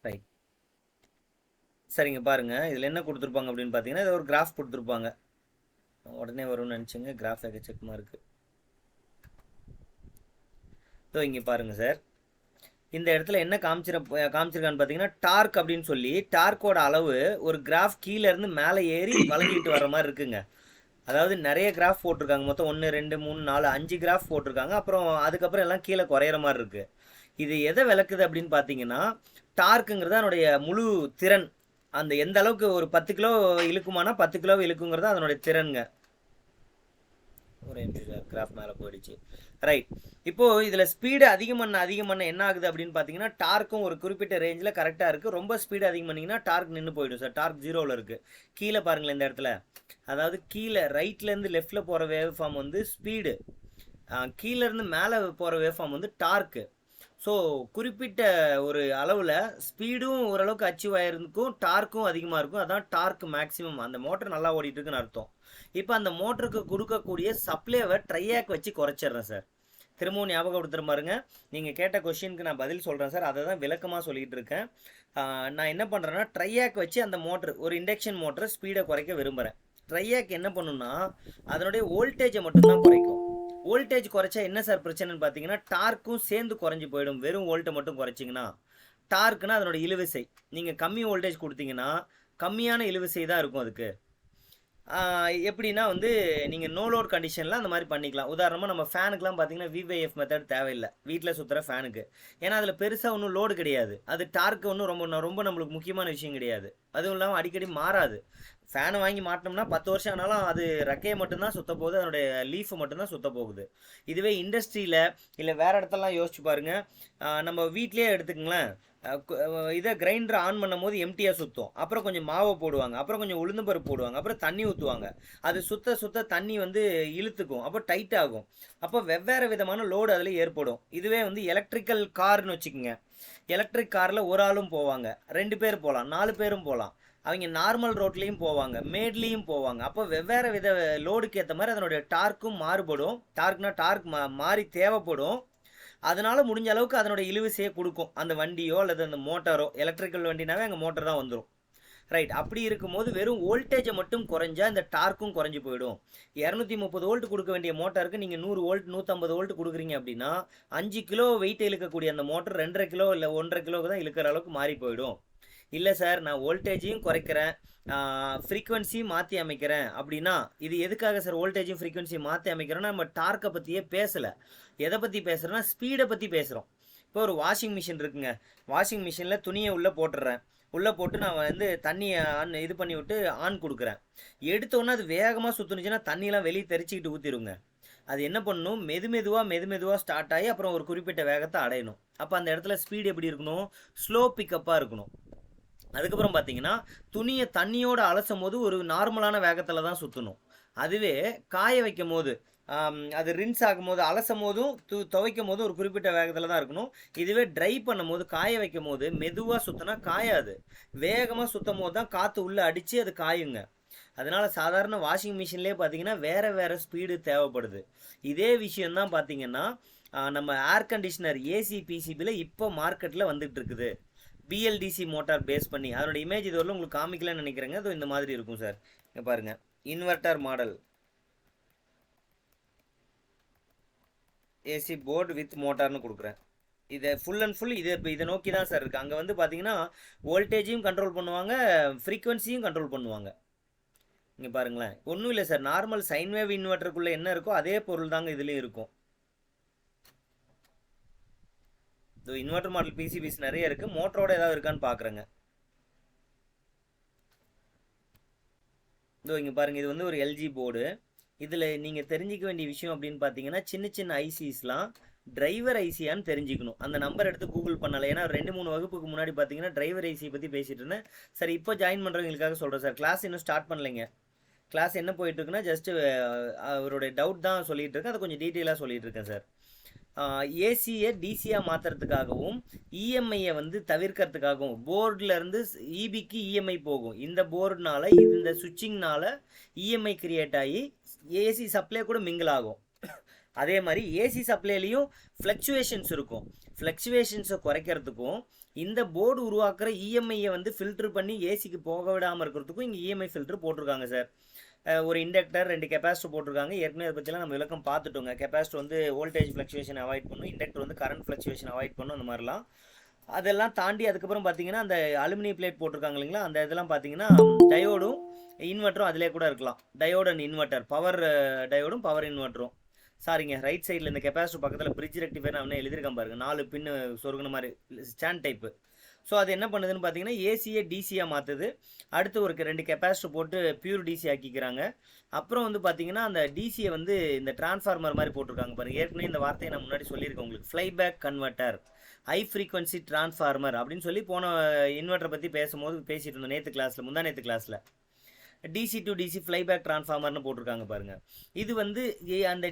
Right. சரிங்க பாருங்க, இதில் என்ன கொடுத்துருப்பாங்க அப்படின்னு பார்த்தீங்கன்னா, இது ஒரு கிராஃப் கொடுத்துருப்பாங்க. உடனே வரும்னு நினச்சிங்க, கிராஃப் எக்கச்சக்கமாக இருக்குது. ஸோ இங்கே பாருங்க சார், இந்த இடத்துல என்ன காமிச்சிருக்கான்னு பார்த்தீங்கன்னா, டார்க் அப்படின்னு சொல்லி டார்க்கோட அளவு ஒரு கிராஃப் கீழே இருந்து மேலே ஏறி வழங்கிட்டு வர மாதிரி இருக்குங்க. அதாவது நிறைய கிராஃப் போட்டிருக்காங்க, மொத்தம் 1 2 3 4 5 கிராஃப் போட்டிருக்காங்க. அப்புறம் அதுக்கப்புறம் எல்லாம் கீழே குறையிற மாதிரி இருக்கு. இது எதை விளக்குது அப்படின்னு பார்த்தீங்கன்னா, டார்க்குங்கிறது அதனுடைய முழு திறன். அந்த எந்த அளவுக்கு ஒரு 10 கிலோ இழுக்குமானா 10 கிலோ இழுக்குங்கிறது அதனுடைய திறனுங்க. ஒரு நிமிஷம், கிராஃப் மேலே போயிடுச்சு. ரைட். இப்போ இதில் ஸ்பீடு அதிகம் பண்ண என்ன ஆகுது அப்படின்னு பார்த்தீங்கன்னா, டார்க்கும் ஒரு குறிப்பிட்ட ரேஞ்சில் கரெக்டாக இருக்குது. ரொம்ப ஸ்பீடு அதிகம் பண்ணிங்கன்னா டார்க் நின்று போயிடும் சார். டார்க் 0வில் இருக்குது. கீழே பாருங்களேன் இந்த இடத்துல, அதாவது கீழே ரைட்லேருந்து லெஃப்டில் போகிற வேவ் ஃபார்ம் வந்து ஸ்பீடு, கீழேருந்து மேலே போகிற வேவ் ஃபார்ம் வந்து டார்க்கு. ஸோ குறிப்பிட்ட ஒரு அளவில் ஸ்பீடும் ஓரளவுக்கு அச்சீவ் ஆகிருக்கும், டார்க்கும் அதிகமாக இருக்கும். அதான் டார்க் மேக்ஸிமம். அந்த மோட்டர் நல்லா ஓடிட்டு இருக்குன்னு அர்த்தம். இப்போ அந்த மோட்டருக்கு கொடுக்கக்கூடிய சப்ளைவை ட்ரையாக் வச்சு குறைச்சிட்றேன் சார். திரும்பவும் ஞாபகப்படுத்துகிற பாருங்க, நீங்கள் கேட்ட கொஷினுக்கு நான் பதில் சொல்கிறேன் சார். அதை தான் விளக்கமாக சொல்லிகிட்டு இருக்கேன். நான் என்ன பண்ணுறேன்னா, ட்ரையாக் வச்சு அந்த மோட்ரு, ஒரு இண்டக்ஷன் மோட்டரை ஸ்பீடை குறைக்க விரும்புகிறேன். ட்ரையாக் என்ன பண்ணுன்னா, அதனுடைய வோல்டேஜை மட்டும்தான் குறைக்கும். வோல்டேஜ் குறைச்சா என்ன சார் பிரச்சனைன்னு பார்த்தீங்கன்னா, டார்க்கும் சேர்ந்து குறைஞ்சி போயிடும். வெறும் வோல்ட்டை மட்டும் குறைச்சிங்கன்னா. டார்க்குன்னா அதனோட இழுவிசை. நீங்கள் கம்மி வோல்டேஜ் கொடுத்தீங்கன்னா கம்மியான இழுவிசை தான் இருக்கும் அதுக்கு. எப்படின்னா வந்து நீங்கள் நோ லோட் கண்டிஷனில் அந்த மாதிரி பண்ணிக்கலாம். உதாரணமாக நம்ம ஃபேனுக்குலாம் பார்த்தீங்கன்னா VYF மெத்தட் தேவையில்லை வீட்டில் சுற்றுற ஃபேனுக்கு. ஏன்னா அதில் பெருசாக ஒன்றும் லோடு கிடையாது. அது டார்க்கு ஒன்றும் ரொம்ப நம்மளுக்கு முக்கியமான விஷயம் கிடையாது. அதுவும் இல்லாமல் அடிக்கடி மாறாது. ஃபேனை வாங்கி மாட்டினோம்னா 10 வருஷம் ஆனாலும் அது ரெக்கையை மட்டும்தான் சுத்த போகுது, அதனுடைய லீஃபை மட்டும்தான் சுத்த போகுது. இதுவே இண்டஸ்ட்ரியில் இல்லை வேறு இடத்தெல்லாம் யோசிச்சு பாருங்கள். நம்ம வீட்லேயே எடுத்துக்கங்களேன். இதை கிரைண்டர் ஆன் பண்ணும் போது எம்டியாக சுற்றும். அப்புறம் கொஞ்சம் மாவை போடுவாங்க, அப்புறம் கொஞ்சம் உளுந்தம்பருப்பு போடுவாங்க, அப்புறம் தண்ணி ஊற்றுவாங்க. அது சுத்த தண்ணி வந்து இழுத்துக்கும், அப்போ டைட் ஆகும். அப்போ வெவ்வேறு விதமான லோடு அதில் ஏற்படும். இதுவே வந்து எலக்ட்ரிக்கல் கார்னு வச்சுக்கோங்க. எலக்ட்ரிக் காரில் ஒரு ஆளும் போவாங்க, 2 பேர் போகலாம், 4 பேரும் போகலாம். அவங்க நார்மல் ரோட்லேயும் போவாங்க, மேட்லேயும் போவாங்க. அப்போ வெவ்வேறு வித லோடுக்கு ஏற்ற மாதிரி அதனுடைய டார்க்கும் மாறுபடும். டார்க்னா டார்க் மாறி தேவைப்படும். அதனால முடிஞ்ச அளவுக்கு அதனோட இழுவிசையை கொடுக்கும் அந்த வண்டியோ அல்லது அந்த மோட்டாரோ. எலக்ட்ரிக்கல் வண்டினாவே அங்கே மோட்டர் தான் வந்துடும். ரைட். அப்படி இருக்கும்போது வெறும் வோல்டேஜை மட்டும் குறைஞ்சா இந்த டார்க்கும் குறைஞ்சி போயிடும். 230 வோல்ட் கொடுக்க வேண்டிய மோட்டாருக்கு நீங்கள் 100 வோல்ட் 150 வோல்ட் கொடுக்குறீங்க அப்படின்னா 5 கிலோ வெயிட் இழுக்கக்கூடிய அந்த மோட்டர் 2.5 கிலோ இல்லை 1.5 கிலோவுக்கு தான் இழுக்கிற அளவுக்கு மாறி போயிடும். இல்லை சார், நான் வோல்டேஜையும் குறைக்கிறேன், ஃப்ரீக்வன்சியும் மாற்றி அமைக்கிறேன் அப்படின்னா, இது எதுக்காக சார் வோல்டேஜையும் ஃப்ரீக்வன்சியும் மாற்றி அமைக்கிறோன்னா, நம்ம டார்க்கை பற்றியே பேசலை. எதை பற்றி பேசுகிறோன்னா, ஸ்பீடை பற்றி பேசுகிறோம். இப்போ ஒரு வாஷிங் மிஷின் இருக்குங்க. வாஷிங் மிஷினில் துணியை உள்ளே போட்டுடுறேன். உள்ளே போட்டு நான் வந்து தண்ணியை இது பண்ணி விட்டு ஆன் கொடுக்குறேன். எடுத்தோன்னே அது வேகமாக சுற்றுனுச்சுன்னா தண்ணியெலாம் வெளியே தெரிச்சிக்கிட்டு ஊற்றிடுங்க. அது என்ன பண்ணணும், மெதுமெதுவாக ஸ்டார்ட் ஆகி அப்புறம் ஒரு குறிப்பிட்ட வேகத்தை அடையணும். அப்போ அந்த இடத்துல ஸ்பீடு எப்படி இருக்கணும், ஸ்லோ பிக்கப்பாக இருக்கணும். அதுக்கப்புறம் பார்த்தீங்கன்னா, துணியை தண்ணியோடு அலசும் போது ஒரு நார்மலான வேகத்தில் தான் சுற்றணும். அதுவே காய வைக்கும் போது, அது ரின்ஸ் ஆகும் போது, அலசும் போதும் துவைக்கும் போதும் ஒரு குறிப்பிட்ட வேகத்தில் தான் இருக்கணும். இதுவே ட்ரை பண்ணும் போது, காய வைக்கும் போது மெதுவாக சுற்றினா காயாது. வேகமாக சுற்றும் போது தான் காற்று உள்ளே அடித்து அது காயுங்க. அதனால் சாதாரண வாஷிங் மிஷின்லேயே பார்த்தீங்கன்னா வேறு ஸ்பீடு தேவைப்படுது. இதே விஷயந்தான் பார்த்தீங்கன்னா நம்ம ஏர் கண்டிஷனர் ஏசி பிசிபியில் இப்போ மார்க்கெட்டில் வந்துட்டு இருக்குது. பிஎல்டிசி மோட்டார் பேஸ் பண்ணி. அதனோட இமேஜ் இது வரல உங்களுக்கு காமிக்கலன்னு நினைக்கிறேங்க. அது இந்த மாதிரி இருக்கும் சார். இங்கே பாருங்கள், inverter model AC board with மோட்டார்னு கொடுக்குறேன். இதை ஃபுல் அண்ட் ஃபுல் இதை நோக்கி தான் சார் இருக்குது. அங்கே வந்து பார்த்தீங்கன்னா வோல்டேஜையும் கண்ட்ரோல் பண்ணுவாங்க, ஃப்ரீக்வன்சியும் கண்ட்ரோல் பண்ணுவாங்க. இங்கே பாருங்களேன், ஒன்றும் இல்லை சார், நார்மல் சைன் வேவ் இன்வெர்ட்டருக்குள்ளே என்ன இருக்கோ அதே பொருள் தாங்க இதுலேயும் இருக்கும். இன்வெர்டர் மாடல் பிசிபிஸ் நிறைய இருக்குது. மோட்டரோட ஏதாவது இருக்கான்னு பார்க்குறேங்க. இங்கே பாருங்கள், இது வந்து ஒரு எல்ஜி போர்டு. இதில் நீங்கள் தெரிஞ்சிக்க வேண்டிய விஷயம் அப்படின்னு பார்த்தீங்கன்னா, சின்ன ஐசிஸ்லாம் டிரைவர் ஐசியான்னு தெரிஞ்சுக்கணும். அந்த நம்பர் எடுத்து கூகுள் பண்ணலை. ஏன்னா 2-3 வகுப்புக்கு முன்னாடி பார்த்தீங்கன்னா டிரைவர் ஐசியை பற்றி பேசிகிட்டு இருந்தேன் சார். இப்போ ஜாயின் பண்ணுறவங்களுக்காக சொல்கிறேன் சார். கிளாஸ் இன்னும் ஸ்டார்ட் பண்ணலைங்க. கிளாஸ் என்ன போயிட்டுருக்குன்னா ஜஸ்ட்டு அவருடைய டவுட் தான் சொல்லிகிட்டு இருக்கேன். அதை கொஞ்சம் டீட்டெயிலாக சொல்லிகிட்டு இருக்கேன் சார். ஏசியை டிசியாக மாற்றுறதுக்காகவும் இஎம்ஐயை வந்து தவிர்க்கிறதுக்காகவும் போர்டிலேருந்து இபிக்கு இஎம்ஐ போகும். இந்த போர்டுனால இந்த சுவிட்சிங்னால இஎம்ஐ கிரியேட் ஆகி ஏசி சப்ளை கூட மிங்கிள் ஆகும். அதே மாதிரி ஏசி சப்ளைலையும் ஃப்ளக்சுவேஷன்ஸ் இருக்கும். ஃப்ளக்சுவேஷன்ஸை குறைக்கிறதுக்கும் இந்த போர்டு உருவாக்குற இஎம்ஐயை வந்து ஃபில்டர் பண்ணி ஏசிக்கு போக விடாமல் இருக்கிறதுக்கும் இங்கே இஎம்ஐ ஃபில்டர் போட்டிருக்காங்க சார். ஒரு இண்டக்டர் 2 கெப்பாசிட்டர் போட்டிருக்காங்க. ஏற்கனவே அதை பற்றிலாம் நம்ம விளக்கம் பார்த்துட்டோங்க. கெப்பாசிட்டர் வந்து வோல்டேஜ் ஃப்ளக்சுவேஷன் அவாய்ட் பண்ணும், இண்டக்டர் வந்து கரண்ட் ஃப்ளக்சுவேஷன் அவாய்ட் பண்ணும், அந்த மாதிரிலாம். அதெல்லாம் தாண்டி அதுக்கப்புறம் பார்த்தீங்கன்னா அந்த அலுமினியம் பிளேட் போட்டிருக்காங்க இல்லைங்களா, அந்த இதெல்லாம் பார்த்தீங்கன்னா டயோடும் இன்வெர்ட்டரும் அதிலே கூட இருக்கலாம். டயோட் அண்ட் இன்வெர்ட்டர், பவர் டயோடும் பவர் இன்வெர்ட்டரும். சாரிங்க, ரைட் சைடில் இந்த கெப்பாசிட்டர் பக்கத்தில் பிரிட்ஜ் ரெக்டிஃபையர் நான் எழுதியிருக்கேன் பாருங்க, 4 பின்னு சொருகின மாதிரி ஸ்டாண்ட் டைப்பு. ஸோ அது என்ன பண்ணுதுன்னு பார்த்தீங்கன்னா ஏசியை டிசியாக மாற்றுது. அடுத்து ஒரு 2 கெப்பாசிட்டர் போட்டு பியூர் டிசி ஆக்கிக்கிறாங்க. அப்புறம் வந்து பார்த்தீங்கன்னா அந்த டிசியை வந்து இந்த டிரான்ஸ்ஃபார்மர் மாதிரி போட்டிருக்காங்க பாருங்கள். ஏற்கனவே இந்த வார்த்தையை நான் முன்னாடி சொல்லியிருக்கேன் உங்களுக்கு, flyback converter, high frequency transformer அப்படின்னு சொல்லி போன இன்வெர்ட்டரை பற்றி பேசும்போது பேசிட்டு இருந்தோம் நேற்று கிளாஸில், முந்தா நேற்று கிளாஸில். டிசி டு டிசி ஃப்ளைபேக் டிரான்ஸ்ஃபார்மர்னு போட்டிருக்காங்க பாருங்கள். இது வந்து அந்த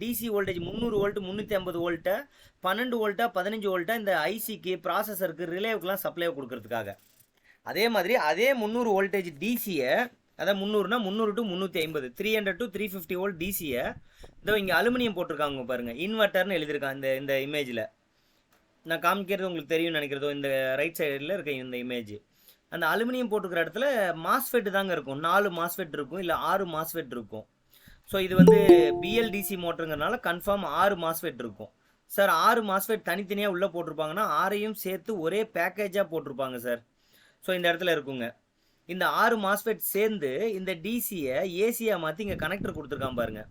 டிசி வோல்டேஜ் 300 வோல்ட் 350 வோல்ட்டை 12 வோல்ட்டா 15 வோல்ட்டா இந்த ஐசிக்கு ப்ராசஸருக்கு ரிலேவுக்குலாம் சப்ளை கொடுக்கறதுக்காக. அதே மாதிரி அதே 300 வோல்டேஜ் டிசியை, அதாவது 300னா 300 டு 350, 300 டு 350 வோல்ட் டிசியை இதோ இங்கே அலுமினியம் போட்டிருக்காங்க பாருங்கள், இன்வெர்ட்டர்னு எழுதியிருக்காங்க இந்த இமேஜில். நான் காமிக்கிறது உங்களுக்கு தெரியும்னு நினைக்கிறதோ, இந்த ரைட் சைடில் இருக்க இந்த இமேஜ். அந்த அலுமினியம் போட்டுக்கிற இடத்துல மாஸ்ஃபெட் தாங்க இருக்கும், 4 மாஸ்ஃபெட் இருக்கும், இல்லை 6 மாஸ்ஃபெட் இருக்கும். ஸோ இது வந்து பிஎல்டிசி மோட்டருங்கிறனால கன்ஃபார்ம் 6 மாஸ்ஃபெட் இருக்கும் சார். 6 மாஸ்ஃபெட் தனித்தனியாக உள்ளே போட்டிருப்பாங்கன்னா 6ஐயும் சேர்த்து ஒரே பேக்கேஜாக போட்டிருப்பாங்க சார். ஸோ இந்த இடத்துல இருக்குங்க, இந்த 6 மாஸ்ஃபெட் சேர்ந்து இந்த டிசியை ஏசியாக மாற்றி இங்கே கனெக்டர் கொடுத்துருக்கான் பாருங்கள்.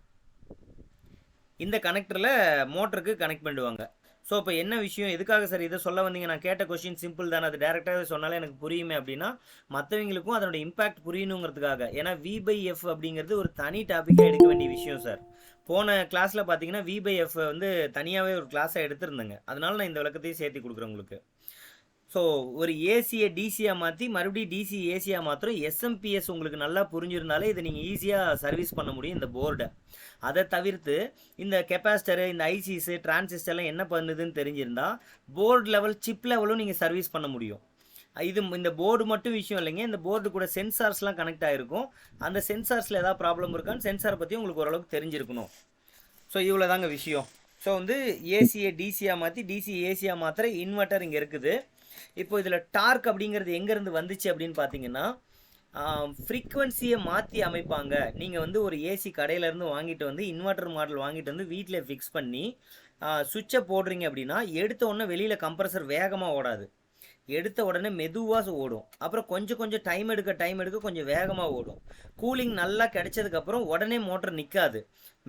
இந்த கனெக்டரில் மோட்டருக்கு கனெக்ட் பண்ணிடுவாங்க. ஸோ இப்போ என்ன விஷயம், எதுக்காக சார் இதை சொல்ல வந்தீங்க? நான் கேட்ட கொஸ்டின் சிம்பிள் தானே, அது டேரெக்டாகவே சொன்னாலே எனக்கு புரியுமே அப்படின்னா மற்றவங்களுக்கும் அதனோட இம்பாக்ட் புரியணுங்கிறதுக்காக. ஏன்னா V/F அப்படிங்கிறது ஒரு தனி டாப்பிக்காக எடுக்க வேண்டிய விஷயம் சார். போன கிளாஸில் பார்த்தீங்கன்னா V/F வந்து தனியாகவே ஒரு கிளாஸாக எடுத்திருந்தேங்க. அதனால நான் இந்த விளக்கத்தையும் சேர்த்து கொடுக்குறேன் உங்களுக்கு. ஸோ ஒரு ஏசியை டிசியாக மாற்றி மறுபடியும் டிசி ஏசியாக மாத்திரம் எஸ்எம்பிஎஸ் உங்களுக்கு நல்லா புரிஞ்சிருந்தாலே இதை நீங்கள் ஈஸியாக சர்வீஸ் பண்ண முடியும் இந்த போர்டை. அதை தவிர்த்து இந்த கெப்பாசிட்டரு, இந்த ஐசிஸு, டிரான்சிஸ்டர்லாம் என்ன பண்ணுதுன்னு தெரிஞ்சிருந்தா போர்டு லெவல், சிப் லெவலும் நீங்கள் சர்வீஸ் பண்ண முடியும். இந்த போர்டு மட்டும் விஷயம் இல்லைங்க, இந்த போர்டு கூட சென்சார்ஸ்லாம் கனெக்ட் ஆகிருக்கும். அந்த சென்சார்ஸில் ஏதாவது ப்ராப்ளம் இருக்கான்னு சென்சாரை பற்றி உங்களுக்கு ஓரளவுக்கு தெரிஞ்சிருக்கணும். ஸோ இவ்வளோ தாங்க விஷயம். ஸோ வந்து ஏசியை டிசியாக மாற்றி டிசி ஏசியாக மாத்திர இன்வெர்ட்டர் இங்கே இருக்குது. இப்போ இதில் டார்க் அப்படிங்கிறது எங்கேருந்து வந்துச்சு அப்படின்னு பார்த்தீங்கன்னா ஃப்ரீக்வன்சியை மாற்றி அமைப்பாங்க. நீங்கள் வந்து ஒரு ஏசி கடையிலேருந்து வாங்கிட்டு வந்து இன்வெர்ட்டர் மாடல் வாங்கிட்டு வந்து வீட்டில் ஃபிக்ஸ் பண்ணி சுவிட்சை போடுறீங்க அப்படின்னா எடுத்த உடனே வெளியில் கம்ப்ரஸர் வேகமாக ஓடாது, எடுத்த உடனே மெதுவாக ஓடும். அப்புறம் கொஞ்சம் டைம் எடுக்க கொஞ்சம் வேகமாக ஓடும். கூலிங் நல்லா கிடைச்சதுக்கப்புறம் உடனே மோட்டர் நிற்காது,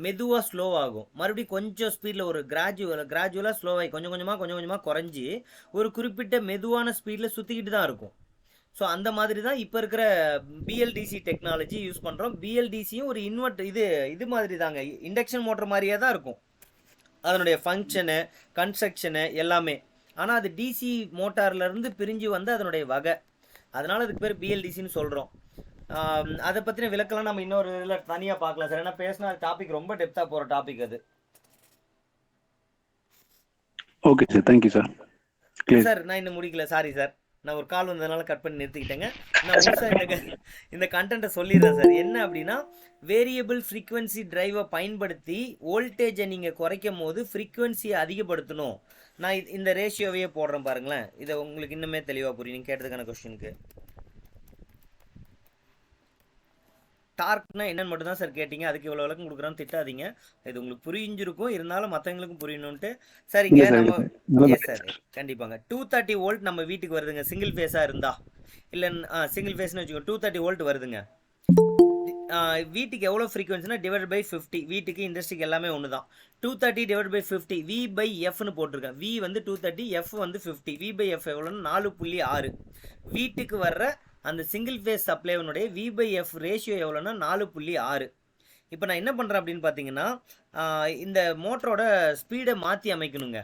மெதுவாக ஸ்லோ ஆகும். மறுபடியும் கொஞ்சம் ஸ்பீடில் ஒரு கிராஜுவலாக ஸ்லோவாகி கொஞ்சம் கொஞ்சமாக குறைஞ்சி ஒரு குறிப்பிட்ட மெதுவான ஸ்பீடில் சுற்றிக்கிட்டு தான் இருக்கும். ஸோ அந்த மாதிரி தான் இப்போ இருக்கிற பிஎல்டிசி டெக்னாலஜி யூஸ் பண்ணுறோம். பிஎல்டிசியும் ஒரு இன்வெர்ட்டர் இது மாதிரி தாங்க, இண்டக்ஷன் மோட்டர் மாதிரியே தான் இருக்கும் அதனுடைய ஃபங்க்ஷனு, கன்ஸ்ட்ரக்ஷனு எல்லாமே. ஆனால் அது டிசி மோட்டார்லேருந்து பிரிஞ்சு வந்து அதனுடைய வகை, அதனால் அதுக்கு பேர் பிஎல்டிசின்னு சொல்கிறோம். அதை பற்றின விளக்கெல்லாம் நம்ம இன்னொரு இதில் தனியாக பார்க்கலாம் சார். ஏன்னா பேசினா டாபிக் ரொம்ப டெப்த்தாக போகிற டாபிக் அது. Okay sir, thank you sir. Sir நான் இன்னும் முடிக்கல, சாரி சார், நான் ஒரு கால் வந்ததுனால கட் பண்ணி நிறுத்திக்கிட்டேங்க. நான் இந்த கண்டென்ட்டை சொல்லிடுறேன் சார். என்ன அப்படின்னா வேரியபிள் ஃப்ரீக்வன்சி டிரைவை பயன்படுத்தி வோல்டேஜை நீங்கள் குறைக்கும் போது ஃப்ரீக்வன்சியை அதிகப்படுத்தணும். நான் இந்த ரேஷியோவையே போடுறேன் பாருங்களேன், இதை உங்களுக்கு இன்னுமே தெளிவாக புரியும் நீங்கள் கேட்டதுக்கான கொஸ்டினுக்கு. டார்க்னா என்னன்னு மட்டும் தான் சார் கேட்டிங்க, அதுக்கு இவ்வளோ விளக்கம் கொடுக்குறோன்னு திட்டாதீங்க. இது உங்களுக்கு புரிஞ்சிருக்கும், இருந்தாலும் மற்றவங்களுக்கும் புரியணுன்ட்டு. சரிங்க, நம்ம எஸ் சார் கண்டிப்பாங்க. 230 வோல்ட் நம்ம வீட்டுக்கு வருதுங்க, சிங்கிள் ஃபேஸாக இருந்தா, இல்லை சிங்கிள் ஃபேஸ்னு வச்சுக்கோங்க, 230 வோல்ட் வருதுங்க. வீட்டுக்கு எவ்வளோ ஃப்ரீக்வன்சினா /50. வீட்டுக்கு இண்டஸ்ட்ரிக்கு எல்லாமே ஒன்று தான். 230 / 50 V/Fன்னு போட்டிருக்கேன். V வந்து 230, F வந்து 50. V/F எவ்வளோன்னு 4.6. வீட்டுக்கு வர்ற அந்த சிங்கிள் ஃபேஸ் சப்ளைவனுடைய V/F ரேஷியோ எவ்வளோன்னா 4.6. இப்போ நான் என்ன பண்ணுறேன் அப்படின்னு பார்த்தீங்கன்னா இந்த மோட்டரோட ஸ்பீடை மாற்றி அமைக்கணுங்க.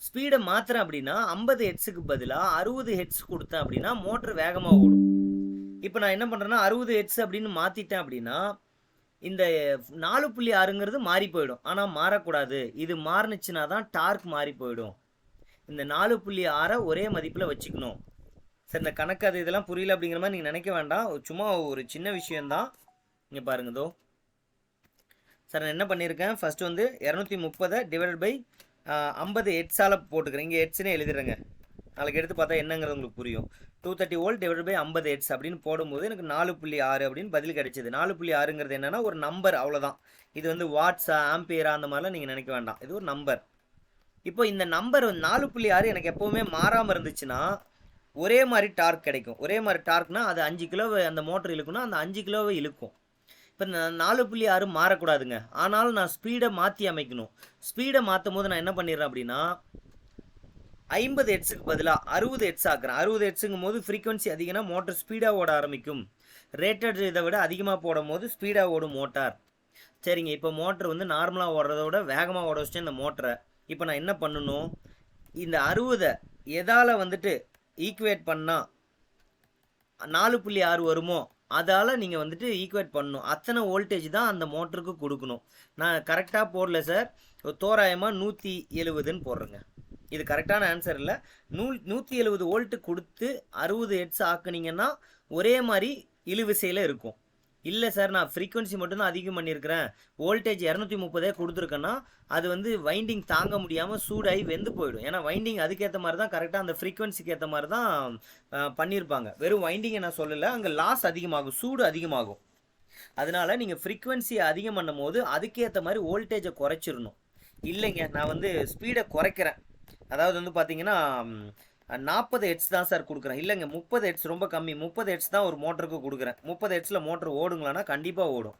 ஸ்பீடை மாற்றுறேன் அப்படின்னா 50 ஹெட்ஸுக்கு பதிலாக 60 ஹெட்ஸ் கொடுத்தேன் அப்படின்னா மோட்ரு வேகமாக ஓடும். இப்போ நான் என்ன பண்ணுறேன்னா 60 ஹெட்ஸ் அப்படின்னு மாற்றிட்டேன் அப்படின்னா இந்த 4.6ங்கிறது மாறி போயிடும். ஆனால் மாறக்கூடாது, இது மாறினுச்சுன்னா தான் டார்க் மாறி போயிடும். இந்த 4.6 ஒரே மதிப்பில் வச்சுக்கணும் சார். இந்த கணக்கு அது இதெல்லாம் புரியல அப்படிங்கிற மாதிரி நீங்கள் நினைக்க வேண்டாம், சும்மா ஒரு சின்ன விஷயந்தான். இங்கே பாருங்கதோ சார், நான் என்ன பண்ணியிருக்கேன், ஃபஸ்ட்டு வந்து 230 / 50 ஹெட்ஸால் போட்டுக்கிறேன். இங்கே ஹெட்ஸ்னே எழுதிடுறேங்க. நாளைக்கு எடுத்து பார்த்தா என்னங்கிறது உங்களுக்கு புரியும். 230 வோல்ட் டிவைட் பை 50 ஹெர்ட்ஸ் அப்படின்னு போடும்போது எனக்கு 4.6 அப்படின்னு பதில் கிடைச்சது. 4.6ங்கிறது என்னன்னா ஒரு நம்பர், அவ்வளோதான். இது வந்து வாட்ஸா ஆம்பியரா அந்த மாதிரிலாம் நீங்கள் நினைக்க வேண்டாம், இது ஒரு நம்பர். இப்போ இந்த நம்பர் 4.6 எனக்கு எப்போவுமே மாறாமல் இருந்துச்சுன்னா ஒரே மாதிரி டார்க் கிடைக்கும். ஒரே மாதிரி டார்க்னா அது 5 கிலோவை அந்த மோட்டர் இழுக்குன்னா அந்த 5 கிலோவை இழுக்கும். இப்போ இந்த 4.6 மாறக்கூடாதுங்க. ஆனாலும் நான் ஸ்பீடை மாற்றி அமைக்கணும். ஸ்பீடை மாற்றும் போது நான் என்ன பண்ணிடுறேன் அப்படின்னா 50 ஹெட்ஸுக்கு பதிலாக 60 ஹெட்ஸ் ஆக்குறேன். 60 ஹெட்ஸுங்கும் போது ஃப்ரீக்வன்சி அதிகம்னா மோட்டர் ஸ்பீடாக ஓட ஆரம்பிக்கும். ரேட்டட் இதை விட அதிகமாக போடும் போது ஸ்பீடாக ஓடும் மோட்டார். சரிங்க, இப்போ மோட்டர் வந்து நார்மலாக ஓடுறத விட வேகமாக ஓட வச்சுட்டு இந்த மோட்டரை இப்போ நான் என்ன பண்ணணும், இந்த 60 எதால் வந்துட்டு ஈக்குவேட் பண்ணால் 4.6 வருமோ அதால் நீங்கள் வந்துட்டு ஈக்குவேட் பண்ணணும். அத்தனை வோல்டேஜ் தான் அந்த மோட்டருக்கு கொடுக்கணும். நான் கரெக்டாக போடல சார், தோராயமாக 170ன்னு போடுறேங்க. இது கரெக்டான ஆன்சர் இல்லை. 170 வோல்ட்டு கொடுத்து 60 ஹெட்ஸ் ஆக்குனீங்கன்னா ஒரே மாதிரி இழுவிசையில் இருக்கும். இல்லை சார் நான் ஃப்ரீக்வன்சி மட்டும்தான் அதிகம் பண்ணியிருக்கிறேன், வோல்டேஜ் 230 கொடுத்துருக்கேன்னா அது வந்து வைண்டிங் தாங்க முடியாமல் சூடாகி வெந்து போயிடும். ஏன்னா வைண்டிங் அதுக்கேற்ற மாதிரி தான் கரெக்டாக அந்த ஃப்ரீக்வன்சிக்கு ஏற்ற மாதிரி தான் பண்ணியிருப்பாங்க. வெறும் வைண்டிங்கை நான் சொல்லலை, அங்கே லாஸ் அதிகமாகும், சூடு அதிகமாகும். அதனால நீங்கள் ஃப்ரீக்வன்சியை அதிகம் பண்ணும் போது அதுக்கேற்ற மாதிரி வோல்டேஜை குறைச்சிடணும். இல்லைங்க நான் வந்து ஸ்பீடை குறைக்கிறேன், அதாவது வந்து பார்த்தீங்கன்னா 40 ஹெட்ஸ் தான் சார் கொடுக்குறேன். இல்லைங்க 30 ஹெட்ஸ் ரொம்ப கம்மி, 30 ஹெட்ஸ் தான் ஒரு மோட்டருக்கு கொடுக்குறேன். 30 ஹெட்ஸில் மோட்டர் ஓடுங்களான்னா கண்டிப்பாக ஓடும்.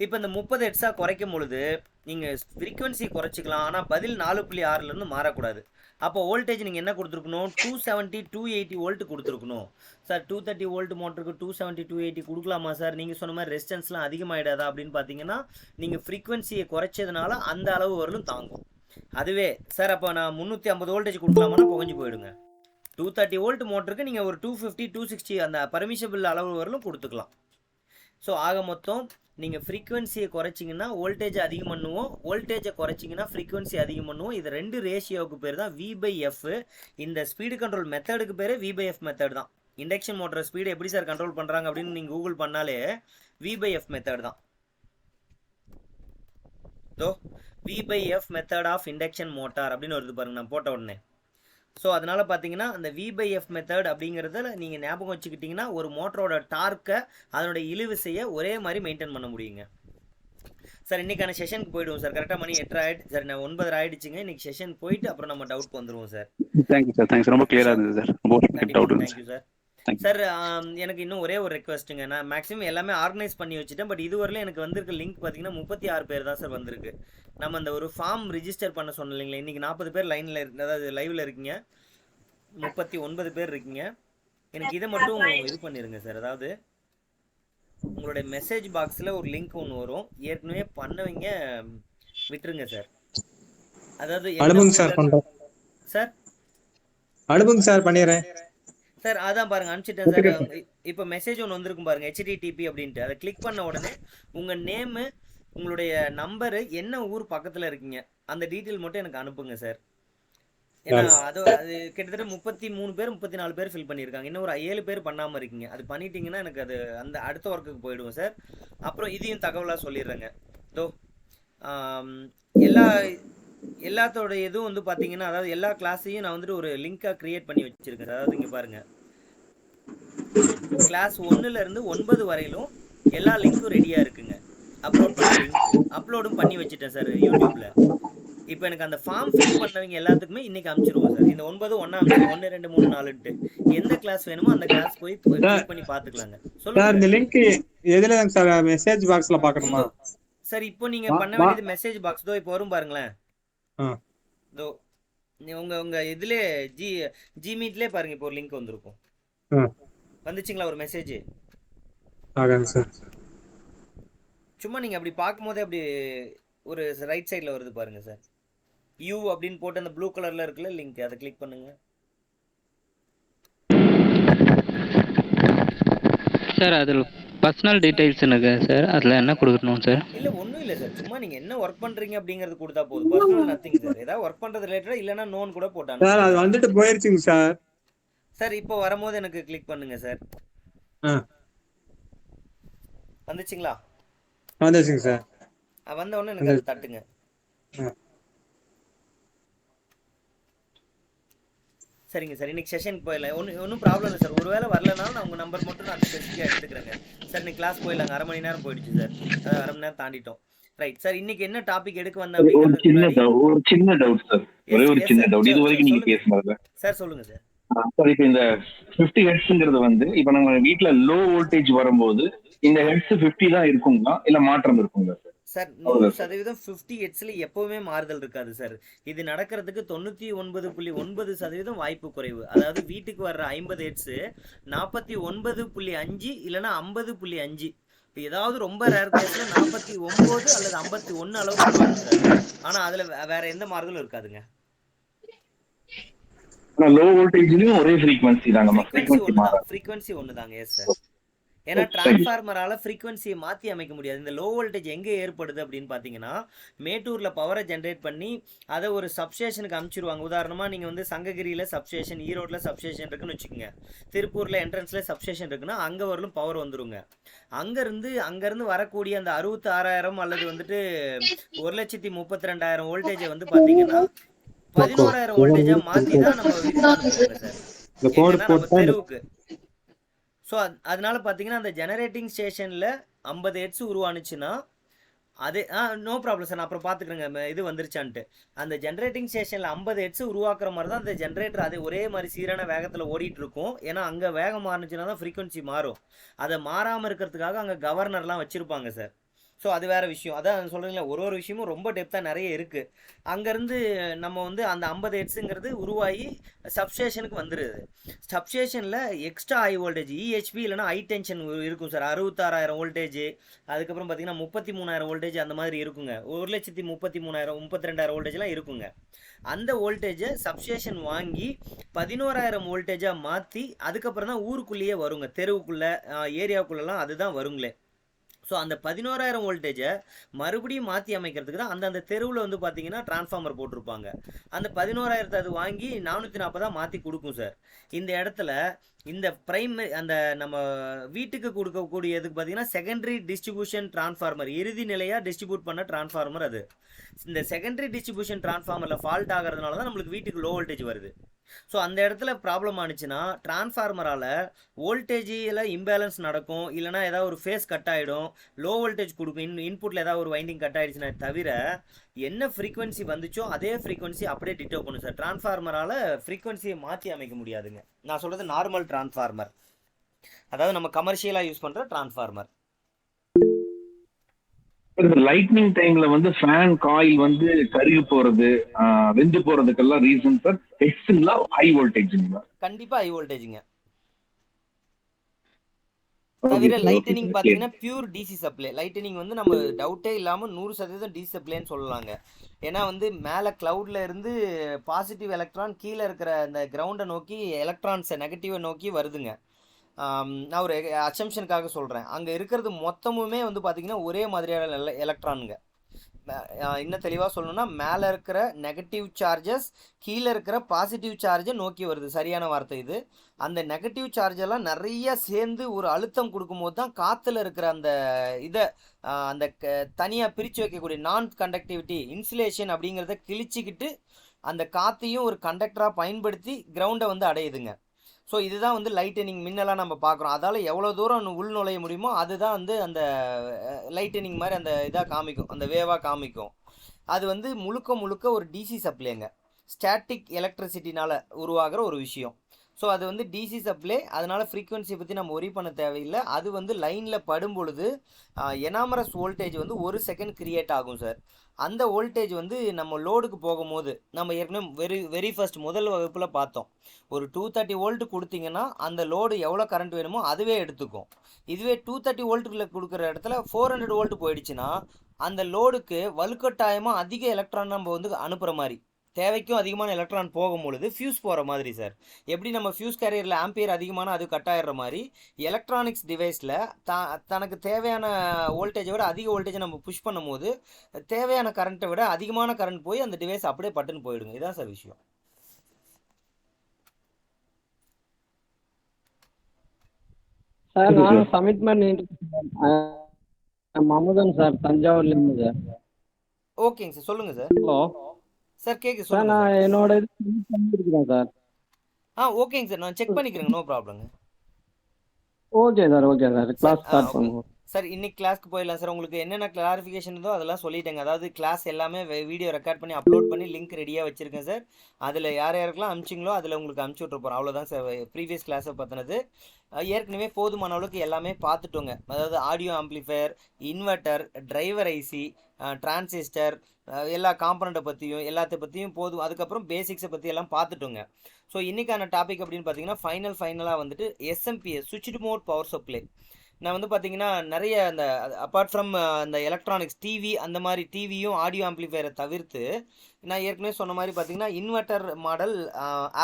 இப்போ இந்த 30 ஹெட்ஸாக குறைக்கும் பொழுது நீங்கள் ஃப்ரீக்வன்சி குறைச்சிக்கலாம், ஆனால் பதில் 4.6லேருந்து மாறக்கூடாது. அப்போ வோல்டேஜ் நீங்கள் என்ன கொடுத்துருக்கணும், 270 280 வோல்ட் கொடுத்துருக்கணும். சார் 230 வோல்ட் மோட்டருக்கு 270 280 கொடுக்கலாமா சார்? நீங்கள் சொன்ன மாதிரி ரெசிஸ்டன்ஸ்லாம் அதிகமாகிடாதா அப்படின்னு பார்த்தீங்கன்னா நீங்கள் ஃப்ரீக்வன்சியை குறைச்சதுனால அந்த அளவு வரலும் தாங்கும். அதுவே சார் அப்போ நான் 350 வோல்டேஜ் கொடுக்கலாமான்னா புகஞ்சு போயிடுங்க. 230 வோல்ட் மோட்டருக்கு நீங்கள் ஒரு 250 260 அந்த பர்மிஷபிள் அளவு வரலும் கொடுத்துக்கலாம். ஸோ ஆக மொத்தம் நீங்கள் ஃப்ரீக்வன்சியை குறைச்சிங்கன்னா வோல்டேஜ் அதிகம் பண்ணுவோம், வோல்டேஜை குறைச்சிங்கன்னா ஃப்ரீக்வன்சி அதிகம் பண்ணுவோம். இது ரெண்டு ரேஷியோவுக்கு பேர் தான் V/F. இந்த ஸ்பீடு கண்ட்ரோல் மெத்தடுக்கு பேர் V/F மெத்தட் தான். இண்டக்ஷன் மோட்டர் ஸ்பீடு எப்படி சார் கண்ட்ரோல் பண்ணுறாங்க அப்படின்னு நீங்கள் கூகுள் பண்ணாலே V/F மெத்தட் தான். So V/F method of induction motor அப்படின்னு வருது பாருங்க நான் போட்ட உடனே. ஸோ அதனால் பார்த்தீங்கன்னா அந்த V/F மெத்தட் அப்படிங்கிறத நீங்கள் ஞாபகம் வச்சுக்கிட்டிங்கன்னா ஒரு மோட்டரோட டார்க்கை அதனுடைய இழுவிசையை ஒரே மாதிரி மெயின்டைன் பண்ண முடியுங்க. சார் இன்றைக்கான செஷனுக்கு போய்டுவோம் சார். கரெக்டாக மணி 8 ஆகிடுச்சு சார், நான் 9 ஆகிடுச்சுங்க. இன்றைக்கி செஷன் போயிட்டு அப்புறம் நம்ம டவுட் வந்துடுவோம் சார். தேங்க்யூ சார், தேங்க்ஸ், ரொம்ப கிளியராக இருந்தது சார். Thank you sir. சார் எனக்கு இன்னும் ஒரே ஒரு ரெக்வஸ்ட்டுங்க. நான் மேக்ஸிமம் எல்லாமே ஆர்கனைஸ் பண்ணி வச்சுட்டேன், பட் இதுவரையிலும் எனக்கு வந்திருக்க லிங்க் பார்த்தீங்கன்னா 36 பேர் தான் சார் வந்திருக்கு. நம்ம அந்த ஒரு ஃபார்ம் ரிஜிஸ்டர் பண்ண சொன்னோம் இல்லைங்களா, இன்றைக்கி 40 பேர் லைனில் அதாவது லைவில் இருக்கீங்க, 39 பேர் இருக்கீங்க. எனக்கு இதை மட்டும் இது பண்ணிடுங்க சார். அதாவது உங்களுடைய மெசேஜ் பாக்ஸில் ஒரு லிங்க் ஒன்று வரும், ஏற்கனவே பண்ணவங்க விட்டுருங்க சார். அதாவது சார் அனுப்புங்க சார், பண்ணிடுறேன் சார். அதான் பாருங்க அனுப்பிச்சிட்டேன் சார். இப்போ மெசேஜ் ஒன்று வந்திருக்கும் பாருங்க, HTTP அப்படின்ட்டு. அதை கிளிக் பண்ண உடனே உங்கள் நேமு, உங்களுடைய நம்பரு, என்ன ஊர் பக்கத்தில் இருக்கீங்க அந்த டீட்டெயில் மட்டும் எனக்கு அனுப்புங்க சார். ஏன்னா அது கிட்டத்தட்ட 33 பேர் 34 பேர் ஃபில் பண்ணியிருக்காங்க. இன்னும் ஒரு 7 பேர் பண்ணாமல் இருக்கீங்க. அது பண்ணிட்டீங்கன்னா எனக்கு அது அந்த அடுத்த ஒர்க்குக்கு போயிடுவோம் சார். அப்புறம் இதையும் தகவலாக சொல்லிடுறேங்க. தோ எல்லாத்தோட இதுவும் வந்து பார்த்தீங்கன்னா, அதாவது எல்லா கிளாஸையும் நான் வந்துட்டு ஒரு லிங்காக க்ரியேட் பண்ணி வச்சுருக்கேன். அதாவது இங்கே பாருங்கள், கிளாஸ் 1லேருந்து 9 வரையிலும் எல்லா லிங்க்கும் ரெடியாக இருக்குங்க. அப்லோடும் பண்ணி வச்சுட்டேன் சார் யூடியூப்பில். இப்போ எனக்கு அந்த ஃபார்ம் ஃபில் பண்ணவங்க எல்லாத்துக்குமே இன்றைக்கி அனுப்பிச்சிடுவோம் சார். இந்த 9 ஒன்றா 1 2 3 4ன்ட்டு எந்த கிளாஸ் வேணுமோ அந்த கிளாஸ் போய் கிளிக் பண்ணி பார்த்துக்கலாங்க. சொல்லுங்க. இந்த லிங்க் எதுல சார் மெசேஜ் பாக்ஸ்ல பார்க்கணுமா சார்? இப்போ நீங்கள் பண்ண வேண்டியது மெசேஜ் பாக்ஸ் தோ இப்போ வரும் பாருங்களேன். தோ உங்க இதுல ஜிமீட்லயே பாருங்க, இப்போ ஒரு லிங்க் வந்திருக்கும். வந்துச்சுங்களா ஒரு மெசேஜ்? சும்மா நீங்க அப்படி பார்க்கும்போதே அப்படி ஒரு ரைட் சைடில் வருது பாருங்க சார், யூ அப்படின்னு போட்டு அந்த ப்ளூ கலர்ல இருக்குல்ல லிங்க், அதை கிளிக் பண்ணுங்க சார். அதில் பர்சனல் டீடைல்ஸ் எனக்கு சார், அதில் என்ன கொடுக்கணும் சார்? இல்லை ஒன்றும் இல்லை சார், சும்மா நீங்கள் என்ன ஒர்க் பண்ணுறீங்க அப்படிங்கிறது கொடுத்தா போதும். Personal nothing sir. ஏதாவது ஒர்க் பண்ணுறது ரிலேட்டடாக இல்லைன்னா நோன் கூட போட்டாங்க சார். அது வந்துட்டு போயிருச்சுங்க சார். சார் இப்போ வரும்போது எனக்கு கிளிக் பண்ணுங்க சார். வந்துச்சுங்களா? வந்துச்சுங்க சார். வந்த உடனே எனக்கு அதை தட்டுங்க சரிங்க சார். இன்னைக்கு செஷனுக்கு போயிடலாம். ஒன்றும் ப்ராப்ளம் இல்லை சார். ஒருவேளை வரலனாலும் நான் உங்கள் நம்பர் மட்டும் நான் ஸ்பெசிஃபிக்காக எடுத்துக்கிறேங்க. சார் இன்னைக்கு கிளாஸ் போயிடலாங்க. 1/2 மணி நேரம் போயிடுச்சு சார். அரை மணி நேரம் தாண்டிட்டோம். Right sir. இன்னைக்கு என்ன டாபிக் எடுக்க வந்தேன் ஒரு அப்படிங்கிறதுக்கு சின்ன முன்னாடி ஒரு சின்ன டவுட் சார். ஒரே ஒரு சின்ன சார் டவுட். இது சார் வரைக்கும் நீங்க சொல்லுங்க பேசுனதுல சார். சொல்லுங்க சார். சார் இப்போ இந்த 50 ஹெர்ட்ஸ்ங்கிறது வந்து இப்ப நம்ம வீட்ல லோ வோல்டேஜ் வரும்போது இந்த ஹெர்ட்ஸ் 50 தான் இருக்குங்களா இல்ல மாற்றம் இருக்குங்களா சார்? சார் அவ்வளவுதான் சார். 100% 50 ஹெட்ஸ்ல எப்பவுமே மாறுதல் இருக்காது சார். இது நடக்கிறதுக்கு 99.9% வாய்ப்பு குறைவு. அதாவது வீட்டுக்கு வர்ற 50 ஹெட்ஸ் 49.5 இல்லைன்னா 50.5. இப்போ ஏதாவது ரொம்ப ரேர் கேஸ்ல 49 அல்லது 51 அளவுக்கு மாறும் சார். ஆனா அதுல வேற எந்த மாறுதலும் இருக்காதுங்க. ஆனா லோ வோல்டேஜ்லயும் ஒரே ஃப்ரீக்வன்சி தாங்கம்மா. ஃப்ரீக்வன்சி மாறாது. ஃப்ரீக்வன்சி ஒண்ணுதாங்க. Yes sir. ஏன்னா சரி. டிரான்ஸ்ஃபார்மரால ஃப்ரீக்வன்சியை மாற்றி அமைக்க முடியாது. இந்த லோ வோல்டேஜ் எங்கே ஏற்படுது அப்படின்னு பார்த்தீங்கன்னா, மேட்டூரில் பவரை ஜென்ரேட் பண்ணி அதை ஒரு சப்ஸ்டேஷனுக்கு அனுப்பிச்சிருவாங்க. உதாரணமாக நீங்கள் வந்து சங்ககிரியில் சப்ஸ்டேஷன், ஈரோட்டில் சப்ஸ்டேஷன் இருக்குன்னு வச்சுக்கோங்க. திருப்பூரில் என்ட்ரன்ஸில் சப்ஸ்டேஷன் இருக்குன்னா அங்கே வரலும் பவர் வந்துருங்க. அங்கேருந்து வரக்கூடிய அந்த 66,000 அல்லது வந்துட்டு 1,32,200 வோல்டேஜை வந்து பார்த்தீங்கன்னா 11,000 வோல்டேஜாக மாற்றி தான் நம்ம வீட்டுக்கு அனுப்புவாங்க சார். இந்த கோடு எங்கன்னா நம்ம போட்டா தெருவுக்கு. ஸோ அதனால பார்த்தீங்கன்னா அந்த ஜெனரேட்டிங் ஸ்டேஷனில் 50 ஹெட்ஸ் உருவானுச்சுன்னா அது நோ ப்ராப்ளம் சார். நான் அப்புறம் பார்த்துக்கிறேங்க இது வந்துருச்சான்ட்டு. அந்த ஜென்ரேட்டிங் ஸ்டேஷனில் 50 ஹெட்ஸ் உருவாக்குற மாதிரி தான் அந்த ஜென்ரேட்டர் அது ஒரே மாதிரி சீரான வேகத்தில் ஓடிட்டு இருக்கும். ஏன்னா அங்கே வேகம் மாறுனுச்சுன்னா தான் ஃப்ரீக்வன்சி மாறும். அதை மாறாமல் இருக்கிறதுக்காக அங்கே கவர்னர்லாம் வச்சுருப்பாங்க சார். ஸோ அது வேறு விஷயம். அதான் சொல்கிறீங்களா, ஒரு விஷயமும் ரொம்ப டெப்த்தாக நிறைய இருக்குது. அங்கேருந்து நம்ம வந்து அந்த 50 ஹெட்ஸுங்கிறது உருவாகி சப்ஸ்டேஷனுக்கு வந்துடுது. சப்ஸ்டேஷனில் எக்ஸ்ட்ரா ஹை வோல்டேஜ் இஹெச்பி இல்லைனா ஹை டென்ஷன் இருக்கும் சார். 66,000 வோல்டேஜ், அதுக்கப்புறம் பார்த்தீங்கன்னா 33,000 வோல்டேஜ் அந்த மாதிரி இருக்குங்க. 1,33,000 32,000 வோல்டேஜ்லாம் இருக்குங்க. அந்த வோல்டேஜை சப்ஸ்டேஷன் வாங்கி 11,000 வோல்டேஜாக மாற்றி அதுக்கப்புறம் தான் ஊருக்குள்ளேயே வருங்க. தெருவுக்குள்ளே ஏரியாவுக்குள்ளெல்லாம் அதுதான் வருங்களே. ஸோ அந்த 11,000 வோல்டேஜை மறுபடியும் மாற்றி அமைக்கிறதுக்கு தான் அந்த தெருவில் வந்து பார்த்தீங்கன்னா டிரான்ஸ்ஃபார்மர் போட்டிருப்பாங்க. அந்த 11,000 அது வாங்கி 440 மாற்றி கொடுக்கும் சார். இந்த இடத்துல இந்த அந்த நம்ம வீட்டுக்கு கொடுக்கக்கூடியதுக்கு பார்த்தீங்கன்னா செகண்டரி டிஸ்ட்ரிபியூஷன் டிரான்ஸ்ஃபார்மர், இறுதி நிலையாக டிஸ்ட்ரிபியூட் பண்ண டிரான்ஸ்ஃபார்மர் அது. இந்த செகண்டரி டிஸ்ட்ரிபியூஷன் டிரான்ஸ்ஃபார்மரில் ஃபால்ட் ஆகிறதுனால தான் நம்மளுக்கு வீட்டுக்கு லோ வோல்டேஜ் வருது. ஸோ அந்த இடத்துல ப்ராப்ளம் ஆனிச்சுன்னா டிரான்ஸ்ஃபார்மரால் வோல்டேஜில் இம்பேலன்ஸ் நடக்கும், இல்லைனா ஏதாவது ஒரு ஃபேஸ் கட் ஆகிடும், லோ வோல்டேஜ் கொடுக்கும், இன்புட்டில் ஏதாவது ஒரு வைண்டிங் கட் ஆகிடுச்சுன்னா தவிர என்ன ஃப்ரீக்வன்சி வந்துச்சோ அதே ஃப்ரீக்வன்சி அப்படியே டிட்டோ பண்ணும் சார். டிரான்ஸ்ஃபார்மரால் ஃப்ரீக்வன்சியை மாற்றி அமைக்க முடியாதுங்க. நான் சொல்கிறது நார்மல் டிரான்ஸ்ஃபார்மர், அதாவது நம்ம கமர்ஷியலாக யூஸ் பண்ணுற டிரான்ஸ்ஃபார்மர். லைட்னிங் டைம்ல வந்து ஃபேன் காயில் வந்து கருகி போறது, வெந்து போறதுக்கெல்லாம் ரீசன் சார் ஹெட்ஸ்ங்களா ஹை வோல்டேஜ்ங்களா? கண்டிப்பா ஹை வோல்டேஜ்ங்க. தவிர லைட்டனிங் பார்த்தீங்கன்னா பியூர் டிசி சப்ளை. லைட்டனிங் வந்து நம்ம டவுட்டே இல்லாமல் 100% டிசி சப்ளைன்னு சொல்லலாங்க. ஏன்னா வந்து மேலே கிளவுட்ல இருந்து பாசிட்டிவ் எலக்ட்ரான் கீழே இருக்கிற அந்த கிரவுண்டை நோக்கி எலக்ட்ரான்ஸை நெகட்டிவை நோக்கி வருதுங்க. நான் ஒரு அசம்ஷனுக்காக சொல்கிறேன். அங்கே இருக்கிறது மொத்தமுமே வந்து பார்த்திங்கன்னா ஒரே மாதிரியான எலக்ட்ரானுங்க. இன்னும் தெளிவாக சொல்லணும்னா மேலே இருக்கிற நெகட்டிவ் சார்ஜஸ் கீழே இருக்கிற பாசிட்டிவ் சார்ஜை நோக்கி வருது, சரியான வார்த்தை இது. அந்த நெகட்டிவ் சார்ஜெல்லாம் நிறைய சேர்ந்து ஒரு அழுத்தம் கொடுக்கும்போது தான் காற்றுல இருக்கிற அந்த இதை அந்த தனியாக பிரித்து வைக்கக்கூடிய நான் கண்டக்டிவிட்டி இன்சுலேஷன் அப்படிங்கிறத கிழிச்சிக்கிட்டு அந்த காற்றையும் ஒரு கண்டக்டராக பயன்படுத்தி கிரவுண்டை வந்து அடையுதுங்க. ஸோ இதுதான் வந்து லைட்டனிங் மின்னெல்லாம் நம்ம பார்க்குறோம். அதால் எவ்வளோ தூரம் உள் நுழைய முடியுமோ அதுதான் வந்து அந்த லைட்டனிங் மாதிரி அந்த இதாக காமிக்கும், அந்த வேவாக காமிக்கும். அது வந்து முழுக்க ஒரு டிசி சப்ளைங்க, ஸ்டாட்டிக் எலக்ட்ரிசிட்டினால் உருவாகிற ஒரு விஷயம். ஸோ அது வந்து டிசி சப்ளை, அதனால் ஃப்ரீக்வன்சியை பற்றி நம்ம ஒரி பண்ண தேவையில்லை. அது வந்து லைனில் படும் பொழுது எனாமரஸ் வோல்டேஜ் வந்து 1 செகண்ட் கிரியேட் ஆகும் சார். அந்த வோல்டேஜ் வந்து நம்ம லோடுக்கு போகும்போது நம்ம ஏற்கனவே வெரி ஃபர்ஸ்ட் முதல் வகுப்பில் பார்த்தோம். ஒரு 230 வோல்ட் கொடுத்தீங்கன்னா அந்த லோடு எவ்வளோ கரண்ட் வேணுமோ அதுவே எடுத்துக்கும். இதுவே 230 வோல்ட்டுக்குள்ளே கொடுக்குற இடத்துல 400 வோல்ட் போயிடுச்சுன்னா அந்த லோடுக்கு வலுக்கட்டாயமாக அதிக எலக்ட்ரான் நம்ம வந்து அனுப்புகிற மாதிரி, தேவைக்கும் அதிகமான எலக்ட்ரான் போகும்பொழுது ஃபியூஸ் போகிற மாதிரி சார். எப்படி நம்ம ஃபியூஸ் கேரியரில் ஆம்பியர் அதிகமான அது கட் ஆகிடுற மாதிரி எலக்ட்ரானிக்ஸ் டிவைஸில் தனக்கு தேவையான வோல்டேஜை விட அதிக வோல்டேஜை நம்ம புஷ் பண்ணும் போது தேவையான கரண்ட்டை விட அதிகமான கரண்ட் போய் அந்த டிவைஸ் அப்படியே பட்டுன்னு போயிடுங்க. இதுதான் சார் விஷயம். சார் நானும் சப்மிட் பண்ணிட்டு அமுதன் சார், தஞ்சாவூர்லேருந்து சார். ஓகேங்க சார், சொல்லுங்கள் சார். ஹலோ சார் கேட்கு சார், சொல்லுங்கள் நான் சார். என்னோட இது submit பண்ணியிருக்கிறேன் சார். ஓகேங்க சார், நான் செக் பண்ணிக்கிறேங்க, நோ ப்ராப்ளங்க. Okay sir, okay sir. Sir class start okay பண்ணுவோம். சார். இன்னைக்கு கிளாஸ்க்கு போயிடலாம் சார். உங்களுக்கு என்னென்ன கிளாரிஃபிகேஷன் இருந்தோ அதெல்லாம் சொல்லிட்டேங்க. அதாவது கிளாஸ் எல்லாமே வீடியோ ரெக்கார்ட் பண்ணி அப்லோட் பண்ணி லிங்க் ரெடியாக வச்சுருக்கேன் சார். அதில் யார் யாருக்கெல்லாம் அனுப்பிச்சிங்களோ அதில் உங்களுக்கு அனுப்பிச்சி விட்ற போகிறோம். அவ்வளோதான் சார் ப்ரீவியஸ் கிளாஸை பற்றினது. ஏற்கனவே போதுமான அளவுக்கு எல்லாமே பார்த்துட்டோங்க. அதாவது audio amplifier, inverter, driver IC, transistor, எல்லா காம்பனண்ட்டை பற்றியும் எல்லாத்த பற்றியும் போதும். அதுக்கப்புறம் பேசிக்ஸை பற்றி எல்லாம் பார்த்துட்டோங்க. ஸோ இன்றைக்கான டாபிக் அப்படின்னு பார்த்தீங்கன்னா ஃபைனலாக வந்துட்டு SMPS, switched mode power supply. நான் வந்து பார்த்தீங்கன்னா நிறைய அந்த அப்பார்ட் ஃப்ரம் அந்த எலக்ட்ரானிக்ஸ் டிவி, அந்த மாதிரி டிவியும் ஆடியோ ஆம்ப்ளிஃபையரை தவிர்த்து நான் ஏற்கனவே சொன்ன மாதிரி பார்த்தீங்கன்னா inverter model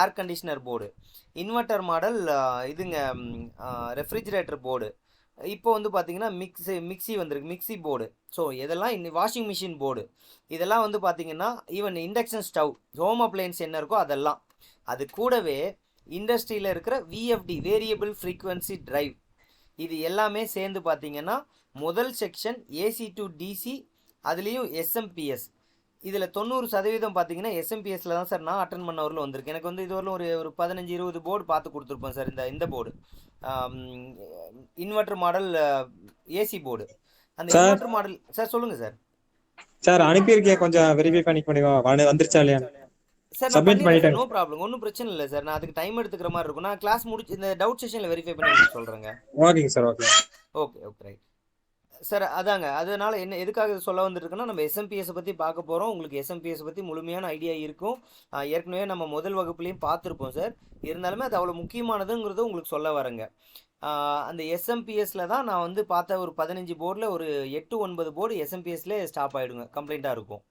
air conditioner board, inverter model இதுங்க ரெஃப்ரிஜிரேட்டர் போர்டு, இப்போ வந்து பார்த்தீங்கன்னா மிக்சி வந்திருக்கு, மிக்சி போர்டு. ஸோ இதெல்லாம் வாஷிங் மிஷின் போர்டு, இதெல்லாம் வந்து பார்த்தீங்கன்னா even induction stove, home appliances என்ன இருக்கோ அதெல்லாம். அது கூடவே இண்டஸ்ட்ரியில் இருக்கிற விஎஃப்டி, வேரியபிள் ஃப்ரீக்வன்சி டிரைவ், இது எல்லாமே சேர்ந்து பார்த்தீங்கன்னா முதல் செக்ஷன் ஏசி டு டிசி, அதுலேயும் எஸ்எம்பிஎஸ். இதில் 90% பார்த்தீங்கன்னா எஸ்எம்பிஎஸ்ல தான் சார் நான் அட்டன் பண்ண ஊரில் வந்திருக்கு. எனக்கு வந்து இதுவரையிலும் ஒரு 15-20 போர்டு பார்த்து கொடுத்துருப்பேன் சார். இந்த board inverter model AC board, அந்த இன்வெர்டர் மாடல். சார் சொல்லுங்கள் சார். சார் அனுப்பியிருக்கேன், கொஞ்சம் வெரிஃபை பண்ணிக்கோங்க, வந்துருச்சா இல்லையா? சார் சப்மிட் பண்ணிட்டேன். நோ ப்ராப்ளம், ஒன்றும் பிரச்சனை இல்லை சார். நான் அதுக்கு டைம் எடுத்துக்கிற மாதிரி இருக்கும். நான் கிளாஸ் முடிச்சு இந்த டவுட் செஷனில் வெரிஃபை பண்ணி சொல்கிறேங்க. ஓகேங்க sir, okay okay right sir. அதாங்க, அதனால என்ன எதுக்காக சொல்ல வந்துருக்குன்னா, நம்ம எஸ்எம்பிஎஸை பற்றி பார்க்க போகிறோம். உங்களுக்கு எஸ்எம்பிஎஸை பற்றி முழுமையான ஐடியா இருக்கும். ஏற்கனவே நம்ம முதல் வகுப்புலையும் பார்த்துருப்போம் சார். இருந்தாலுமே அது அவ்வளோ முக்கியமானதுங்கிறது உங்களுக்கு சொல்ல வரேங்க. அந்த எஸ்எம்பிஎஸ்ல தான் நான் வந்து பார்த்த ஒரு 15 போர்டில் ஒரு 8-9 போர்டு எஸ்எம்பிஎஸ்லேயே ஸ்டாப் ஆகிடுங்க, கம்ப்ளைண்ட்டாக இருக்கும்.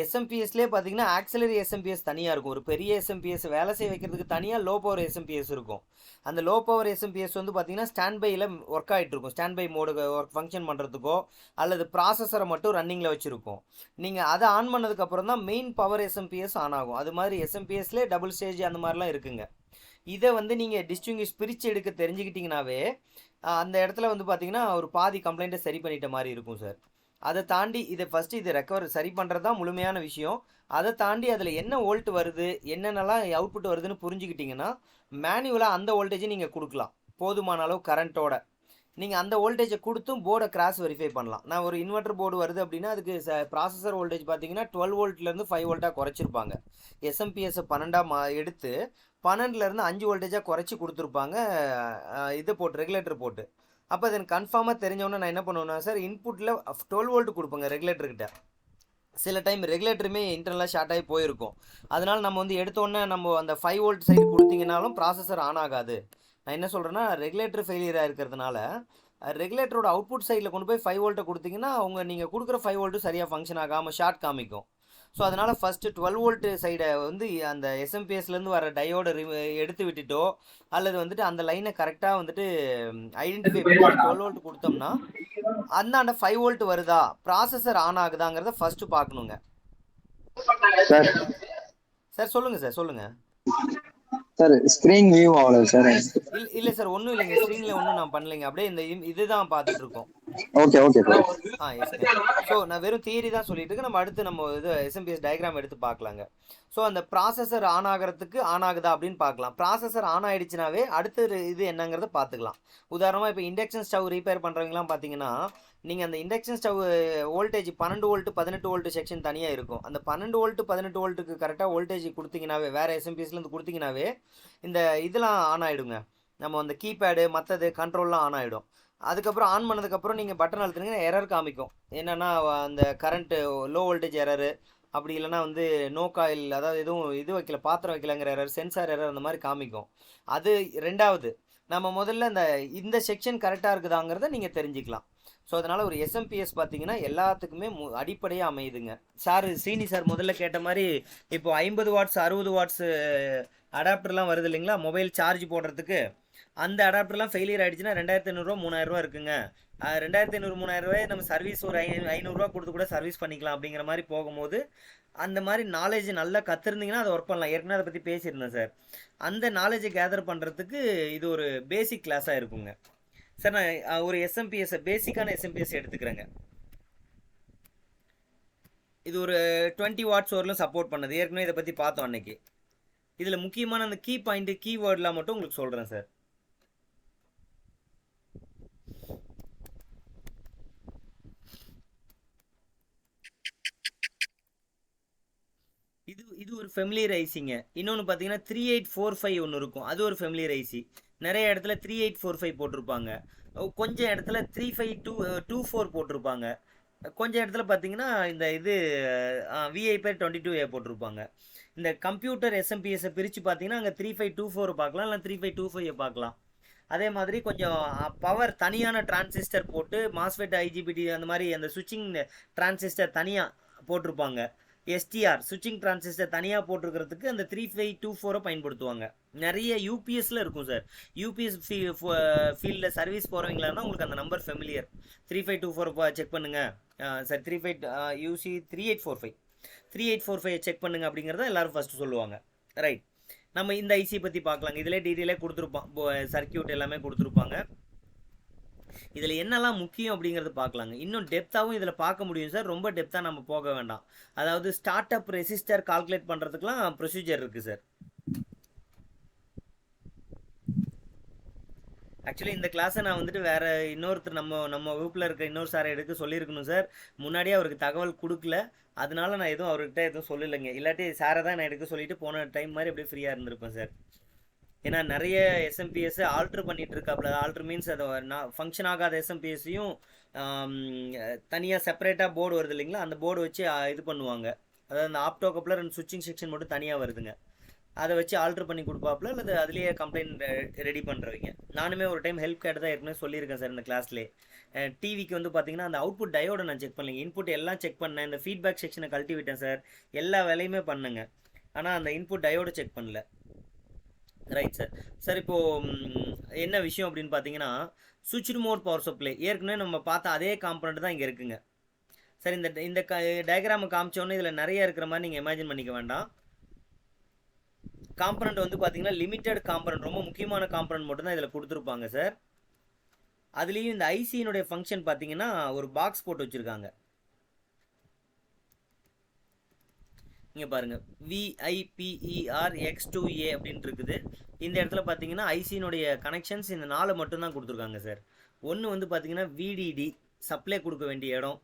எஸ்எம்பிஎஸ்லேயே பார்த்தீங்கன்னா ஆக்சிலரி எஸ்எம்பிஎஸ் தனியாக இருக்கும். ஒரு பெரிய எஸ்எம்பிஎஸ் வேலை செய்ய வைக்கிறதுக்கு தனியாக லோ பவர் எஸ்எம்பிஎஸ் இருக்கும். அந்த லோ பவர் எஸ்எம்பிஎஸ் வந்து பார்த்தீங்கன்னா ஸ்டாண்ட் பையில் ஒர்க் ஆகிட்டு இருக்கும். Standby mode work function பண்ணுறதுக்கோ அல்லது ப்ராசஸரை மட்டும் ரன்னிங்கில் வச்சுருக்கோம். நீங்கள் அதை ஆன் பண்ணதுக்கப்புறம் தான் மெயின் பவர் எஸ்எம்பிஎஸ் ஆன் ஆகும். அது மாதிரி எஸ்எம்பிஎஸ்லேயே டபுள் ஸ்டேஜ் அந்த மாதிரிலாம் இருக்குங்க. இதை வந்து நீங்கள் டிஸ்டிங்விஷ் பிரித்து எடுக்க தெரிஞ்சுக்கிட்டிங்கனாவே அந்த இடத்துல வந்து பார்த்தீங்கன்னா ஒரு பாதி கம்ப்ளைண்ட்டை சரி பண்ணிட்ட மாதிரி இருக்கும் சார். அதை தாண்டி இதை ஃபஸ்ட்டு இது ரெக்கவர் சரி பண்ணுறது தான் முழுமையான விஷயம். அதை தாண்டி அதில் என்ன வோல்ட் வருது, என்னென்னலாம் அவுட்புட் வருதுன்னு புரிஞ்சுக்கிட்டிங்கன்னா மேனுவலாக அந்த வோல்டேஜை நீங்கள் கொடுக்கலாம். போதுமான அளவு கரண்ட்டோட நீங்கள் அந்த வோல்டேஜை கொடுத்தும் போர்டை கிராஸ் வெரிஃபை பண்ணலாம். நான் ஒரு இன்வெர்டர் போர்டு வருது அப்படின்னா அதுக்கு ப்ராசஸர் வோல்டேஜ் பார்த்தீங்கன்னா 12 வோல்ட்லேருந்து 5 வோல்ட்டாக குறைச்சிருப்பாங்க. எஸ்எம்பிஎஸ்ஸை 12ஆக எடுத்து 12லேருந்து 5 வோல்டேஜாக குறைச்சி கொடுத்துருப்பாங்க. இதை போட்டு ரெகுலேட்டர் போட்டு. அப்போ அது எனக்கு கன்ஃபார்மாக தெரிஞ்சவொன்னே நான் என்ன பண்ணுவேன்னா சார், இன்புட்டில் 12 வோல்ட் கொடுப்பேங்க ரெகுலேட்டர்கிட்ட. சில டைம் ரெகுலேட்டருமே இன்டர்னலாக ஷார்ட் ஆகி போயிருக்கும். அதனால் நம்ம வந்து எடுத்தோடனே நம்ம அந்த 5 வோல்ட் சைடு கொடுத்தீங்கனாலும் ப்ராசஸர் ஆன் ஆகாது. நான் என்ன சொல்கிறேன்னா, ரெகுலேட்டர் ஃபெயிலியராக இருக்கிறதுனால ரெகுலேட்டரோட அவுட்புட் சைடில் கொண்டு போய் 5 வோல்ட்டை கொடுத்தீங்கன்னா நீங்கள் கொடுக்குற 5 வோல்ட்டு சரியாக ஃபங்க்ஷன் ஆகாமல் ஷார்ட் காமிக்கும். ஸோ அதனால் ஃபஸ்ட்டு 12 வோல்ட்டு சைடை வந்து அந்த எஸ்எம்பிஎஸ்லேருந்து வர டயோடை எடுத்து விட்டுட்டோ அல்லது வந்துட்டு அந்த லைனை கரெக்டாக வந்துட்டு ஐடென்டிஃபை பண்ணி 12 வோல்ட் கொடுத்தோம்னா அந்தாண்ட 5 வோல்ட் வருதா, ப்ராசஸர் ஆன் ஆகுதாங்கிறத ஃபஸ்ட்டு பார்க்கணுங்க. சார் சார் சொல்லுங்கள் சார், சொல்லுங்கள். சார் ஸ்க்ரீன் வியூ ஆகல சார். இல்லை சார், ஒன்றும் இல்லைங்க, ஸ்க்ரீனில் ஒன்றும் நான் பண்ணலைங்க. அப்படியே இந்த இதுதான் பார்த்துட்டு இருக்கோம். Okay okay sir. Yes. So நான் வெறும் தியரி தான் சொல்லிட்டு இருக்கேன். நம்ம அடுத்து நம்ம இது எஸ்எம்பிஎஸ் டயக்ராம் எடுத்து பார்க்கலாங்க. ஸோ அந்த ப்ராசஸர் ஆன் ஆகிறதுக்கு ஆன் ஆகுதா அப்படின்னு பார்க்கலாம். ப்ராசஸர் ஆன் ஆகிடுச்சுனாவே அடுத்த இது என்னங்கிறத பார்த்துக்கலாம். உதாரணமாக இப்போ இண்டக்ஷன் ஸ்டவ் ரீப்பேர் பண்ணுறவங்களாம் பார்த்தீங்கன்னா, நீங்கள் அந்த induction stove voltage 12 volt 18 volt section தனியாக இருக்கும். அந்த 12 வோல்ட் 18 வோல்ட்டுக்கு கரெக்டாக வோல்டேஜ் கொடுத்தீங்கன்னாவே, வேறு எஸ்எம்பிஎஸ்லேருந்து கொடுத்தீங்கன்னாவே இந்த இதெல்லாம் ஆன் ஆகிடுங்க. நம்ம அந்த கீபேடு மற்றது கண்ட்ரோல்லாம் ஆன் ஆகிடும். அதுக்கப்புறம் ஆன் பண்ணதுக்கப்புறம் நீங்கள் பட்டன் அழுத்துனீங்கன்னா எரர் காமிக்கும். என்னென்னா அந்த கரண்ட்டு லோ வோல்டேஜ் எரரு, அப்படி இல்லைனா வந்து நோ காயில், அதாவது எதுவும் இது வைக்கல, பாத்திரம் வைக்கலங்கிற எரர், சென்சார் எரர், அந்த மாதிரி காமிக்கும். அது ரெண்டாவது. நம்ம முதல்ல இந்த செக்ஷன் கரெக்டாக இருக்குதாங்கிறத நீங்கள் தெரிஞ்சுக்கலாம். ஸோ அதனால் ஒரு எஸ்எம்பிஎஸ் பார்த்தீங்கன்னா எல்லாத்துக்குமே அடிப்படையாக அமையுதுங்க. சார் ஸ்ரீனி சார் முதல்ல கேட்ட மாதிரி இப்போ 50 வாட்ஸ் 60 வாட்ஸு அடாப்டர்லாம் வருது இல்லைங்களா, மொபைல் சார்ஜ் போடுறதுக்கு. அந்த அடாப்டர்லாம் ஃபெயிலியர் ஆகிடுச்சுன்னா 2500 3000 இருக்குங்க. 2500 3000 நம்ம சர்வீஸ் ஒரு 500 கொடுத்து கூட சர்வீஸ் பண்ணிக்கலாம் அப்படிங்கிற மாதிரி போகும்போது, அந்த மாதிரி நாலேஜ் நல்லா கற்றுருந்தீங்கன்னா அதை ஒர்க் பண்ணலாம். ஏற்கனவே அதை பற்றி பேசியிருந்தேன் சார். அந்த நாலேஜை கேதர் பண்ணுறதுக்கு இது ஒரு பேசிக் கிளாஸாக இருக்குங்க சார். நான் ஒரு எஸ்எம்பிஎஸ் பேசிக்கான எஸ்எம்பிஎஸ் எடுத்துக்கிறேங்க. இது ஒரு 20 வாட்ஸ் வரலும் சப்போர்ட் பண்ணுது. ஏற்கனவே இதை பற்றி பார்த்தோம் அன்னைக்கு. இதில் முக்கியமான அந்த கீ பாயிண்ட் கீவேர்ட்லாம் மட்டும் உங்களுக்கு சொல்கிறேன் சார். இது ஒரு ஃபெமிலியர் ஐசிங்க. இன்னொன்று பார்த்தீங்கன்னா 3845 ஒன்று இருக்கும், அது ஒரு ஃபெமிலியர் ஐசி. நிறைய இடத்துல 3845 போட்டிருப்பாங்க, கொஞ்சம் இடத்துல 35224 போட்டிருப்பாங்க, கொஞ்சம் இடத்துல பார்த்தீங்கன்னா இந்த இது விஐபி 22A போட்டிருப்பாங்க. இந்த கம்ப்யூட்டர் எஸ்எம்பிஎஸை பிரித்து பார்த்தீங்கன்னா அங்கே 3524 பார்க்கலாம், இல்லை 3525 பார்க்கலாம். அதே மாதிரி கொஞ்சம் பவர் தனியான டிரான்சிஸ்டர் போட்டு மாஸ்ஃபெட் ஐஜிபிடி அந்த மாதிரி அந்த சுவிட்சிங் டிரான்சிஸ்டர் தனியாக போட்டிருப்பாங்க. எஸ்டிஆர் சுவிட்சிங் டிரான்சிஸ்டர் தனியாக போட்டிருக்கிறதுக்கு அந்த 3524 பயன்படுத்துவாங்க. நிறைய யூபிஎஸ்ல இருக்கும் சார். யூபிஎஸ் ஃபீல்டில் சர்வீஸ் போகிறவங்களா இருந்தால் உங்களுக்கு அந்த நம்பர் ஃபெமிலியர். 3524 செக் பண்ணுங்க சார். 3845 செக் பண்ணுங்க அப்படிங்கிறத எல்லாரும் ஃபர்ஸ்ட் சொல்லுவாங்க. ரைட், நம்ம இந்த ஐசி பற்றி பார்க்கலாங்க. இதிலே டீட்டெயிலாக கொடுத்துருப்பான், சர்க்கியூட் எல்லாமே கொடுத்துருப்பாங்க. இதில் என்னெல்லாம் முக்கியம் அப்படிங்கிறது பார்க்கலாங்க. இன்னும் டெப்த்தாகவும் இதில் பார்க்க முடியும் சார், ரொம்ப டெப்த்தாக நம்ம போக வேண்டாம். அதாவது ஸ்டார்ட் அப் ரெசிஸ்டர் கால்குலேட் பண்ணுறதுக்குலாம் ப்ரொசீஜர் இருக்குது சார். ஆக்சுவலி இந்த கிளாஸை நான் வந்துட்டு வேறு இன்னொருத்தர் நம்ம வகுப்பில் இருக்க இன்னொரு சாரை எடுக்க சொல்லியிருக்கணும் சார். முன்னாடியே அவருக்கு தகவல் கொடுக்கல, அதனால நான் அவர்கிட்ட எதுவும் சொல்லலைங்க. இல்லாட்டி சாரை தான் நான் எடுக்க சொல்லிட்டு போன டைம் மாதிரி அப்படியே ஃப்ரீயாக இருந்திருப்பேன் சார். ஏன்னா நிறைய எஸ்எம்பிஎஸ் ஆல்ட்ரு பண்ணிட்டு இருக்காப்புல. ஆல்ட்ரு மீன்ஸ் அதை ஃபங்க்ஷன் ஆகாத எஸ்எம்பிஎஸ்ஸையும் தனியாக செப்பரேட்டாக போர்டு வருது இல்லைங்களா, அந்த போர்டு வச்சு இது பண்ணுவாங்க. அதாவது அந்த ஆப்டோ கப்ளர் அண்ட் சுவிட்சிங் செக்ஷன் மட்டும் தனியாக வருதுங்க, அதை வச்சு ஆல்ட்ரு பண்ணி கொடுப்பாப்புல, அல்லது அதுலேயே கம்ப்ளைண்ட் ரெடி பண்ணுறவங்க. நானுமே ஒரு டைம் ஹெல்ப் கேட்டு தான் ஏற்கனவே சொல்லியிருக்கேன் சார் இந்த கிளாஸ்லேயே. டிவிக்கு வந்து பார்த்தீங்கன்னா அந்த அவுட்புட் டயோட நான் செக் பண்ணலைங்க, இன்புட் எல்லாம் செக் பண்ணேன், இந்த ஃபீட்பேக் செக்ஷனை கழட்டி விட்டேன் சார், எல்லா வேலையுமே பண்ணுங்க. ஆனால் அந்த இன்புட் டயோட செக் பண்ணல. Right sir. சார் இப்போது என்ன விஷயம் அப்படின்னு பார்த்தீங்கன்னா, சுவிட்ச்டு மோட் பவர் சப்ளை ஏற்கனவே நம்ம பார்த்த அதே காம்பனண்ட் தான் இங்கே இருக்குங்க சார். இந்த டயக்ராமை காமிச்சோன்னே இதில் நிறைய இருக்கிற மாதிரி நீங்கள் இமேஜின் பண்ணிக்க வேண்டாம். காம்பனண்ட் வந்து பார்த்தீங்கன்னா லிமிட்டட் காம்பனண்ட், ரொம்ப முக்கியமான காம்பனண்ட் மட்டும் தான் இதில் கொடுத்துருப்பாங்க சார். அதுலேயும் இந்த ஐசியினுடைய ஃபங்க்ஷன் பார்த்தீங்கன்னா ஒரு பாக்ஸ் போட்டு வச்சுருக்காங்க. இங்கே பாருங்கள், VIPERX2A அப்படின்ட்டு இருக்குது. இந்த இடத்துல பார்த்தீங்கன்னா ஐசியினுடைய கனெக்ஷன்ஸ் இந்த 4 மட்டும்தான் கொடுத்துருக்காங்க சார். ஒன்று வந்து பார்த்தீங்கன்னா VDD சப்ளை கொடுக்க வேண்டிய இடம்,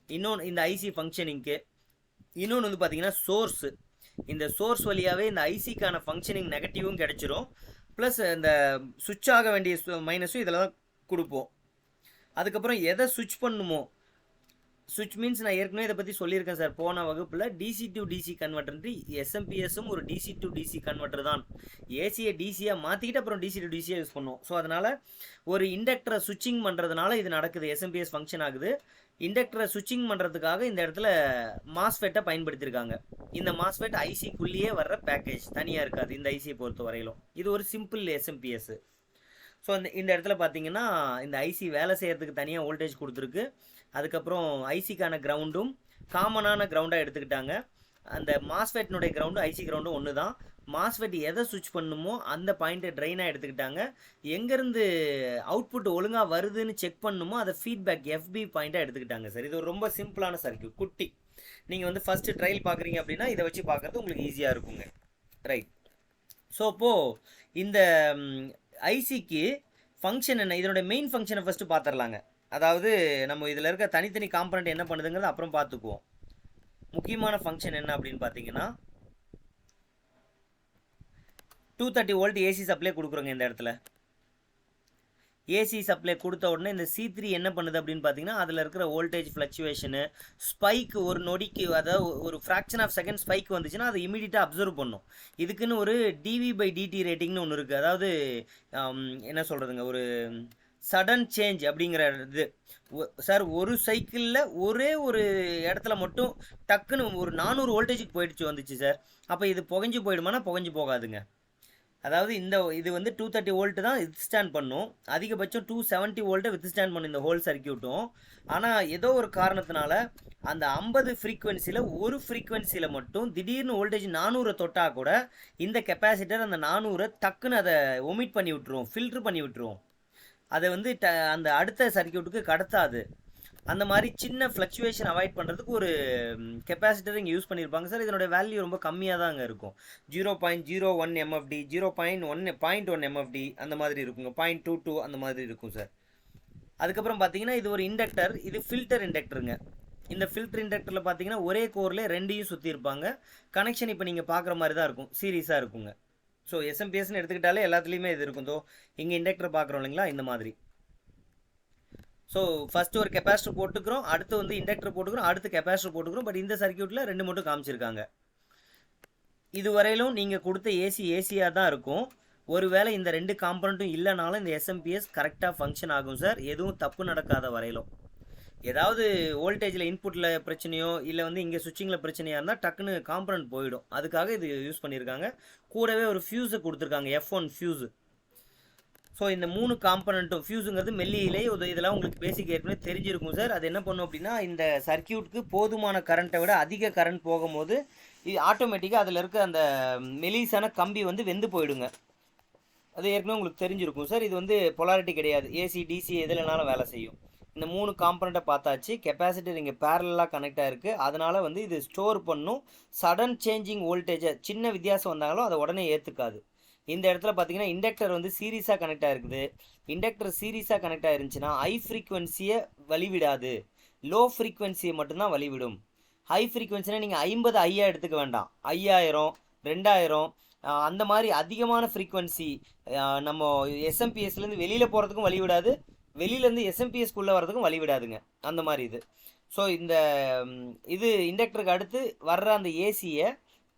இன்னொன்று இந்த ஐசி ஃபங்க்ஷனிங்க்கு, இன்னொன்று வந்து பார்த்தீங்கன்னா சோர்ஸு. இந்த சோர்ஸ் வழியாகவே இந்த ஐசிக்கான ஃபங்க்ஷனிங் நெகட்டிவும் கிடச்சிரும், ப்ளஸ் இந்த சுவிட்ச் ஆக வேண்டிய மைனஸும் இதில் தான் கொடுப்போம். அதுக்கப்புறம் எதை சுவிட்ச் பண்ணுமோ, சுவிட்ச் மீன்ஸ் நான் ஏற்கனவே இதை பற்றி சொல்லியிருக்கேன் சார் போன வகுப்பில். டிசி டு டிசி கன்வெர்டர், எஸ்எம்பிஎஸும் ஒரு டிசி டு டிசி கன்வெர்டர் தான். ஏசியை டிசியாக மாற்றிக்கிட்டு அப்புறம் டிசி டு டிசியாக யூஸ் பண்ணுவோம். ஸோ அதனால் ஒரு இண்டக்டரை சுவிட்சிங் பண்ணுறதுனால இது நடக்குது, எஸ்எம்பிஎஸ் ஃபங்க்ஷன் ஆகுது. இண்டக்டரை சுவிட்சிங் பண்ணுறதுக்காக இந்த இடத்துல மாஸ்ஃபெட்டை பயன்படுத்தியிருக்காங்க. இந்த மாஸ்ஃபெட் ஐசிக்குள்ளேயே வர்ற பேக்கேஜ், தனியாக இருக்காது இந்த ஐசியை பொறுத்த வரையிலும். இது ஒரு சிம்பிள் எஸ்எம்பிஎஸ். ஸோ இந்த இடத்துல பார்த்தீங்கன்னா இந்த ஐசி வேலை செய்கிறதுக்கு தனியாக வோல்டேஜ் கொடுத்துருக்கு. அதுக்கப்புறம் ஐசிக்கான கிரவுண்டும் காமனான கிரவுண்டாக எடுத்துக்கிட்டாங்க. அந்த மாஸ்ஃபெட்னுடைய கிரவுண்டு ஐசி கிரவுண்டும் ஒன்று தான். மாஸ்ஃபெட் எதை சுவிட்ச் பண்ணுமோ அந்த பாயிண்ட்டை ட்ரெயினாக எடுத்துக்கிட்டாங்க. எங்கேருந்து அவுட்புட் ஒழுங்காக வருதுன்னு செக் பண்ணுமோ அதை ஃபீட்பேக் எஃப்பி பாயிண்ட்டாக எடுத்துக்கிட்டாங்க சார். இது ஒரு ரொம்ப சிம்பிளான சர்க்யூட், குட்டி. நீங்கள் வந்து ஃபஸ்ட்டு ட்ரையல் பார்க்குறீங்க அப்படின்னா இதை வச்சு பார்க்குறது உங்களுக்கு ஈஸியாக இருக்குங்க. ரைட். ஸோ இப்போது இந்த ஐசிக்கு ஃபங்க்ஷன் என்ன, இதனுடைய மெயின் ஃபங்க்ஷனை ஃபஸ்ட்டு பார்த்துடலாங்க. அதாவது நம்ம இதில் இருக்க தனித்தனி காம்பனண்ட் என்ன பண்ணுதுங்கிறது அப்புறம் பார்த்துக்குவோம். முக்கியமான ஃபங்க்ஷன் என்ன அப்படின்னு பார்த்தீங்கன்னா 230 வோல்ட் ஏசி சப்ளை கொடுக்குறோங்க. இந்த இடத்துல ஏசி சப்ளை கொடுத்த உடனே இந்த C3 என்ன பண்ணுது அப்படின்னு பார்த்தீங்கன்னா அதில் இருக்கிற வோல்டேஜ் ஃப்ளக்சுவேஷனு ஸ்பைக் ஒரு நொடிக்கு, அதாவது ஒரு ஃப்ராக்ஷன் ஆஃப் செகண்ட் ஸ்பைக் வந்துச்சுன்னா அதை இமீடியட்டாக அப்சர்வ் பண்ணும். இதுக்குன்னு ஒரு dV/dt ரேட்டிங்னு ஒன்று இருக்குது. அதாவது என்ன சொல்கிறதுங்க, ஒரு சடன் சேஞ்ச் அப்படிங்கிற இது சார். ஒரு சைக்கிளில் ஒரே ஒரு இடத்துல மட்டும் டக்குன்னு ஒரு 400 வோல்டேஜுக்கு போயிடுச்சு வந்துச்சு சார். அப்போ இது புகஞ்சு போயிடுமானா புகஞ்சு போகாதுங்க. அதாவது இது வந்து 230 வோல்ட் தான் வித்ஸ்டாண்ட் பண்ணும், அதிகபட்சம் 270 வோல்ட்டை வித்ஸ்டாண்ட் பண்ணும் இந்த ஹோல் சர்க்கியூட்டும். ஆனால் ஏதோ ஒரு காரணத்தினால அந்த 50 ஃப்ரீக்வன்சியில் ஒரு ஃப்ரீக்வன்சியில் மட்டும் திடீர்னு வோல்டேஜ் 400 தொட்டால் கூட இந்த கெப்பாசிட்டர் அந்த 400 டக்குன்னு அதை ஒமிட் பண்ணி விட்டுருவோம், ஃபில்ட்ரு பண்ணி விட்டுருவோம். அதை வந்து அந்த அடுத்த சர்க்கியூட்டுக்கு கடத்தாது. அந்த மாதிரி சின்ன ஃப்ளக்சுவேஷன் அவாய்ட் பண்ணுறதுக்கு ஒரு கெப்பாசிட்டர் இங்கே யூஸ் பண்ணியிருப்பாங்க சார். இதனுடைய வேல்யூ ரொம்ப கம்மியாக தான் அங்கே இருக்கும். 0.01 MFD, 0.1 MFD அந்த மாதிரி இருக்குங்க, 0.22 அந்த மாதிரி இருக்கும் சார். அதுக்கப்புறம் பார்த்தீங்கன்னா இது ஒரு இண்டக்டர், இது ஃபில்டர் இண்டக்டருங்க. இந்த ஃபில்டர் இண்டக்டரில் பார்த்தீங்கன்னா ஒரே கோரில் ரெண்டையும் சுற்றி இருப்பாங்க. கனெக்ஷன் இப்போ நீங்கள் பார்க்குற மாதிரி தான் இருக்கும், சீரியஸாக இருக்குங்க. ஸோ எஸ்எம்பிஎஸ்ன்னு எடுத்துக்கிட்டாலே எல்லாத்துலேயுமே இது இருக்கும். தோ இங்கே இண்டக்டர் பார்க்குறோம் இல்லைங்களா, இந்த மாதிரி. ஸோ ஃபஸ்ட்டு ஒரு கெப்பாசிட்டர் போட்டுக்கிறோம், அடுத்து வந்து இண்டக்டர் போட்டுக்கிறோம், அடுத்து கெப்பாசிட்டர் போட்டுக்கிறோம். பட் இந்த சர்க்கியூட்டில் 2 மட்டும் காமிச்சிருக்காங்க. இதுவரையிலும் நீங்கள் கொடுத்த ஏசியாக தான் இருக்கும். ஒருவேளை இந்த 2 காம்பனண்ட்டும் இல்லைனாலும் இந்த எஸ்எம்பிஎஸ் கரெக்டாக ஃபங்க்ஷன் ஆகும் சார், எதுவும் தப்பு நடக்காத வரையிலும். ஏதாவது வோல்டேஜில் இன்புட்டில் பிரச்சனையோ இல்லை வந்து இங்கே சுவிட்சிங்கில் பிரச்சனையாக இருந்தால் டக்குன்னு காம்பனண்ட் போயிடும். அதுக்காக இது யூஸ் பண்ணியிருக்காங்க. கூடவே ஒரு ஃபியூஸை கொடுத்துருக்காங்க, F1 ஃபியூஸு. ஸோ இந்த 3 காம்பனண்ட்டும், ஃபியூஸுங்கிறது மெல்லியிலே இதெல்லாம் உங்களுக்கு பேசிக் ஏற்கனவே தெரிஞ்சிருக்கும் சார். அது என்ன பண்ணும் அப்படின்னா, இந்த சர்க்கியூட்டுக்கு போதுமான கரண்ட்டை விட அதிக கரண்ட் போகும்போது இது ஆட்டோமேட்டிக்காக அதில் இருக்க அந்த மெலிசான கம்பி வந்து வெந்து போயிடுங்க. அது ஏற்கனவே உங்களுக்கு தெரிஞ்சிருக்கும் சார். இது வந்து பொலாரிட்டி கிடையாது, ஏசி டிசி எதுலனாலும் வேலை செய்யும். இந்த 3 காம்பனண்ட்டை பார்த்தாச்சு. கெப்பாசிட்டர் இங்கே பேரலாக கனெக்ட் ஆகிருக்கு. அதனால் வந்து இது ஸ்டோர் பண்ணும். சடன் சேஞ்சிங் வோல்டேஜை சின்ன வித்தியாசம் வந்தாலும் அதை உடனே ஏற்றுக்காது. இந்த இடத்துல பார்த்தீங்கன்னா இண்டக்டர் வந்து சீரியஸாக கனெக்ட் ஆகிருக்குது. இண்டக்டர் சீரியஸாக கனெக்ட் ஆகிருந்துச்சுன்னா ஹை ஃப்ரீக்வன்சியை வழிவிடாது, லோ ஃப்ரீக்வன்சியை மட்டும்தான் வழிவிடும். ஹை ஃப்ரீக்வன்சினா நீங்கள் 50 ஐயா எடுத்துக்க வேண்டாம், 5000 2000 அந்த மாதிரி அதிகமான ஃப்ரீக்வன்சி நம்ம எஸ்எம்பிஎஸ்லேருந்து வெளியில் போகிறதுக்கும் வழிவிடாது, வெளியிலேருந்து எஸ்எம்பிஎஸ்க்குள்ளே வரதுக்கும் வழிவிடாதுங்க. அந்த மாதிரி இது. ஸோ இந்த இது இண்டக்டருக்கு அடுத்து வர்ற அந்த ஏசியை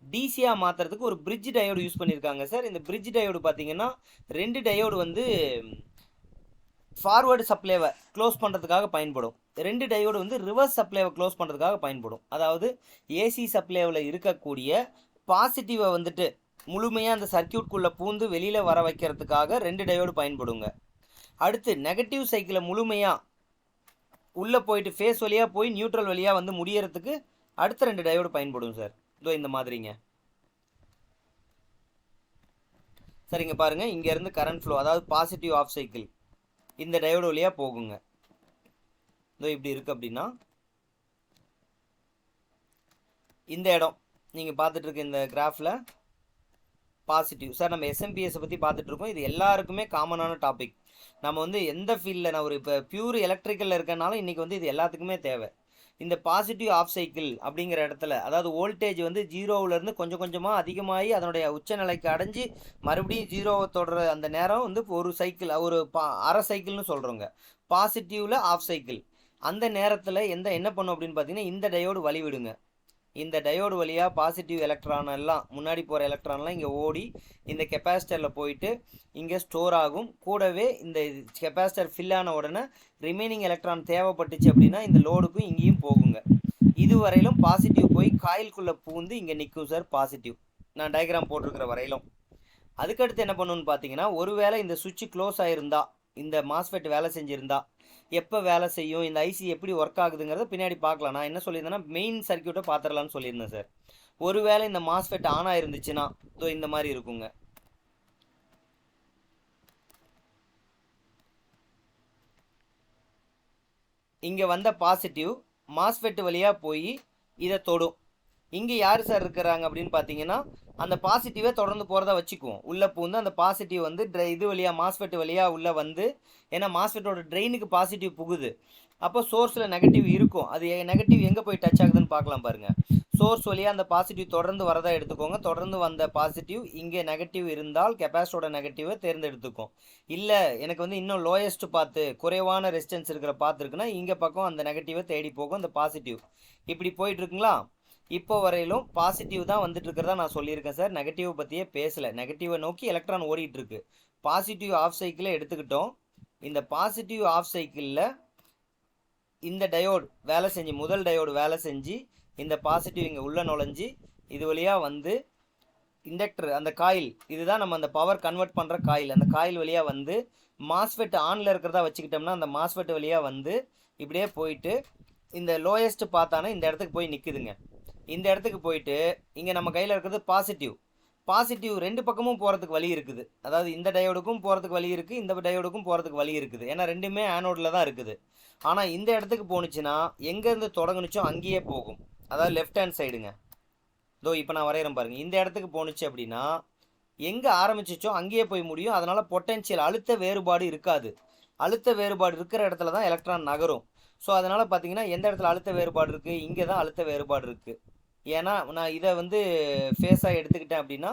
டிசியாக மாற்றுறதுக்கு ஒரு பிரிட்ஜ் டயோடு யூஸ் பண்ணியிருக்காங்க சார். இந்த பிரிட்ஜ் டயோடு பார்த்தீங்கன்னா 2 டயோடு வந்து ஃபார்வர்டு சப்ளைவை க்ளோஸ் பண்ணுறதுக்காக பயன்படும், 2 டயோடு வந்து ரிவர்ஸ் சப்ளைவை க்ளோஸ் பண்ணுறதுக்காக பயன்படும். அதாவது ஏசி சப்ளைவில் இருக்கக்கூடிய பாசிட்டிவை வந்துட்டு முழுமையாக அந்த சர்க்கியூட்குள்ளே பூந்து வெளியில் வர வைக்கிறதுக்காக 2 டயோடு பயன்படுங்க. அடுத்து நெகட்டிவ் சைக்கிளை முழுமையாக உள்ளே போயிட்டு ஃபேஸ் வழியாக போய் நியூட்ரல் வழியாக வந்து முடியறதுக்கு அடுத்த 2 டயோடு பயன்படும் சார். இதோ இந்த மாதிரிங்க. சரிங்க, பாருங்கள், இங்கேருந்து கரண்ட் ஃப்ளோ, அதாவது பாசிட்டிவ் ஆஃப் சைக்கிள் இந்த டயோடு வழியாக போகுங்க. இதோ இப்படி இருக்குது அப்படின்னா இந்த இடம் நீங்கள் பார்த்துட்டு இருக்க இந்த கிராஃபில் பாசிட்டிவ் சார். நம்ம எஸ்எம்பிஎஸை பற்றி பார்த்துட்ருக்கோம். இது எல்லாருக்குமே காமனான டாபிக். நம்ம வந்து எந்த ஃபீல்டில், நான் ஒரு இப்போ பியூர் எலக்ட்ரிக்கலில் இருக்கனாலும் இன்றைக்கி வந்து இது எல்லாத்துக்குமே தேவை. இந்த பாசிட்டிவ் ஆஃப் சைக்கிள் அப்படிங்கிற இடத்துல, அதாவது வோல்டேஜ் வந்து 0விலேருந்து கொஞ்சம் கொஞ்சமாக அதிகமாகி அதனுடைய உச்சநிலைக்கு அடைஞ்சு மறுபடியும் 0வை தொடர அந்த நேரம் வந்து ஒரு சைக்கிள், ஒரு அரை சைக்கிள்னு சொல்கிறோங்க. பாசிட்டிவில் ஆஃப் சைக்கிள் அந்த நேரத்தில் என்ன பண்ணும் அப்படின்னு பார்த்தீங்கன்னா, இந்த டயோடு வழிவிடுங்க. இந்த டயோடு வழியாக பாசிட்டிவ் எலக்ட்ரான் எல்லாம், முன்னாடி போகிற எலக்ட்ரான்லாம் இங்கே ஓடி இந்த கெப்பாசிட்டரில் போயிட்டு இங்கே ஸ்டோர் ஆகும். கூடவே இந்த கெப்பாசிட்டர் ஃபில் ஆன உடனே ரிமைனிங் எலக்ட்ரான் தேவைப்பட்டுச்சு அப்படின்னா இந்த லோடுக்கும் இங்கேயும் போகுங்க. இதுவரையிலும் பாசிட்டிவ் போய் காயிலுக்குள்ளே பூந்து இங்கே நிற்கும் சார் பாசிட்டிவ், நான் டயக்ராம் போட்டிருக்கிற வரையிலும். அதுக்கடுத்து என்ன பண்ணணும்னு பார்த்தீங்கன்னா, ஒருவேளை இந்த சுவிட்ச் க்ளோஸ் ஆகிருந்தா, இந்த மாஸ்ஃபெட் வேலை செஞ்சுருந்தா எப்போ வேலை செய்யும், இந்த ஐசி எப்படி ஒர்க் ஆகுதுங்கிறத பின்னாடி பார்க்கலாம். நான் என்ன சொல்லியிருந்தேன்னா மெயின் சர்க்கியூட்டை பார்த்துடலான்னு சொல்லியிருந்தேன் சார். ஒருவேளை இந்த மாஸ்ஃபெட் ஆன் ஆயிருந்துச்சுன்னா இந்த மாதிரி இருக்குங்க. இங்கே வந்த பாசிட்டிவ் மாஸ்ஃபெட் வழியாக போய் இதை தொடும். இங்கே யார் சார் இருக்கிறாங்க அப்படின்னு பார்த்தீங்கன்னா, அந்த பாசிட்டிவே தொடர்ந்து போகிறதா வச்சுக்குவோம். உள்ளே பூந்து அந்த பாசிட்டிவ் வந்து இது வழியாக மாஸ்ஃபெட் வழியாக உள்ளே வந்து, ஏன்னா மாஸ்ஃபெட்டோட ட்ரெயினுக்கு பாசிட்டிவ் புகுது, அப்போ சோர்ஸில் நெகட்டிவ் இருக்கும். அது நெகட்டிவ் எங்கே போய் டச் ஆகுதுன்னு பார்க்கலாம் பாருங்கள். சோர்ஸ் வழியாக அந்த பாசிட்டிவ் தொடர்ந்து வரதா எடுத்துக்கோங்க. தொடர்ந்து வந்த பாசிட்டிவ் இங்கே நெகட்டிவ் இருந்தால் கெப்பாசிட்டரோட நெகட்டிவை தேர்ந்தெடுத்துக்கும். இல்லை எனக்கு வந்து இன்னும் லோயஸ்ட் பார்த்து குறைவான ரெசிஸ்டன்ஸ் இருக்கிற பார்த்து இருக்குன்னா இங்கே பக்கம் அந்த நெகட்டிவை தேடி போகும் அந்த பாசிட்டிவ். இப்படி போயிட்டுருக்குங்களா? இப்போ வரையிலும் பாசிட்டிவ் தான் வந்துட்டு இருக்கிறதா நான் சொல்லியிருக்கேன் சார். நெகட்டிவ் பற்றியே பேசலை. நெகட்டிவை நோக்கி எலக்ட்ரான் ஓடிட்டுருக்கு. பாசிட்டிவ் ஆஃப் சைக்கிளை எடுத்துக்கிட்டோம். இந்த பாசிட்டிவ் ஆஃப் சைக்கிளில் இந்த டயோடு வேலை செஞ்சு, முதல் டயோடு வேலை செஞ்சு இந்த பாசிட்டிவ் இங்கே உள்ளே நுழைஞ்சி இது வழியாக வந்து இண்டக்டர், அந்த காயில், இதுதான் நம்ம அந்த பவர் கன்வெர்ட் பண்ணுற காயில், அந்த காயில் வழியாக வந்து மாஸ்ஃபெட் ஆனில் இருக்கிறதா வச்சுக்கிட்டோம்னா அந்த மாஸ்ஃபெட் வழியாக வந்து இப்படியே போயிட்டு இந்த லோயஸ்ட் பார்த்தானே இந்த இடத்துக்கு போய் நிற்குதுங்க. இந்த இடத்துக்கு போயிட்டு இங்கே நம்ம கையில் இருக்கிறது பாசிட்டிவ். பாசிட்டிவ் ரெண்டு பக்கமும் போகிறதுக்கு வழி இருக்குது. அதாவது இந்த டயோடுக்கும் போகிறதுக்கு வழி இருக்குது, இந்த டயோடுக்கும் போகிறதுக்கு வழி இருக்குது. ஏன்னா ரெண்டுமே ஆனோடில் தான் இருக்குது. ஆனால் இந்த இடத்துக்கு போணுச்சுன்னா எங்கேருந்து தொடங்குனுச்சோ அங்கேயே போகும். அதாவது லெஃப்ட் ஹேண்ட் சைடுங்க. இதோ இப்போ நான் வரைகிறேன் பாருங்கள். இந்த இடத்துக்கு போணுச்சு அப்படின்னா எங்கே ஆரம்பிச்சிச்சோ அங்கேயே போய் முடியும். அதனால் பொட்டென்ஷியல் அழுத்த வேறுபாடு இருக்காது. அழுத்த வேறுபாடு இருக்கிற இடத்துல தான் எலக்ட்ரான் நகரும். ஸோ அதனால் பார்த்தீங்கன்னா எந்த இடத்துல அழுத்த வேறுபாடு இருக்குது, இங்கே தான் அழுத்த வேறுபாடு இருக்குது. ஏன்னா நான் இதை வந்து ஃபேஸாக எடுத்துக்கிட்டேன் அப்படின்னா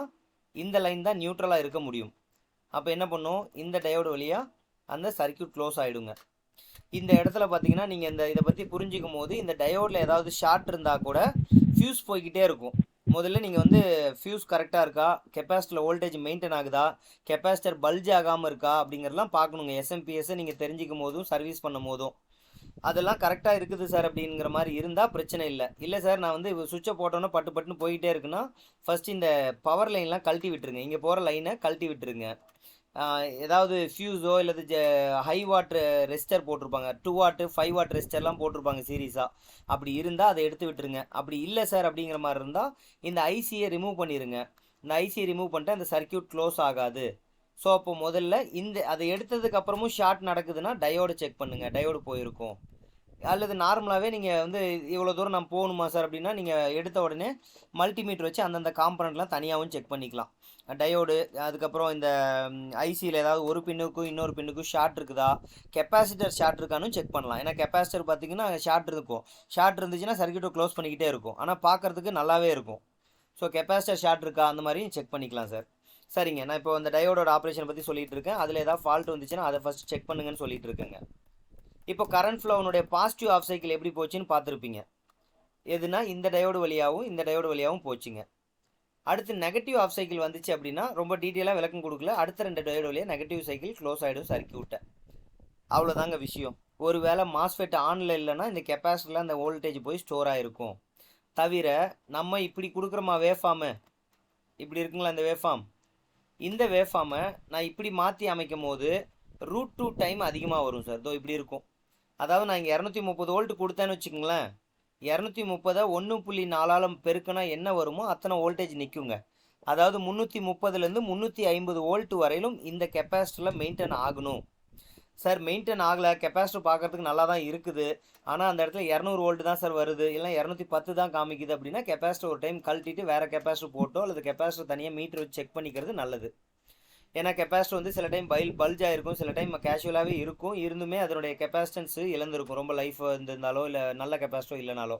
இந்த லைன் தான் நியூட்ரலாக இருக்க முடியும். அப்போ என்ன பண்ணும், இந்த டயோடு வழியாக அந்த சர்க்யூட் க்ளோஸ் ஆகிடுங்க. இந்த இடத்துல பார்த்தீங்கன்னா நீங்கள் இதை பற்றி புரிஞ்சிக்கும் போது இந்த டயோடில் ஏதாவது ஷார்ட் இருந்தால் கூட ஃபியூஸ் போய்கிட்டே இருக்கும். முதல்ல நீங்கள் வந்து ஃபியூஸ் கரெக்டாக இருக்கா, கெப்பாசிட்டரில் வோல்டேஜ் மெயின்டைன் ஆகுதா, கெப்பாசிட்டர் பல்ஜ் ஆகாமல் இருக்கா அப்படிங்கிறதெல்லாம் பார்க்கணுங்க. எஸ்எம்பிஎஸ்ஸை நீங்கள் தெரிஞ்சிக்கும் போதும் சர்வீஸ் பண்ணும் போதும் அதெல்லாம் கரெக்டாக இருக்குது சார் அப்படிங்கிற மாதிரி இருந்தால் பிரச்சனை இல்லை. இல்லை சார் நான் வந்து சுவிட்சை போட்டோன்னே பட்டு பட்டுன்னு போயிட்டே இருக்குன்னா ஃபஸ்ட்டு இந்த பவர் லைன்லாம் கழட்டி விட்டுருங்க. இங்கே போகிற லைனை கழட்டி விட்டுருங்க. ஏதாவது ஃபியூஸோ இல்லை ஹை வாட் ரெசிஸ்டர் போட்டிருப்பாங்க, 2 வாட் 5 வாட் ரெசிஸ்டர்லாம் போட்டிருப்பாங்க சீரியஸாக. அப்படி இருந்தால் அதை எடுத்து விட்டுருங்க. அப்படி இல்லை சார் அப்படிங்கிற மாதிரி இருந்தால் இந்த ஐசியை ரிமூவ் பண்ணிடுங்க. இந்த ஐசியை ரிமூவ் பண்ணிட்டு அந்த சர்க்யூட் க்ளோஸ் ஆகாது. ஸோ அப்போ முதல்ல அதை எடுத்ததுக்கப்புறமும் ஷார்ட் நடக்குதுன்னா டயோடு செக் பண்ணுங்கள், டயோடு போயிருக்கும். அல்லது நார்மலாகவே நீங்கள் வந்து இவ்வளோ தூரம் நான் போகணுமா சார் அப்படின்னா நீங்கள் எடுத்த உடனே மல்டிமீட்டர் வச்சு அந்தந்த காம்பனண்ட்லாம் தனியாகவும் செக் பண்ணிக்கலாம். டயோடு, அதுக்கப்புறம் இந்த ஐசியில் ஏதாவது ஒரு பின்னுக்கும் இன்னொரு பின்னுக்கும் ஷார்ட் இருக்குதா, கெப்பாசிட்டர் ஷார்ட் இருக்கான்னு செக் பண்ணலாம். ஏன்னா கெப்பாசிட்டர் பார்த்தீங்கன்னா ஷார்ட் இருக்கும். ஷார்ட் இருந்துச்சுன்னா சர்க்யூட்டை க்ளோஸ் பண்ணிக்கிட்டே இருக்கும், ஆனால் பார்க்குறதுக்கு நல்லாவே இருக்கும். ஸோ கெப்பாசிட்டர் ஷார்ட் இருக்கா அந்த மாதிரியும் செக் பண்ணிக்கலாம் சார். சரிங்க, நான் இப்போ அந்த டயோடோட ஆப்ரேஷன் பற்றி சொல்லிட்டு இருக்கேன். அதில் ஏதாவது ஃபால்ட் வந்துச்சுன்னா அதை ஃபஸ்ட்டு செக் பண்ணுங்கன்னு சொல்லிட்டு இருக்கேங்க. இப்போ கரண்ட் ஃப்ளோனுடைய பாசிட்டிவ் ஆஃப் சைக்கிள் எப்படி போச்சுன்னு பார்த்துருப்பீங்க. எதுனா இந்த டயோடு வழியாகவும் இந்த டயோடு வழியாகவும் போச்சுங்க. அடுத்து நெகட்டிவ் ஆஃப் சைக்கிள் வந்துச்சு அப்படின்னா ரொம்ப டீட்டெயிலாக விளக்கம் கொடுக்கல. அடுத்த 2 டயோடு வழியாக நெகட்டிவ் சைக்கிள் க்ளோஸ் ஆகிடும் சர்க்யூட்டை. அவ்வளோதாங்க விஷயம். ஒரு வேளை மாஸ்ஃபெட் ஆனில் இல்லைன்னா இந்த கெப்பாசிட்டரில் அந்த வோல்டேஜ் போய் ஸ்டோர் ஆகிருக்கும். தவிர நம்ம இப்படி கொடுக்குறோமா வேஃபார்மு, இப்படி இருக்குங்களா இந்த வேஃபார்ம், இந்த வேஃபார்மை நான் இப்படி மாற்றி அமைக்கும் போது √2 டைம் அதிகமாக வரும் சார். இதோ இப்படி இருக்கும். அதாவது நான் இங்கே 230 வோல்ட் கொடுத்தேன்னு வச்சுக்கோங்களேன், 230 1.4 பெருக்கினா என்ன வருமோ அத்தனை வோல்டேஜ் நிற்குங்க. அதாவது 330லேருந்து 350 வோல்ட் வரையிலும் இந்த கெப்பாசிட்டரில் மெயின்டைன் ஆகணும். சார் மெயின்டைன் ஆகலை, கெப்பாசிட்டர் பார்க்குறதுக்கு நல்லா தான் இருக்குது, ஆனால் அந்த இடத்துல 200 வோல்ட் தான் சார் வருது, இல்லை 210 தான் காமிக்குது அப்படின்னா கெப்பாசிட்டர் ஒரு டைம் கழட்டிட்டு வேறு கெப்பாசிட்டர் போட்டோ அல்லது கெப்பாசிட்டர் தனியாக மீட்டர் வச்சு செக் பண்ணிக்கிறது நல்லது. ஏன்னா கெப்பாசிட்டர் வந்து சில டைம் பல்ஜ் ஆகிருக்கும், சில டைம் கேஷுவலாகவே இருக்கும், இருந்துமே அதனுடைய கெப்பாசிட்டன்ஸு இழந்திருக்கும், ரொம்ப லைஃப் இருந்திருந்தாலோ இல்லை நல்ல கெப்பாசிட்டோ இல்லைனாலோ.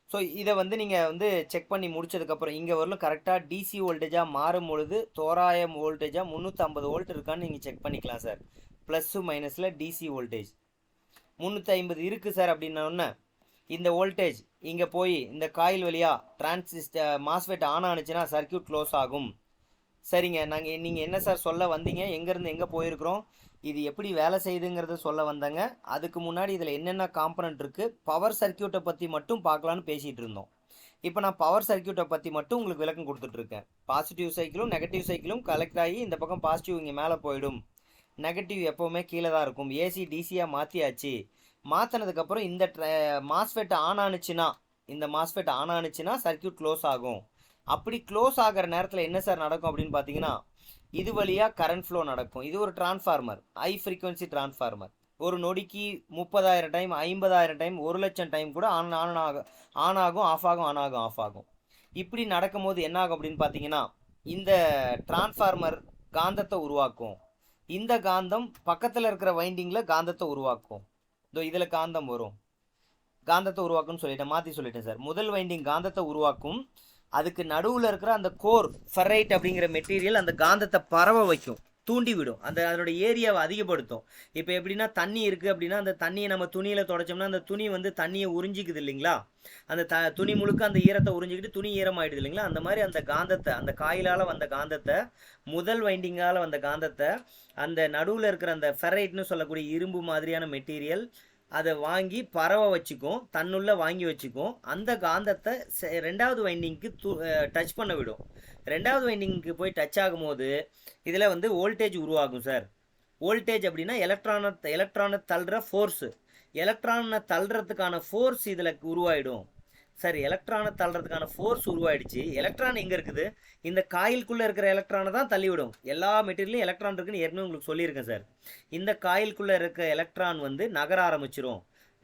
ஸோ இதை வந்து நீங்கள் வந்து செக் பண்ணி முடிச்சதுக்கப்புறம் இங்கே வரலும் கரெக்டாக டிசி வோல்டேஜாக மாறும் பொழுது தோராயம் வோல்டேஜாக 350 வோல்ட் இருக்கான்னு நீங்கள் செக் பண்ணிக்கலாம் சார். ப்ளஸ்ஸு மைனஸில் டிசி வோல்டேஜ் 350 இருக்குது சார் அப்படின்னோடனே இந்த வோல்டேஜ் இங்கே போய் இந்த காயில் வழியாக மாஸ்ஃபெட் ஆன் ஆனிச்சுன்னா சர்க்யூட் க்ளோஸ் ஆகும். சரிங்க, நீங்கள் என்ன சார் சொல்ல வந்தீங்க, எங்கேருந்து எங்கே போயிருக்கிறோம், இது எப்படி வேலை செய்யுதுங்கிறத சொல்ல வந்தாங்க. அதுக்கு முன்னாடி இதில் என்னென்ன காம்பனண்ட் இருக்குது, பவர் சர்க்யூட்டை பற்றி மட்டும் பார்க்கலான்னு பேசிகிட்டு இருந்தோம். இப்போ நான் பவர் சர்க்யூட்டை பற்றி மட்டும் உங்களுக்கு விளக்கம் கொடுத்துட்ருக்கேன். பாசிட்டிவ் சைக்கிளும் நெகட்டிவ் சைக்கிளும் கலெக்ட் ஆகி இந்த பக்கம் பாசிட்டிவ் இங்கே மேலே போயிடும், நெகட்டிவ் எப்போவுமே கீழே தான் இருக்கும். ஏசி டிசியாக மாற்றியாச்சு. மாற்றினதுக்கப்புறம் இந்த மாஸ்ஃபெட் ஆன் ஆனிச்சுன்னா இந்த மாஸ்ஃபெட் ஆன் ஆனிச்சுன்னா சர்க்யூட் க்ளோஸ் ஆகும். அப்படி க்ளோஸ் ஆகிற நேரத்தில் என்ன சார் நடக்கும் அப்படின்னு பார்த்தீங்கன்னா இது வழியாக கரண்ட் ஃப்ளோ நடக்கும். இது ஒரு டிரான்ஸ்ஃபார்மர், ஹை ஃப்ரீக்வன்சி டிரான்ஸ்ஃபார்மர். ஒரு நொடிக்கு 30,000 டைம் 50,000 டைம் 1,00,000 டைம் கூட ஆன் ஆகும், ஆஃப் ஆகும், ஆன் ஆகும், ஆஃப் ஆகும். இப்படி நடக்கும்போது என்ன ஆகும் அப்படின்னு பார்த்தீங்கன்னா இந்த டிரான்ஸ்ஃபார்மர் காந்தத்தை உருவாக்கும். இந்த காந்தம் பக்கத்தில் இருக்கிற வைண்டிங்கில் காந்தத்தை உருவாக்கும். இதோ இதில் காந்தம் வரும், காந்தத்தை உருவாக்கும்னு சொல்லிட்டேன், மாற்றி சொல்லிட்டேன் சார். முதல் வைண்டிங் காந்தத்தை உருவாக்கும், அதுக்கு நடுவில் இருக்கிற அந்த கோர் ஃபெரைட் அப்படிங்கிற மெட்டீரியல் அந்த காந்தத்தை பரவ வைக்கும், தூண்டி விடும், அதனுடைய ஏரியாவை அதிகப்படுத்தும். இப்போ எப்படின்னா தண்ணி இருக்குது அப்படின்னா அந்த தண்ணியை நம்ம துணியில் தொடச்சோம்னா அந்த துணி வந்து தண்ணியை உறிஞ்சிக்குது இல்லைங்களா, அந்த துணி முழுக்க அந்த ஈரத்தை உறிஞ்சிக்கிட்டு துணி ஈரமாயிடுது இல்லைங்களா, அந்த மாதிரி அந்த காந்தத்தை, அந்த காயிலால் வந்த காந்தத்தை, முதல் வைண்டிங்கால் வந்த காந்தத்தை அந்த நடுவில் இருக்கிற அந்த ஃபெரைட்னு சொல்லக்கூடிய இரும்பு மாதிரியான மெட்டீரியல் அதை வாங்கி பரவ வச்சுக்கும், தன்னுள்ள வாங்கி வச்சுக்கும். அந்த காந்தத்தை 2வது வைண்டிங்க்கு டச் பண்ண விடும். 2வது வைண்டிங்க்கு போய் டச் ஆகும்போது இதில் வந்து வோல்டேஜ் உருவாகும் சார். வோல்டேஜ் அப்படின்னா எலக்ட்ரானை தள்ளுற ஃபோர்ஸு, எலக்ட்ரானை தள்ளுறதுக்கான ஃபோர்ஸ் இதில் உருவாயிடும். சார் எலக்ட்ரானை தள்ளுறதுக்கான ஃபோர்ஸ் உருவாயிடுச்சு. எலக்ட்ரான் எங்கே இருக்குது? இந்த காயிலுக்குள்ளே இருக்கிற எலக்ட்ரானை தான் தள்ளிவிடும். எல்லா மெட்டீரியலும் எலக்ட்ரான் இருக்குன்னு ஏற்கனவே உங்களுக்கு சொல்லியிருக்கேன் சார். இந்த காயிலுக்குள்ளே இருக்க எலக்ட்ரான் வந்து நகர ஆரம்பிச்சிரும்.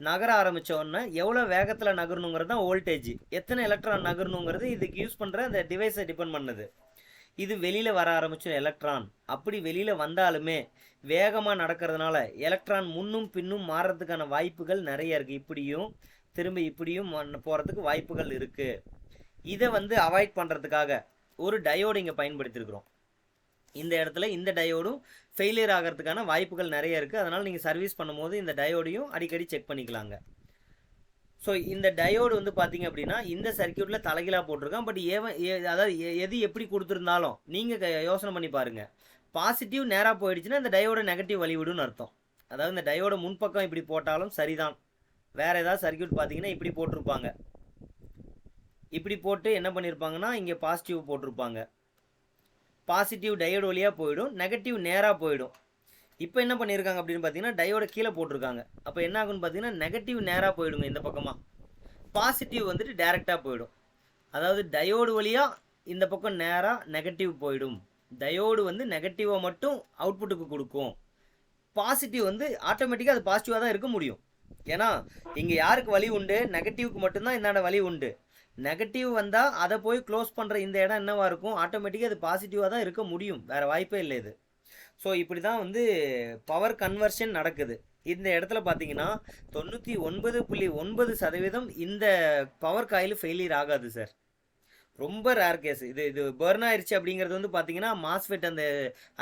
நகர ஆரம்பித்த உடனே எவ்வளோ வேகத்தில் நகரணுங்கிறது தான் வோல்டேஜ். எத்தனை எலக்ட்ரான் நகரணுங்கிறது இதுக்கு யூஸ் பண்ணுற அந்த டிவைஸை டிபெண்ட் பண்ணுது. இது வெளியில் வர ஆரம்பிச்சிடும் எலக்ட்ரான். அப்படி வெளியில் வந்தாலுமே வேகமாக நடக்கிறதுனால எலக்ட்ரான் முன்னும் பின்னும் மாறுறதுக்கான வாய்ப்புகள் நிறைய இருக்குது. இப்படியும் திரும்ப இப்படியும் போகிறதுக்கு வாய்ப்புகள் இருக்குது. இதை வந்து அவாய்ட் பண்ணுறதுக்காக ஒரு டயோடு இங்கே பயன்படுத்தியிருக்கிறோம். இந்த இடத்துல இந்த டயோடும் ஃபெயிலியர் ஆகிறதுக்கான வாய்ப்புகள் நிறைய இருக்குது. அதனால் நீங்கள் சர்வீஸ் பண்ணும்போது இந்த டயோடையும் அடிக்கடி செக் பண்ணிக்கலாங்க. ஸோ இந்த டயோடு வந்து பார்த்தீங்க அப்படின்னா இந்த சர்க்கியூட்டில் தலைகீழாக போட்டிருக்கான். பட் அதாவது எது எப்படி கொடுத்துருந்தாலும் நீங்கள் யோசனை பண்ணி பாருங்கள். பாசிட்டிவ் நேராக போயிடுச்சுன்னா இந்த டயோட நெகட்டிவ் வழிவிடுன்னு அர்த்தம். அதாவது இந்த டயோட முன்பக்கம் இப்படி போட்டாலும் சரிதான். வேறு ஏதாவது சர்க்கியூட் பார்த்தீங்கன்னா இப்படி போட்டிருப்பாங்க. இப்படி போட்டு என்ன பண்ணியிருப்பாங்கன்னா இங்கே பாசிட்டிவ் போட்டிருப்பாங்க. பாசிட்டிவ் டயோடு வழியாக போயிடும், நெகட்டிவ் நேராக போயிடும். இப்போ என்ன பண்ணியிருக்காங்க அப்படின்னு பார்த்தீங்கன்னா டயோட கீழே போட்டிருக்காங்க. அப்போ என்ன ஆகுன்னு பார்த்தீங்கன்னா நெகட்டிவ் நேராக போயிடுங்க இந்த பக்கமாக, பாசிட்டிவ் வந்துட்டு டைரெக்டாக போயிடும். அதாவது டயோடு வழியாக இந்த பக்கம் நேராக நெகட்டிவ் போயிடும். டயோடு வந்து நெகட்டிவை மட்டும் அவுட்புட்டுக்கு கொடுக்கும். பாசிட்டிவ் வந்து ஆட்டோமேட்டிக்காக அது பாசிட்டிவாக தான் இருக்க முடியும். ஏன்னா இங்கே யாருக்கு வழி உண்டு? நெகட்டிவ்க்கு மட்டும்தான் இந்தாண்ட வழி உண்டு. நெகட்டிவ் வந்தால் அதை போய் க்ளோஸ் பண்ணுற இந்த இடம் என்னவாக இருக்கும்? ஆட்டோமேட்டிக்காக அது பாசிட்டிவாக தான் இருக்க முடியும். வேறு வாய்ப்பே இல்லை இது. ஸோ இப்படி தான் வந்து பவர் கன்வர்ஷன் நடக்குது. இந்த இடத்துல பார்த்தீங்கன்னா 99.9% இந்த பவர் காயில் ஃபெயிலியர் ஆகாது சார். ரொம்ப ரேர் கேஸ். இது பர்ன் ஆயிடுச்சு அப்படிங்கிறது வந்து பார்த்தீங்கன்னா மாஸ்ஃபெட் அந்த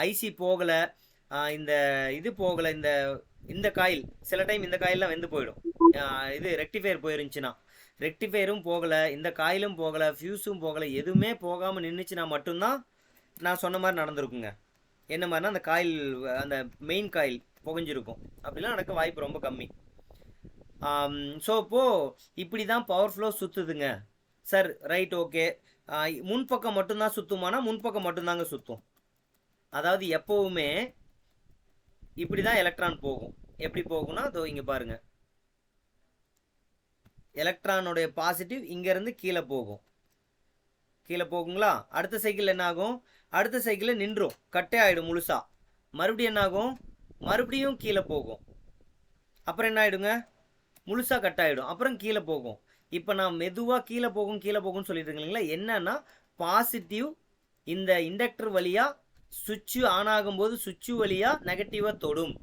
ஐசி போகலை, இந்த இது போகலை, இந்த காயில் சில டைம் இந்த காயிலாம் வெந்து போயிடும். இது ரெக்டிஃபையர் போயிருந்துச்சுன்னா ரெக்டிஃபையரும் போகலை, இந்த காயிலும் போகலை, ஃபியூஸும் போகலை, எதுவுமே போகாமல் நின்றுச்சுன்னா மட்டும்தான் நான் சொன்ன மாதிரி நடந்திருக்குங்க. என்ன மாதிரினா அந்த காயில் அந்த மெயின் காயில் புகஞ்சிருக்கும். அப்படிலாம் நடக்க வாய்ப்பு ரொம்ப கம்மி. ஸோ இப்போது இப்படி தான் பவர் ஃப்ளோ சுற்றுதுங்க சார். Right, okay. முன்பக்கம் மட்டும்தான் சுற்றுமானா முன்பக்கம் மட்டும்தாங்க சுற்றும். அதாவது எப்போவுமே இப்படி தான் எலக்ட்ரான் போகும். எப்படி போகும்னா அதோ இங்கே பாருங்கள், எலக்ட்ரானுடைய பாசிட்டிவ் இங்கேருந்து கீழே போகும். கீழே போகுங்களா? அடுத்த சைக்கிள் என்ன ஆகும்? அடுத்த சைக்கிளில் நின்றும், கட்டே ஆகிடும் முழுசா. மறுபடியும் என்ன ஆகும்? மறுபடியும் கீழே போகும். அப்புறம் என்ன ஆகிடுங்க? முழுசாக கட் ஆகிடும். அப்புறம் கீழே போகும். இப்போ நான் மெதுவாக கீழே போகும்னு சொல்லிட்டு இருக்கீங்களா? என்னன்னா பாசிட்டிவ் இந்த இண்டக்டர் வழியாக சுவிட்சு ஆன் ஆகும்போது சுவிட்சு வழியாக நெகட்டிவாக தொடும்.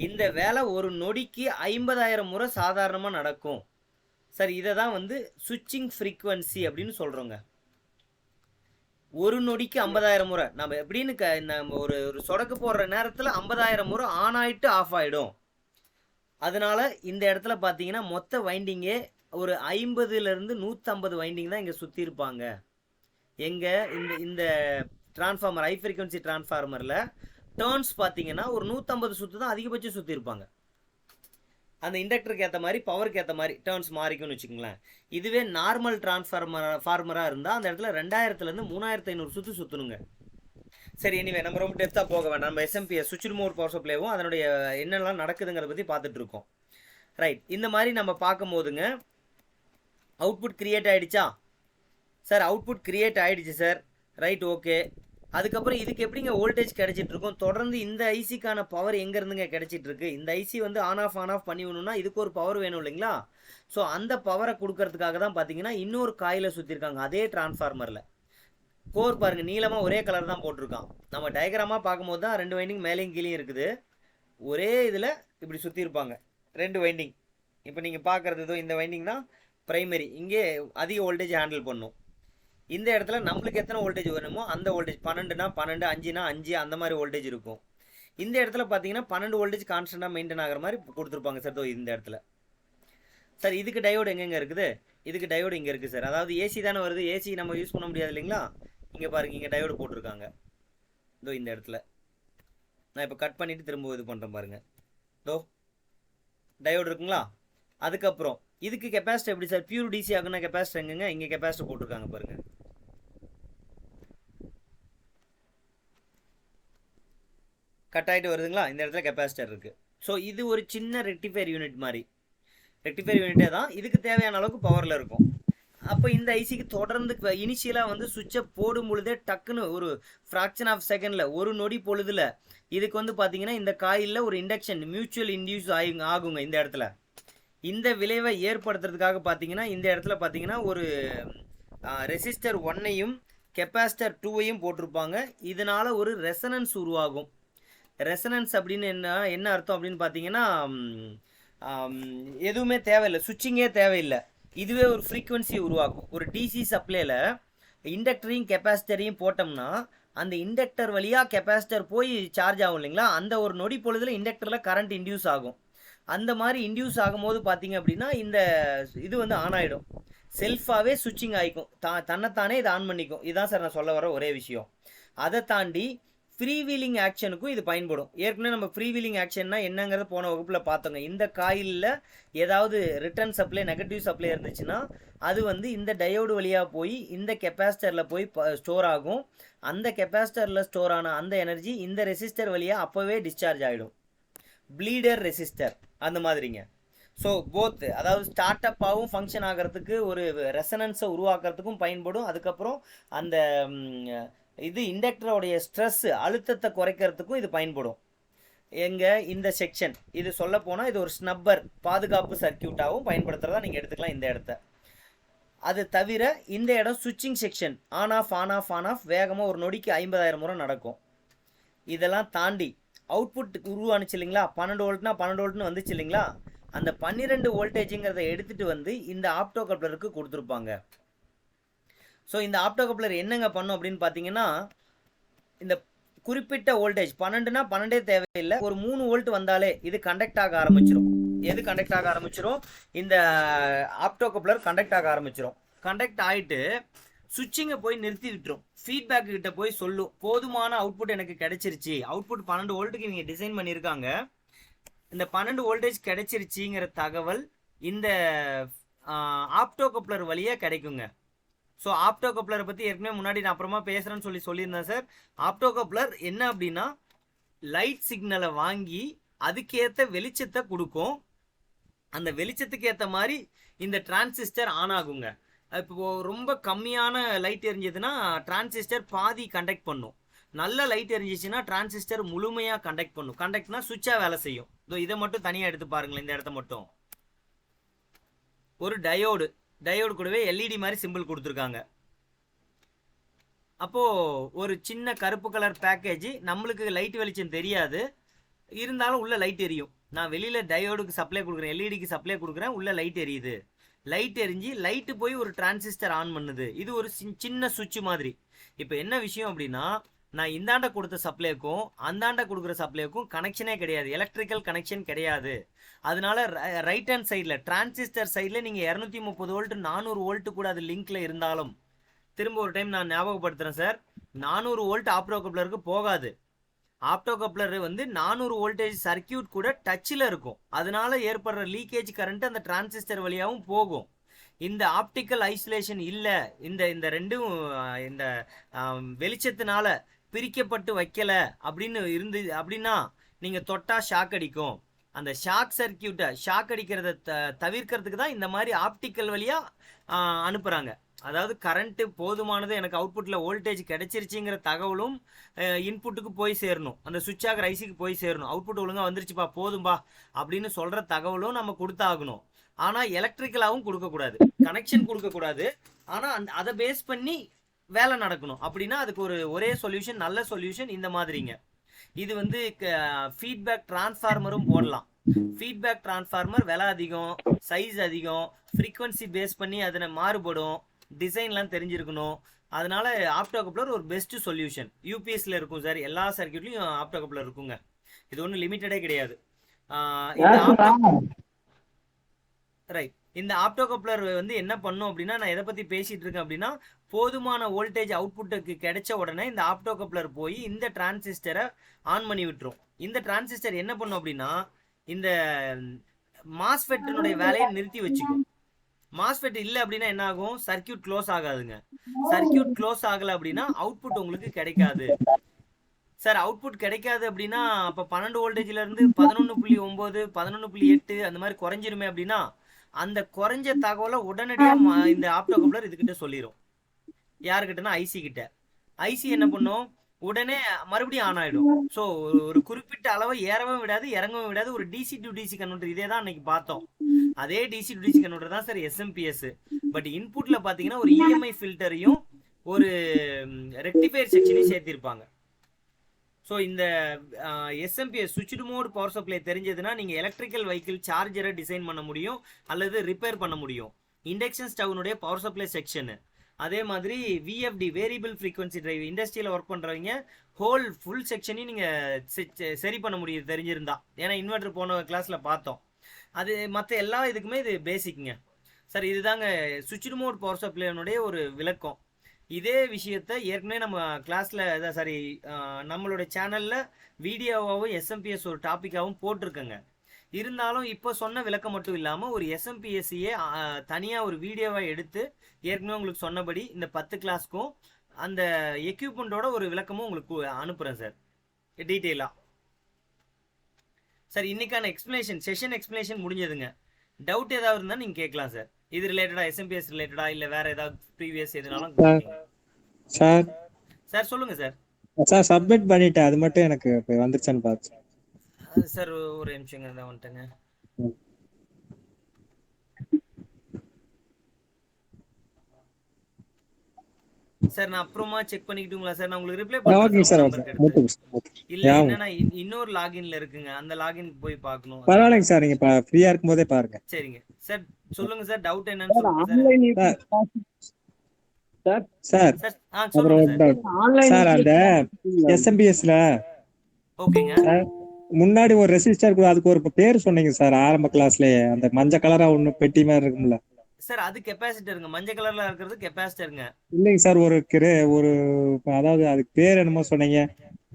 இந்த வேலை ஒரு நொடிக்கு 50,000 முறை சாதாரணமாக நடக்கும் சார். இதை தான் வந்து சுவிட்சிங் ஃப்ரீக்வன்சி அப்படின்னு சொல்கிறோங்க. ஒரு நொடிக்கு 50,000 முறை. நம்ம எப்படின்னு நம்ம ஒரு சொடக்கு போடுற நேரத்தில் 50,000 முறை ஆன் ஆகிட்டு ஆஃப் ஆகிடும். அதனால இந்த இடத்துல பார்த்தீங்கன்னா மொத்த வைண்டிங்கே ஒரு 50லேருந்து 150 வைண்டிங் தான் இங்கே சுற்றி இருப்பாங்க. எங்கே இந்த டிரான்ஸ்ஃபார்மர் ஹை ஃப்ரீக்வன்சி டிரான்ஸ்ஃபார்மரில் டர்ன்ஸ் பார்த்தீங்கன்னா ஒரு 150 சுற்று தான் அதிகபட்சம் சுற்றி இருப்பாங்க. அந்த இண்டக்டருக்கு ஏற்ற மாதிரி பவருக்கு ஏற்ற மாதிரி டர்ன்ஸ் மாறிக்கும்னு வச்சுக்கோங்களேன். இதுவே நார்மல் ஃபார்மராக இருந்தால் அந்த இடத்துல 2000லேருந்து 3500 சுற்று சுற்றணுங்க. சரி, எனிவே நம்ம ரொம்ப டெப்த்தாக போக வேண்டாம். நம்ம எஸ்எம்பிஎஸ் சுவிட்ச் ரிமோவர் பவர் சப்ளைவும் அதனுடைய என்னெல்லாம் நடக்குதுங்கிறத பற்றி பார்த்துட்டு இருக்கோம். ரைட், இந்த மாதிரி நம்ம பார்க்கும் போதுங்க அவுட்புட் கிரியேட் ஆகிடுச்சா சார்? அவுட்புட் கிரியேட் ஆகிடுச்சு சார். Right, okay. அதுக்கப்புறம் இதுக்கு எப்படிங்க வோல்டேஜ் கிடைச்சிட்டு இருக்கும்? தொடர்ந்து இந்த ஐசிக்கான பவர் எங்கேருந்துங்க கிடைச்சிட்டு இருக்கு? இந்த ஐசி வந்து ஆன் ஆஃப் பண்ணி விடணும்னா இதுக்கு ஒரு பவர் வேணும் இல்லைங்களா? ஸோ அந்த பவரை கொடுக்கறதுக்காக தான் பார்த்தீங்கன்னா இன்னொரு காயிலை சுற்றிருக்காங்க அதே டிரான்ஸ்ஃபார்மரில். கோர் பாருங்கள், நீளமாக ஒரே கலர் தான் போட்டிருக்கான். நம்ம டயக்ராமாக பார்க்கும்போது தான் 2 வைண்டிங் மேலேயும் கீழேயும் இருக்குது. ஒரே இதில் இப்படி சுற்றிருப்பாங்க 2 வைண்டிங். இப்போ நீங்கள் பார்க்குறது இதோ இந்த வைண்டிங் தான் ப்ரைமரி. இங்கே அதிக வோல்டேஜ் ஹேண்டில் பண்ணும். இந்த இடத்துல நம்மளுக்கு எத்தனை வோல்டேஜ் வேணுமோ அந்த வோல்டேஜ் 12னா 12, 5னா 5 அந்த மாதிரி வோல்டேஜ் இருக்கும். இந்த இடத்துல பார்த்தீங்கன்னா 12 வோல்டேஜ் கான்ஸ்டண்ட்டாக மெயின்டைன் ஆகிற மாதிரி கொடுத்துருப்பாங்க சார். இந்த இடத்துல சார் இதுக்கு டயோடு எங்கெங்கே இருக்குது? இதுக்கு டயோடு இங்கே இருக்குது சார். அதாவது ஏசி தானே வருது, ஏசி நம்ம யூஸ் பண்ண முடியாது இல்லைங்களா? இங்கே பாருங்க, இங்கே டயோடு போட்டிருக்காங்க இந்த இடத்துல. நான் இப்போ கட் பண்ணிவிட்டு திரும்ப இது பண்ணுறேன் பாருங்கள். டயோடு இருக்குங்களா? அதுக்கப்புறம் இதுக்கு கெப்பாசிட்டி எப்படி சார்? பியூர் டிசி ஆகுனா கெப்பாசிட்டி எங்கங்க? இங்கே கெப்பாசிட்டி போட்டிருக்காங்க பாருங்கள். கட் ஆகிட்டு வருதுங்களா? இந்த இடத்துல கெப்பாசிட்டர் இருக்குது. ஸோ இது ஒரு சின்ன ரெக்டிஃபையர் யூனிட் மாதிரி. ரெக்டிஃபையர் யூனிட்டே தான், இதுக்கு தேவையான அளவுக்கு பவரில் இருக்கும். அப்போ இந்த ஐசிக்கு தொடர்ந்து இனிஷியலாக வந்து சுவிட்சை போடும் பொழுதே டக்குன்னு ஒரு ஃப்ராக்ஷன் ஆஃப் செகண்டில், ஒரு நொடி பொழுதுல இதுக்கு வந்து பார்த்தீங்கன்னா இந்த காயிலில் ஒரு இண்டக்ஷன் மியூச்சுவல் இன்டியூஸ் ஆகுங்க. இந்த இடத்துல இந்த விளைவை ஏற்படுத்துறதுக்காக பார்த்தீங்கன்னா இந்த இடத்துல பார்த்தீங்கன்னா ஒரு ரெசிஸ்டர் 1ஐயும் கெப்பாசிட்டர் 2ஐயும் போட்டிருப்பாங்க. இதனால் ஒரு ரெசனன்ஸ் உருவாகும். ரெசனன்ஸ் அப்படின்னு என்ன அர்த்தம் அப்படின்னு பார்த்தீங்கன்னா எதுவுமே தேவையில்லை, சுவிட்சிங்கே தேவையில்லை, இதுவே ஒரு ஃப்ரீக்குவென்சி உருவாக்கும். ஒரு டிசி சப்ளையில் இண்டக்டரையும் கெப்பாசிட்டரையும் போட்டோம்னா அந்த இண்டக்டர் வழியாக கெப்பாசிட்டர் போய் சார்ஜ் ஆகும் இல்லைங்களா, அந்த ஒரு நொடி பொழுதில் இண்டக்டரில் கரண்ட் இன்டியூஸ் ஆகும். அந்த மாதிரி இன்டியூஸ் ஆகும்போது பார்த்தீங்க அப்படின்னா இந்த இது வந்து ஆன் ஆகிடும், செல்ஃபாகவே சுவிட்சிங் ஆகிக்கும், தன்னைத்தானே இதை ஆன் பண்ணிக்கும். இதுதான் சார் நான் சொல்ல வர ஒரே விஷயம். அதை தாண்டி ஃப்ரீ வீலிங் ஆக்ஷனுக்கும் இது பயன்படும். ஏற்கனவே நம்ம ஃப்ரீ வீலிங் ஆக்ஷன்னா என்னங்கிறத போன வகுப்பில் பார்த்தோங்க. இந்த காயிலில் ஏதாவது ரிட்டர்ன் சப்ளை நெகட்டிவ் சப்ளை இருந்துச்சுன்னா அது வந்து இந்த டயோடு வழியாக போய் இந்த கெப்பாசிட்டரில் போய் ஸ்டோர் ஆகும். அந்த கெப்பாசிட்டரில் ஸ்டோர் ஆன அந்த எனர்ஜி இந்த ரெசிஸ்டர் வழியாக அப்போவே டிஸ்சார்ஜ் ஆகிடும். ப்ளீடர் ரெசிஸ்டர் அந்த மாதிரிங்க. ஸோ போத், அதாவது ஸ்டார்ட் அப்பாகவும் ஃபங்க்ஷன் ஆகிறதுக்கு ஒரு ரெசனன்ஸை உருவாக்குறதுக்கும் பயன்படும். அதுக்கப்புறம் அந்த இது இண்டக்டரோடைய ஸ்ட்ரெஸ் அழுத்தத்தை குறைக்கிறதுக்கும் இது பயன்படும். இந்த செக்ஷன் இது சொல்ல போனால் இது ஒரு ஸ்னப்பர் பாதுகாப்பு சர்க்கியூட்டாகவும் பயன்படுத்துகிறதா நீங்கள் எடுத்துக்கலாம் இந்த இடத்த. அது தவிர இந்த இடம் சுவிட்சிங் section, on off on off on off வேகமாக ஒரு நொடிக்கு 50,000 முறை நடக்கும். இதெல்லாம் தாண்டி அவுட்புட் உருவானுச்சு இல்லைங்களா, 12 வோல்ட்னா 12 வோல்ட்னு வந்துச்சு இல்லைங்களா, அந்த 12 வோல்டேஜுங்கிறத எடுத்துகிட்டு வந்து இந்த ஆப்டோ கப்ளருக்கு கொடுத்துருப்பாங்க. ஸோ இந்த ஆப்டோ கப்ளர் என்னங்க பண்ணும் அப்படின்னு பார்த்தீங்கன்னா இந்த குறிப்பிட்ட வோல்டேஜ் 12னா 12 தேவையில்லை, ஒரு 3 வோல்ட் வந்தாலே இது கண்டக்ட் ஆக ஆரம்பிச்சிடும். எது கண்டக்ட் ஆக ஆரம்பிச்சிடும்? இந்த ஆப்டோ கப்ளர் கண்டக்ட் ஆக ஆரம்பிச்சிடும். கண்டக்ட் ஆகிட்டு சுவிட்சிங்கை போய் நிறுத்தி விட்டுரும். ஃபீட்பேக் கிட்ட போய் சொல்லும், போதுமான அவுட்புட் எனக்கு கிடைச்சிருச்சு. அவுட்புட் 12 வோல்ட்டுக்கு இவங்க டிசைன் பண்ணியிருக்காங்க, இந்த 12 வோல்டேஜ் கிடைச்சிருச்சுங்கிற தகவல் இந்த ஆப்டோ கப்ளர் வழியாக கிடைக்குங்க. ஸோ ஆப்டோ கப்ளரை பற்றி ஏற்கனவே முன்னாடி நான் அப்புறமா பேசுகிறேன்னு சொல்லியிருந்தேன் சார். ஆப்டோ கப்ளர் என்ன அப்படின்னா லைட் சிக்னலை வாங்கி அதுக்கேற்ற வெளிச்சத்தை கொடுக்கும். அந்த வெளிச்சத்துக்கு ஏற்ற மாதிரி இந்த டிரான்சிஸ்டர் ஆன் ஆகுங்க. இப்போ ரொம்ப கம்மியான லைட் எரிஞ்சதுன்னா டிரான்சிஸ்டர் பாதி கண்டக்ட் பண்ணும், நல்ல லைட் எரிஞ்சிச்சுன்னா டிரான்சிஸ்டர் முழுமையாக கண்டக்ட் பண்ணும். கண்டக்ட்னா சுவிட்சாக வேலை செய்யும். இதை மட்டும் தனியாக எடுத்து பாருங்களேன். இந்த இடத்த மட்டும் ஒரு டயோடு கூடவே எல்இடி மாதிரி சிம்பிள் கொடுத்துருக்காங்க. அப்போது ஒரு சின்ன கருப்பு கலர் பேக்கேஜ், நம்மளுக்கு லைட் வெளிச்சம் தெரியாது, இருந்தாலும் உள்ள லைட் எரியும். நான் வெளியில் டயோடுக்கு சப்ளை கொடுக்குறேன், எல்இடிக்கு சப்ளை கொடுக்குறேன், உள்ள லைட் எரியுது. லைட் எரிஞ்சு லைட்டு போய் ஒரு டிரான்சிஸ்டர் ஆன் பண்ணுது. இது ஒரு சின்ன சுவிட்ச் மாதிரி. இப்போ என்ன விஷயம் அப்படின்னா நான் இந்தாண்ட கொடுத்த சப்ளைக்கும் அந்தாண்ட கொடுக்குற சப்ளைக்கும் கனெக்ஷனே கிடையாது, எலக்ட்ரிக்கல் கனெக்ஷன் கிடையாது. அதனால ரைட் ஹேண்ட் சைடில் டிரான்சிஸ்டர் சைடில் நீங்கள் 230 வோல்ட் 400 வோல்ட்டு கூட அது லிங்க்ல இருந்தாலும், திரும்ப ஒரு டைம் நான் ஞாபகப்படுத்துகிறேன் சார், 400 வோல்ட் ஆப்டோ கப்ளருக்கு போகாது. ஆப்டோ கப்ளர் வந்து 400 வோல்டேஜ் சர்க்கியூட் கூட டச்சில் இருக்கும். அதனால ஏற்படுற லீக்கேஜ் கரண்ட் அந்த டிரான்சிஸ்டர் வழியாகவும் போகும். இந்த ஆப்டிக்கல் ஐசோலேஷன் இல்லை, இந்த ரெண்டும் இந்த வெளிச்சத்தினால பிரிக்கப்பட்டு வைக்கல அப்படின்னு அப்படின்னா நீங்கள் தொட்டா ஷாக் அடிக்கும். அந்த ஷாக் சர்க்கியூட்டை ஷாக் அடிக்கிறத தவிர்க்கிறதுக்கு தான் இந்த மாதிரி ஆப்டிக்கல் வழியாக அனுப்புகிறாங்க. அதாவது கரண்ட்டு போதுமானது, எனக்கு அவுட்புட்டில் வோல்டேஜ் கிடைச்சிருச்சுங்கிற தகவலும் இன்புட்டுக்கு போய் சேரணும், அந்த சுவிட்ச் ஆகிற ஐசிக்கு போய் சேரணும். அவுட்புட் ஒழுங்காக வந்துருச்சுப்பா போதும்பா அப்படின்னு சொல்கிற தகவலும் நம்ம கொடுத்தாகணும். ஆனால் எலக்ட்ரிக்கலாகவும் கொடுக்கக்கூடாது, கனெக்ஷன் கொடுக்கக்கூடாது. ஆனால் அதை பேஸ் பண்ணி வேலை நடக்கணும். அப்படின்னா அதுக்கு ஒரே சொல்யூஷன், நல்ல சொல்யூஷன் இந்த மாதிரிங்க. இது வந்து ஃபீட்பேக் டிரான்ஸ்ஃபார்மரும் போடலாம். ஃபீட்பேக் டிரான்ஸ்ஃபார்மர் விலை அதிகம், சைஸ் அதிகம், ஃப்ரீக்வன்சி பேஸ் பண்ணி அதில் மாறுபடும், டிசைன்லாம் தெரிஞ்சிருக்கணும். அதனால ஆப்டோ கப்ளர் ஒரு பெஸ்ட் சொல்யூஷன். யூபிஎஸ்ல இருக்கும் சார், எல்லா சர்க்கியூட்லையும் ஆப்டோ கப்ளர் இருக்குங்க. இது ஒன்றும் லிமிட்டடே கிடையாது. ரைட். இந்த ஆப்டோ கப்ளர் வந்து என்ன பண்ணும் அப்படின்னா, நான் எதை பற்றி பேசிகிட்டு இருக்கேன் அப்படின்னா, போதுமான வோல்டேஜ் அவுட்புட்டுக்கு கிடைச்ச உடனே இந்த ஆப்டோ கப்ளர் போய் இந்த டிரான்சிஸ்டரை ஆன் பண்ணி விட்டுரும். இந்த டிரான்சிஸ்டர் என்ன பண்ணும் அப்படின்னா இந்த மாஸ்ஃபெட்டினுடைய வேலையை நிறுத்தி வச்சுக்கும். மாஸ்ஃபெட் இல்லை அப்படின்னா என்ன ஆகும்? சர்க்கியூட் க்ளோஸ் ஆகாதுங்க. சர்க்கியூட் க்ளோஸ் ஆகலை அப்படின்னா அவுட்புட் உங்களுக்கு கிடைக்காது. சார் அவுட்புட் கிடைக்காது அப்படின்னா அப்போ 12 வோல்டேஜ்லேருந்து 11.9 11.8 அந்த மாதிரி குறைஞ்சிருமே அப்படின்னா அந்த குறைஞ்ச தகவலை உடனடியா இந்த ஆப்டோ கப்ளர் இதுகிட்ட சொல்லிடும். யாருக்கிட்டனா ஐசி கிட்ட. ஐசி என்ன பண்ணும், உடனே மறுபடியும் ஆன் ஆயிடும். ஸோ ஒரு குறிப்பிட்ட அளவை ஏறவும் விடாது இறங்கவும் விடாது. ஒரு டிசி டு டிசி கன்வெர்ட்டர், இதே தான் அன்னைக்கு பார்த்தோம். அதே டிசி டு டிசி கன்வெர்ட்டர் தான் சார் எஸ்எம்பிஎஸ். பட் இன்புட்ல பாத்தீங்கன்னா ஒரு இஎம்ஐ ஃபில்டரையும் ஒரு ரெக்டிஃபையர் செக்ஷனையும் சேர்த்திருப்பாங்க. ஸோ இந்த SMPS switched mode power supply தெரிஞ்சதுன்னா நீங்கள் எலக்ட்ரிக்கல் வெஹிக்கிள் சார்ஜரை டிசைன் பண்ண முடியும் அல்லது ரிப்பேர் பண்ண முடியும். இண்டக்ஷன் ஸ்டவ்னுடைய பவர் சப்ளை செக்ஷனு, அதே மாதிரி விஎஃப்டி வேரியபிள் ஃப்ரீக்வன்சி டிரைவ், இண்டஸ்ட்ரியில் ஒர்க் பண்ணுறவங்க ஃபுல் செக்ஷனையும் நீங்கள் சரி பண்ண முடியும் தெரிஞ்சிருந்தா. ஏன்னா இன்வெர்டர் போன கிளாஸில் பார்த்தோம். அது மற்ற எல்லா இதுக்குமே இது பேசிக்குங்க சார். இதுதாங்க சுவிட்ச்டு மோட் பவர் சப்ளைனுடைய ஒரு விளக்கம். இதே விஷயத்த ஏற்கனவே நம்ம கிளாஸில் சாரி நம்மளோட சேனலில் வீடியோவாகவும் எஸ்எம்பிஎஸ் ஒரு டாப்பிக்காகவும் போட்டிருக்கேங்க. இருந்தாலும் இப்போ சொன்ன விளக்கம் மட்டும் இல்லாமல் ஒரு எஸ்எம்பிஎஸ்சியே தனியாக ஒரு வீடியோவாக எடுத்து ஏற்கனவே உங்களுக்கு சொன்னபடி இந்த 10 கிளாஸ்க்கும் அந்த எக்யூப்மெண்ட்டோட ஒரு விளக்கமும் உங்களுக்கு அனுப்புகிறேன் சார் டீட்டெயிலாக. சார் இன்னைக்கான செஷன் எக்ஸ்பிளேஷன் முடிஞ்சதுங்க. டவுட் ஏதாவது இருந்தால் நீங்கள் கேட்கலாம் சார். இது ரிலேட்டடா எஸ்எம்பிஎஸ் ரிலேட்டடா இல்லை வேற ஏதாவது ப்ரீவியஸ் எதுனாலும் சார். சார் சொல்லுங்க சார். சார் சப்மிட் பண்ணிட்டேன், அது மட்டும் எனக்கு வந்துருச்சான்னு பார்த்து சார் ஒரு நிமிஷங்க தான் வந்துட்டேங்க. சார் நான் அப்புறமா செக் பண்ணிக்கிட்டுங்களா சார்? நான் உங்களுக்கு ரிப்ளை பண்ணுறேன். இல்ல என்னன்னா இன்னொரு லாகின்ல இருக்குங்க, அந்த லாகின் போய் பார்க்கணும். பரவாயில்லைங்க சார், நீங்க ஃப்ரீயா இருக்கும் போதே பாருங்க. சரிங்க சார், சொல்லுங்க சார். டவுட் என்னன்னு சொல்லுங்க சார். சார் சார் அந்த எஸ்எம்பிஎஸ்ல ஓகேங்க முன்னாடி ஒரு ரெசிஸ்டர், அதுக்கு ஒரு பேர் சொன்னீங்க சார் ஆரம்ப கிளாஸ்லயே, அந்த மஞ்சள் கலரா ஒண்ணு பெட்டி மாதிரி இருக்கும்ல சார். அது கெபாசிட்டருங்க, மஞ்சள் கலர்ல இருக்கிறது கெபாசிட்டருங்க. இல்லைங்க சார், ஒரு அதாவது அதுக்கு பேர் என்னமோ சொன்னீங்க,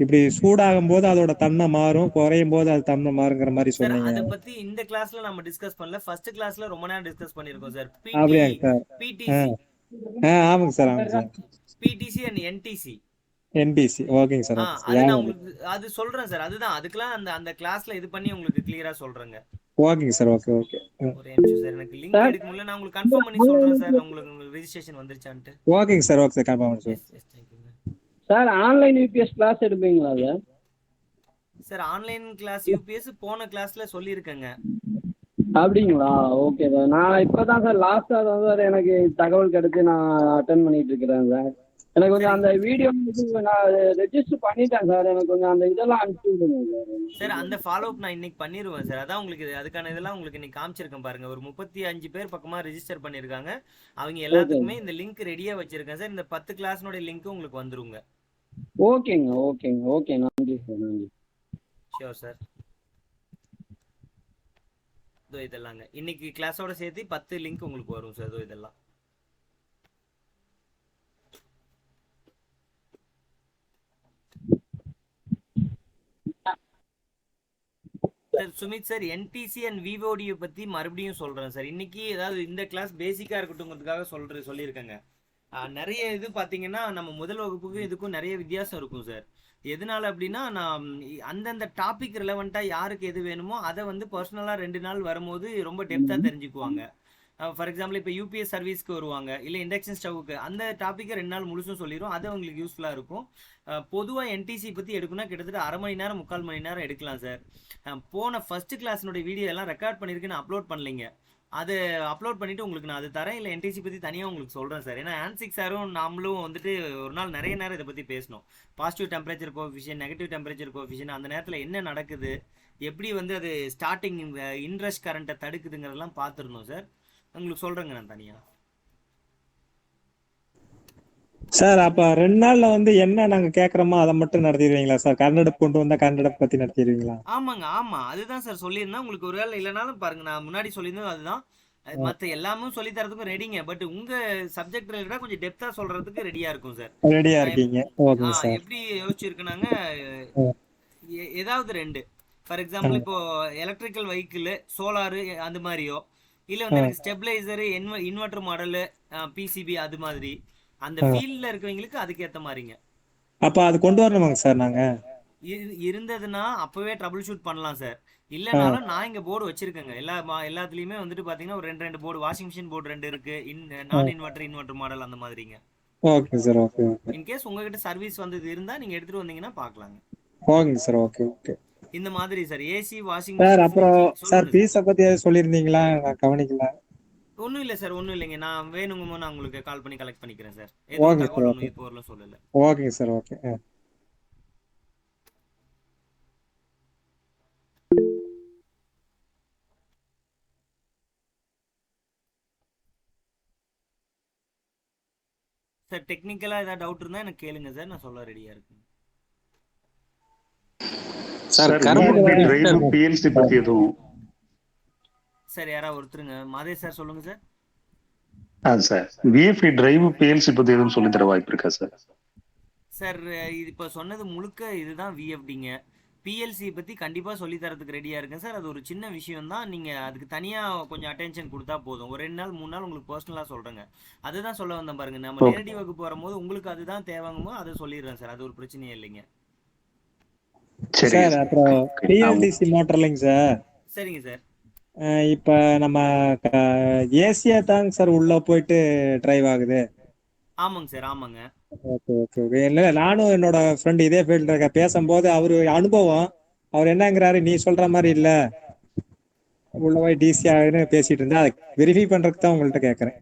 இப்படி சூடாகும் போது அதோட தன்மை மாறும், குறையும் போது அது தன்மை மாறுங்கிற மாதிரி சொன்னீங்க. அத பத்தி இந்த கிளாஸ்ல நம்ம டிஸ்கஸ் பண்ணல, ஃபர்ஸ்ட் கிளாஸ்ல ரொம்ப நேரம் டிஸ்கஸ் பண்ணிருக்கோம் சார். அப்படியாங்க சார்? பிடிசி. ஆமாங்க சார், ஆமாங்க sir. PTC and NTC. NPC. ஓகேங்க சார். அது நான் உங்களுக்கு அது சொல்றேன் சார். அதுதான் அதுக்கெல்லாம் அந்த கிளாஸ்ல இது பண்ணி உங்களுக்கு கிளியரா சொல்றேங்க. ஓகேங்க சார். Okay okay. ஒரு நிமிஷம் சார், எனக்கு லிங்க் எடுக்க முடியல. நான் உங்களுக்கு கன்ஃபார்ம் பண்ணி சொல்றேன் சார் உங்களுக்கு ரெஜிஸ்ட்ரேஷன் வந்துருச்சான்ட்டு. ஓகேங்க சார். ஓகே சார், கன்ஃபார்ம் பண்ணி சொல்லுங்க சார். ஆன்லைன் யூபிஎஸ் கிளாஸ் எடுப்பீங்களா sir? Sir online class UPS போன கிளாஸ்ல சொல்லியிருக்கேங்க. அப்படிங்களா? Okay sir. நான் இப்பதான் சார் லாஸ்டா தான் சார் எனக்கு தகவல் கிடைச்சு நான் அட்டென்ட் பண்ணிட்டு இருக்கிறேன் சார். எனக்கு கொஞ்சம் அந்த வீடியோ நான் ரெஜிஸ்டர் பண்ணிட்டேன் சார். எனக்கு கொஞ்சம் அந்த இதெல்லாம் அனுப்பிச்சு விடுங்க சார். அந்த ஃபாலோ அப் நான் இன்னைக்கு பண்ணிடுவேன் சார். அதான் உங்களுக்கு அதுக்கான இதெல்லாம் உங்களுக்கு இன்னைக்கு காமிச்சிருக்கேன் பாருங்க. ஒரு 35 பேர் பக்கமா ரெஜிஸ்டர் பண்ணிருக்காங்க. அவங்க எல்லாத்துக்குமே இந்த லிங்க் ரெடியா வச்சிருக்கேன் சார். இந்த 10 கிளாஸ்னோட லிங்க் உங்களுக்கு வந்துருங்க. ஓகேங்க ஓகேங்க. ஓகே, நன்றி சார். நன்றி. Sure sir. இதெல்லாங்க இன்னைக்கு கிளாஸோட சேர்த்து 10 லிங்க் உங்களுக்கு வரும் சார். இதெல்லாம் sir. Sumit sir, NTC and விவோடியை பத்தி மறுபடியும் சொல்றேன் சார். இன்னைக்கு ஏதாவது இந்த கிளாஸ் பேசிக்கா இருக்கட்டும்ங்கிறதுக்காக சொல்லியிருக்கேங்க. நிறைய இது பாத்தீங்கன்னா நம்ம முதல் வகுப்புக்கும் இதுக்கும் நிறைய வித்தியாசம் இருக்கும் சார். எதனால அப்படின்னா, நான் அந்தந்த டாபிக் ரிலவெண்டா யாருக்கு எது வேணுமோ அதை வந்து பர்சனலா 2 நாள் வரும்போது ரொம்ப டெப்தா தெரிஞ்சுக்குவாங்க. ஃபார் எக்ஸாம்பிள் இப்போ யூபிஎஸ் சர்வீஸ்க்கு வருவாங்க, இல்லை இண்டக்ஷன் ஸ்டவ்வுக்கு, அந்த டாப்பிக்கை 2 நாள் முழுசும் சொல்லிடும். அது அவங்களுக்கு யூஸ்ஃபுல்லாக இருக்கும். பொதுவாக என்டிசி பற்றி எடுக்கணும்னா கிட்டத்தட்ட அரை மணி நேரம் 3/4 மணி நேரம் எடுக்கலாம் சார். போன ஃபர்ஸ்ட் கிளாஸ்னுடைய வீடியோ எல்லாம் ரெக்கார்ட் பண்ணியிருக்கேன், நான் அப்லோட் பண்ணலைங்க. அது அப்லோட் பண்ணிவிட்டு உங்களுக்கு நான் அது தரேன், இல்லை என்டிசி பற்றி தனியாக உங்களுக்கு சொல்கிறேன் சார். ஏன்னா ஆன்சிக் சாரும் நாமளும் வந்துட்டு ஒரு நாள் நிறைய நேரம் இதை பற்றி பேசணும். Positive temperature coefficient, negative temperature coefficient, அந்த நேரத்தில் என்ன நடக்குது, எப்படி வந்து அது ஸ்டார்டிங் இன்ரஷ் கரண்ட்டை தடுக்குதுங்கிறதெல்லாம் பார்த்துருந்தோம் சார். உங்களுக்கு சொல்றேங்க நான் தனியா. சார் அப்ப 2 நாள்ல வந்து என்ன நாங்க கேக்குறோமோ அதை மட்டும் நடத்திடுவீங்களா சார்? கர்நாடக கொண்டு வந்தா கர்நாடக பத்தி நடத்திடுவீங்களா? ஆமாங்க, ஆமா, அதுதான் சார் சொல்லியிருந்தேன். உங்களுக்கு ஒரு வேலை இல்லைனாலும் பாருங்க, நான் முன்னாடி சொல்லியிருந்தேன் அதுதான். மற்ற எல்லாமும் சொல்லி தரதுக்கும் ரெடிங்க. பட் உங்க சப்ஜெக்ட் ரிலேட்டடா கொஞ்சம் டெப்தா சொல்றதுக்கு ரெடியா இருக்கும் சார். ரெடியா இருக்கீங்க? Okay sir. எப்படி யோசிச்சிருக்கனாங்க, ஏதாவது 2 ஃபார் எக்ஸாம்பிள் இப்போ எலக்ட்ரிக்கல் வெஹிக்கிள், சோலாரு அந்த மாதிரியோ, இல்ல வந்து எனக்கு ஸ்டெபிளைசர், இன்வெர்டர் மாடல், பிசிபி அது மாதிரி அந்த ஃபீல்ட்ல இருக்கவங்களுக்கு அதுக்கு ஏத்த மாதிரிங்க. அப்ப அது கொண்டு வரணுமாங்க சார் நாங்க? இருந்ததுன்னா அப்பவே ட்ரபிள் ஷூட் பண்ணலாம் சார். இல்லைனாலும் நான் இங்க போர்டு வச்சிருக்கேங்க. எல்லாத்துலயுமே வந்துட்டு பாத்தீங்கன்னா ஒரு ரெண்டு போர்டு, வாஷிங் மிஷின் போர்டு 2 இருக்கு. நான் இன்வெர்டர் மாடல் அந்த மாதிரிங்க. Okay sir, okay okay. In case உங்ககிட்ட சர்வீஸ் வந்தது இருந்தா நீங்க எடுத்துட்டு வந்தீங்கன்னா பார்க்கலாங்க. ஓகேங்க சார், ஓகே ஓகே. இந்த மாதிரி sir AC, washing sir machine, அப்புறம் ஃப்ரிட்ஜ் சார் சொல்லுங்க. ஃபீஸை பத்தி ஏதாவது சொல்லியிருந்தீங்களா? நான் கவனிக்கல. ஒன்றும் இல்லை சார், ஒன்றும் இல்லைங்க. நான் வேணுங்கமோ நான் உங்களுக்கு கால் பண்ணி கலெக்ட் பண்ணிக்கிறேன் சார். ஓகே எதுவும் சார், தகவல் ஓகே. ஒன்றும் இப்போ வரலாம் சொல்லலை. ஓகேங்க சார், ஓகே. சார் டெக்னிக்கலாக ஏதாவது டவுட் இருந்தால் எனக்கு கேளுங்க சார், நான் சொல்ல ரெடியாக இருக்கேன். சார் டிரைவ் பிஎல்சி பத்தி எதுவும் சார் யாராவது ஒருத்தருங்க, மாதே சார் சொல்லுங்க sir. Sir VFD drive PLC பத்தி எதுவும் சொல்லி தர வாய்ப்பு இருக்கா சார்? சார் இது இப்போ சொன்னது முழுக்க இதுதான் விஎஃப்டிங்க. பிஎல்சி பற்றி கண்டிப்பாக சொல்லி தரதுக்கு ரெடியாக இருக்கேன் சார். அது ஒரு சின்ன விஷயம் தான், நீங்கள் அதுக்கு தனியாக கொஞ்சம் அட்டென்ஷன் கொடுத்தா போதும். ஒரு 2 நாள் 3 நாள் உங்களுக்கு பர்சனலாக சொல்கிறேங்க. அதுதான் சொல்ல வந்தேன் பாருங்க. நம்ம நேரடி வகுப்பு வரும்போது உங்களுக்கு அதுதான் தேவைங்குமோ அதை சொல்லிடுறேன் சார். அது ஒரு பிரச்சனையே இல்லைங்க. சார் அப்புறம் பிஎல்டிசி மோட்டர் இல்லைங்க சார். சரிங்க சார். இப்போ நம்ம ஏசியா தாங்க சார் உள்ள போயிட்டு டிரைவ் ஆகுது. ஆமாங்க சார், ஆமாங்க. Okay okay okay. இல்லை, நானும் என்னோட ஃப்ரெண்டு இதே ஃபீல்டில் இருக்க பேசும்போது அவரு அனுபவம், அவர் என்னங்கிறாரு, நீ சொல்ற மாதிரி இல்லை, உள்ள போய் டிசி ஆகுதுன்னு பேசிட்டு இருந்தா, அதை வெரிஃபை பண்றதுக்கு தான் உங்கள்கிட்ட கேட்கறேன்.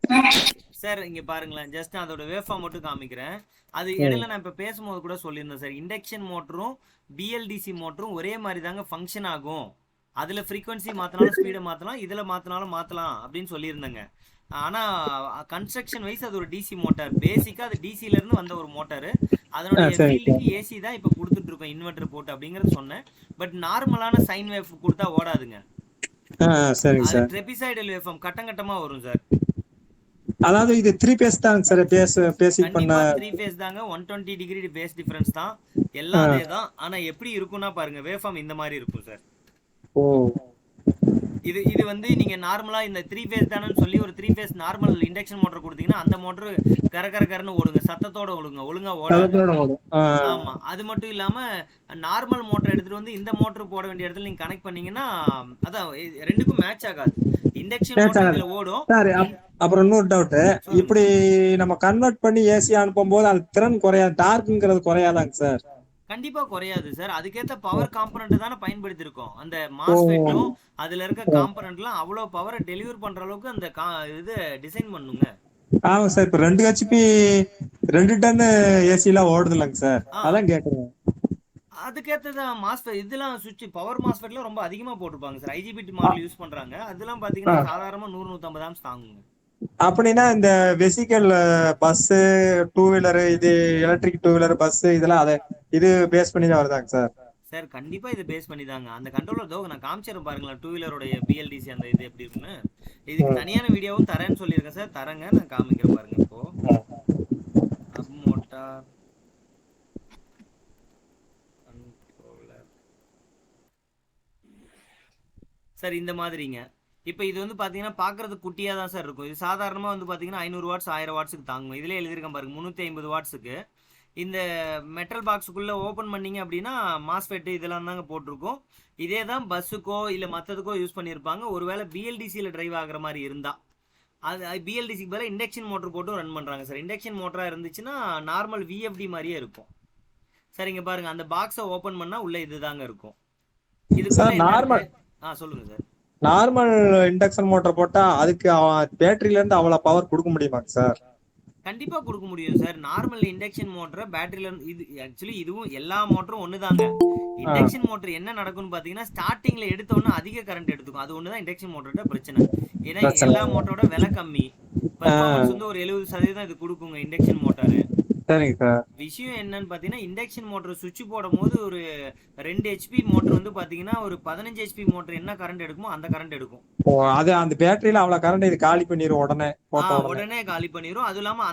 சார் இங்க பாருங்களேன், ஜஸ்ட் அதோட வேவ்ஃபார்ம் மட்டும் காமிக்கிறேன். அது இடையில நான் இப்ப பேசும்போது கூட சொல்லியிருந்தேன் சார். இண்டக்ஷன் மோட்டரும் பிஎல்டிசி மோட்டரும் ஒரே மாதிரி தாங்க ஃபங்க்ஷன் ஆகும். அதுல ஃப்ரீக்வன்சி மாத்தினாலும் ஸ்பீடை மாத்தலாம், இதுல மாத்தினாலும் மாத்தலாம் அப்படின்னு சொல்லியிருந்தேங்க. ஆனா கன்ஸ்ட்ரக்ஷன் வைஸ் அது ஒரு டிசி மோட்டார். பேசிக்கா அது டிசில இருந்து வந்த ஒரு மோட்டார். அதனுடைய ஃபீல்டுக்கு ஏசி தான் இப்ப கொடுத்துட்டு இருக்கோம், இன்வெர்டர் போட்டு அப்படிங்கறது சொன்னேன். பட் நார்மலான சைன் வேவ் கொடுத்தா ஓடாதுங்க. சரிங்க சார். ட்ரெபிசாய்டல் வேவ்ஃபார்ம் கட்டம் கட்டமா வரும் சார். அதாவது இது 3 பேஸ் தாங்க சார். பேசிக் பண்ண 3 பேஸ் தாங்க. 120 டிகிரி பேஸ் டிஃபரன்ஸ் தான். எல்லாம் அதே தான். ஆனா எப்படி இருக்கும்னா பாருங்க, வேவ்ஃபார்ம் இந்த மாதிரி இருக்கும் சார். ஓ, இது வந்து நீங்க நார்மலா இந்த 3 பேஸ் தானேன்னு சொல்லி ஒரு 3 பேஸ் நார்மல் இண்டக்ஷன் மோட்டர் கொடுத்தீங்கன்னா அந்த மோட்டர் கரகரன்னு ஓடுங்க, சத்தத்தோட ஓடுங்க, ஒழுங்கா ஓடாது. ஆமா, அது மட்டும் இல்லாம நார்மல் மோட்டர் எடுத்துட்டு வந்து இந்த மோட்டர் போட வேண்டிய இடத்துல நீங்க கனெக்ட் பண்ணீங்கன்னா அதான் ரெண்டுக்கும் மேட்ச் ஆகாது. இண்டக்ஷன் மோட்டர் இதுல ஓடும். அப்புறம் இன்னொரு டவுட், இப்படி நம்ம கன்வெர்ட் பண்ணி ஏசி அனுப்பும் போது அது திறன் குறையாது, டார்க்குங்கிறது குறையாதாங்க சார்? கண்டிப்பா குறையாது சார். அதுக்கேத்த பவர் காம்பனன்ட் தானே பயன்படுத்தி இருக்கோம். அந்த மாஸ்ஃபெட்டும் அதுல இருக்க காம்பனன்ட்லாம் அவ்வளவு பவரை டெலிவர் பண்ற அளவுக்கு அந்த இது டிசைன் பண்ணுங்க. ஆமா சார். இப்ப 2 HP 2 டன் ஏசி எல்லாம் ஓடுது இல்லைங்க சார், அதான் கேக்குறேன். அதுக்கேற்றதான் மாஸ்ஃபெட் இதெல்லாம் சுவிட்ச் பவர் மாஸ்ஃபெட்லாம் ரொம்ப அதிகமா போட்டிருப்பாங்க சார். ஐஜிபிடி மாடல் யூஸ் பண்றாங்க. அதெல்லாம் பாத்தீங்கன்னா சாதாரணமா 100-150 ஆம்ஸ் தாங்குங்க. அப்படின்னா இந்த வெசிக்கல் பஸ், 2 வீலர், இது எலக்ட்ரிக் 2 வீலர் பஸ், இதெல்லாம் அதை இது பேஸ் பண்ணி தான் வருதாங்க சார்? சார் கண்டிப்பா இது பேஸ் பண்ணி தாங்க. அந்த கண்ட்ரோலர் தோ நான் காமிச்சிருப்பேன் பாருங்களேன், 2 வீலரோட பிஎல்டிசி அந்த இது எப்படி இருக்குன்னு. இதுக்கு தனியான வீடியோவும் தரேன்னு சொல்லியிருக்கேன் சார். தரேங்க, நான் காமிக்கிறேன் பாருங்க. இப்போ அப் மோட்டார் கண்ட்ரோலர் சார் இந்த மாதிரிங்க. இப்போ இது வந்து பார்த்தீங்கன்னா பார்க்கறது குட்டியாக தான் சார் இருக்கும். இது சாதாரணமாக வந்து பார்த்தீங்கன்னா 500 வாட்ஸ் 1000 வாட்ஸுக்கு தாங்கும். இதிலே எழுதியிருக்கேன் பாருங்க, 350 வாட்ஸுக்கு. இந்த மெட்டல் பாக்ஸுக்குள்ளே ஓப்பன் பண்ணிங்க அப்படின்னா மாஸ்ஃபெட்டு இதெல்லாம் தாங்க போட்டிருக்கும். இதே தான் பஸ்ஸுக்கோ இல்லை மற்றதுக்கோ யூஸ் பண்ணியிருப்பாங்க. ஒருவேளை பிஎல்டிசியில் டிரைவ் ஆகிற மாதிரி இருந்தால் அது பிஎல்டிசிக்கு பதிலாக இண்டக்ஷன் மோட்டர் போட்டு ரன் பண்ணுறாங்க சார். இண்டக்ஷன் மோட்டராக இருந்துச்சுன்னா நார்மல் விஎஃப்டி மாதிரியே இருக்கும். சரிங்க பாருங்க, அந்த பாக்ஸை ஓப்பன் பண்ணால் உள்ளே இது தாங்க இருக்கும். இது நார்மல். சொல்லுங்கள் சார். நார்மல் இண்டக்ஷன் மோட்டர் போட்டா அதுக்கு பேட்டரியில இருந்து அவ்வளவு பவர் கொடுக்க முடியுமாங்க சார்? கண்டிப்பா கொடுக்க முடியும் சார். நார்மல் இண்டக்ஷன் மோட்டர் பேட்டரியில இருந்து இது ஆக்சுவலி இதுவும் எல்லா மோட்டரும் ஒண்ணுதாங்க. இண்டக்ஷன் மோட்டர் என்ன நடக்கும்னு பாத்தீங்கன்னா ஸ்டார்டிங்ல எடுத்த உடனே அதிக கரண்ட் எடுத்துக்கும். அது ஒண்ணுதான் இண்டக்ஷன் மோட்டரோட பிரச்சனை. ஏன்னா எல்லா மோட்டரோட விலை கம்மி, பெர்ஃபார்மன்ஸ் வந்து ஒரு 70% இது கொடுக்குங்க இண்டக்ஷன் மோட்டார். சரிங்க சார். விஷயம் என்னன்னு பாத்தீங்கன்னா இண்டக்ஷன் மோட்டர் சுவிட்ச் போடும் போது ஒரு 2 HP மோட்டர் வந்து பாத்தீங்கன்னா ஒரு 15 HP மோட்டர் என்ன கரண்ட் எடுக்குமோ அந்த கரண்ட் எடுக்கும். அது அந்த பேட்டரியில அவ்வளவு கரண்ட் இது காலி பண்ணிரும் உடனே காலி பண்ணிரும். அது இல்லாம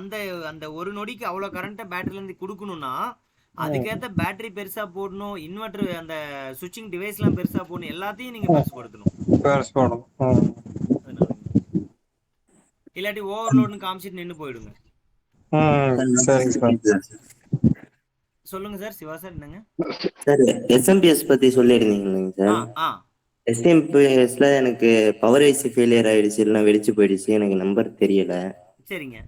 அந்த ஒரு நொடிக்கு அவ்வளவு கரண்ட பேட்டரியில இருந்து கொடுக்கணும்னா அதுக்கேத்த பேட்டரி பெருசா போடணும், இன்வெர்டர் அந்த சுவிட்சிங் டிவைஸ் எல்லாம் பெருசா போடணும், எல்லாத்தையும் நீங்க பெருசுபடுத்தணும். இல்லாட்டி ஓவர்லோட்னு காமிச்சிட்டு நின்று போயிடுங்க. சொல்லுங்க சார் சிவா சார், என்னங்க? சார் எஸ்எம்பிஎஸ் பத்தி சொல்லியிருந்தீங்க ஆ சார். ஆ எஸ்எம்பிஎஸ்ல எனக்கு பவர் ஐசி ஃபெயிலியர் ஆயிடுச்சு, இல்லைன்னா வெடிச்சு போயிடுச்சு, எனக்கு நம்பர் தெரியல. சரிங்க.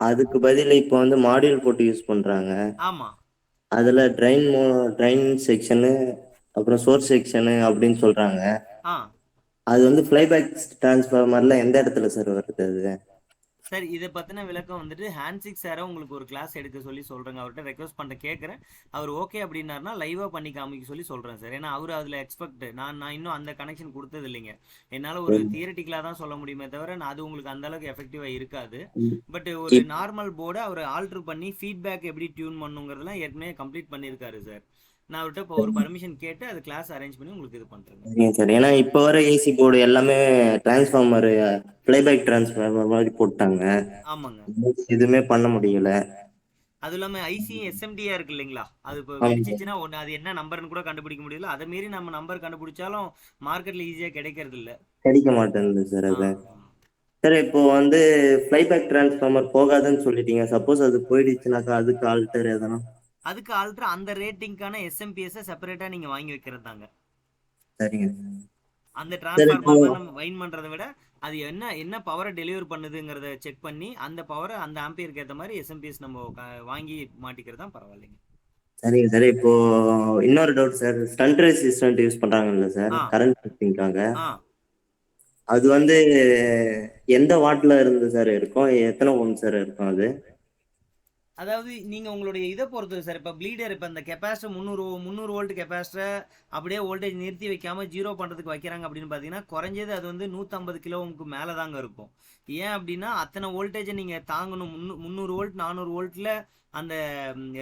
அதுக்கு பதில் இப்போ வந்து மாடியூல் போட்டு யூஸ் பண்றாங்க. ஆமா. அதுல ட்ரைன் செக்ஷனு, அப்புறம் சோர்ஸ் செக்ஷனு அப்படின்னு சொல்றாங்க. ஆ அது வந்து ஃப்ளைபேக் டிரான்ஸ்ஃபார்மர்ல எந்த இடத்துல சார் வருது அது? சார் இதை பற்றின விளக்கம் வந்துட்டு ஹேண்ட்சிக் சாரை உங்களுக்கு ஒரு கிளாஸ் எடுக்க சொல்லி சொல்கிறேங்க. அவர்கிட்ட ரெக்வஸ்ட் பண்ண கேட்குறேன். அவர் ஓகே அப்படின்னாருனா லைவாக பண்ணி காமிக்க சொல்லி சொல்கிறேன் சார். ஏன்னா அவர் அதில் எக்ஸ்பெக்ட், நான் இன்னும் அந்த கனெக்ஷன் கொடுத்தது இல்லைங்க. என்னால் ஒரு தியரட்டிக்கலாக தான் சொல்ல முடியுமே தவிர அது உங்களுக்கு அந்த அளவுக்கு எஃபெக்டிவாக இருக்காது. பட் ஒரு நார்மல் போர்டை அவர் ஆல்ட்ரு பண்ணி ஃபீட்பேக் எப்படி டியூன் பண்ணுங்கிறதுலாம் ஏற்கனவே கம்ப்ளீட் பண்ணியிருக்காரு சார். நான் அவர்கிட்ட இப்போ ஒரு பர்மிஷன் கேட்டு அது கிளாஸ் அரேஞ்ச் பண்ணி உங்களுக்கு இது பண்ணுறேங்க. சரிங்க சார். ஏன்னா இப்போ வர ஏசி போர்டு எல்லாமே டிரான்ஸ்ஃபார்மர், ஃப்ளைபேக் டிரான்ஸ்ஃபார்மர் மாதிரி போட்டாங்க. ஆமாங்க. எதுவுமே பண்ண முடியல. அது இல்லாமல் ஐசி எஸ்எம்டியா இருக்கு இல்லைங்களா, அது இப்போ ஆமா. வெடிச்சிச்சுன்னா ஒன்று அது என்ன நம்பர்னு கூட கண்டுபிடிக்க முடியல. அதை மீறி நம்ம நம்பர் கண்டுபிடிச்சாலும் மார்க்கெட்டில் ஈஸியாக கிடைக்கிறது இல்லை. கிடைக்க மாட்டேங்குது சார் அது. சார் இப்போ வந்து ஃப்ளைபேக் டிரான்ஸ்ஃபார்மர் போகாதுன்னு சொல்லிட்டீங்க. சப்போஸ் அது போயிடுச்சுனாக்கா அதுக்கு ஆல்டர் எதனா? அதுக்கு ஆல்ட்ரு அந்த ரேட்டிங்கான எஸ்எம்பிஎஸ்ஸை செப்பரேட்டாக நீங்கள் வாங்கி வைக்கிறது தாங்க. சரிங்க அந்த சார். இப்போ டிரான்ஸ்ஃபார்மர் வைன் பண்ணுறதை விட அது என்ன பவரை டெலிவர் பண்ணுதுங்கிறத செக் பண்ணி அந்த பவரை அந்த ஆம்பியருக்கு ஏற்ற மாதிரி எஸ்எம்பிஎஸ் நம்ம வாங்கி மாட்டிக்கிறது தான் பரவாயில்லைங்க. சரிங்க சார். இப்போ இன்னொரு doubt sir. Shunt resistant use பண்றாங்கல்ல சார், ஆ கரண்ட் ஷிஃப்டிங்காக. ஆ அது வந்து எந்த வாட்ல இருந்து சார் இருக்கும், எத்தனை ஓம் சார் இருக்கும் அது? அதாவது நீங்கள் உங்களுடைய இதை பொறுத்தது சார். இப்போ ப்ளீடர், இப்போ இந்த கெப்பாசிட்டர் 300 வோல்ட் கெப்பாசிட்டர் அப்படியே வோல்டேஜ் நிறுத்தி வைக்காமல் ஜீரோ பண்ணுறதுக்கு வைக்கிறாங்க அப்படின்னு பார்த்தீங்கன்னா குறைஞ்சது அது வந்து 150 கிலோவுக்கு மேலே தாங்க இருக்கும். ஏன் அப்படின்னா அத்தனை வோல்டேஜை நீங்கள் தாங்கணும். 300 வோல்ட் 400 வோல்ட்டில் அந்த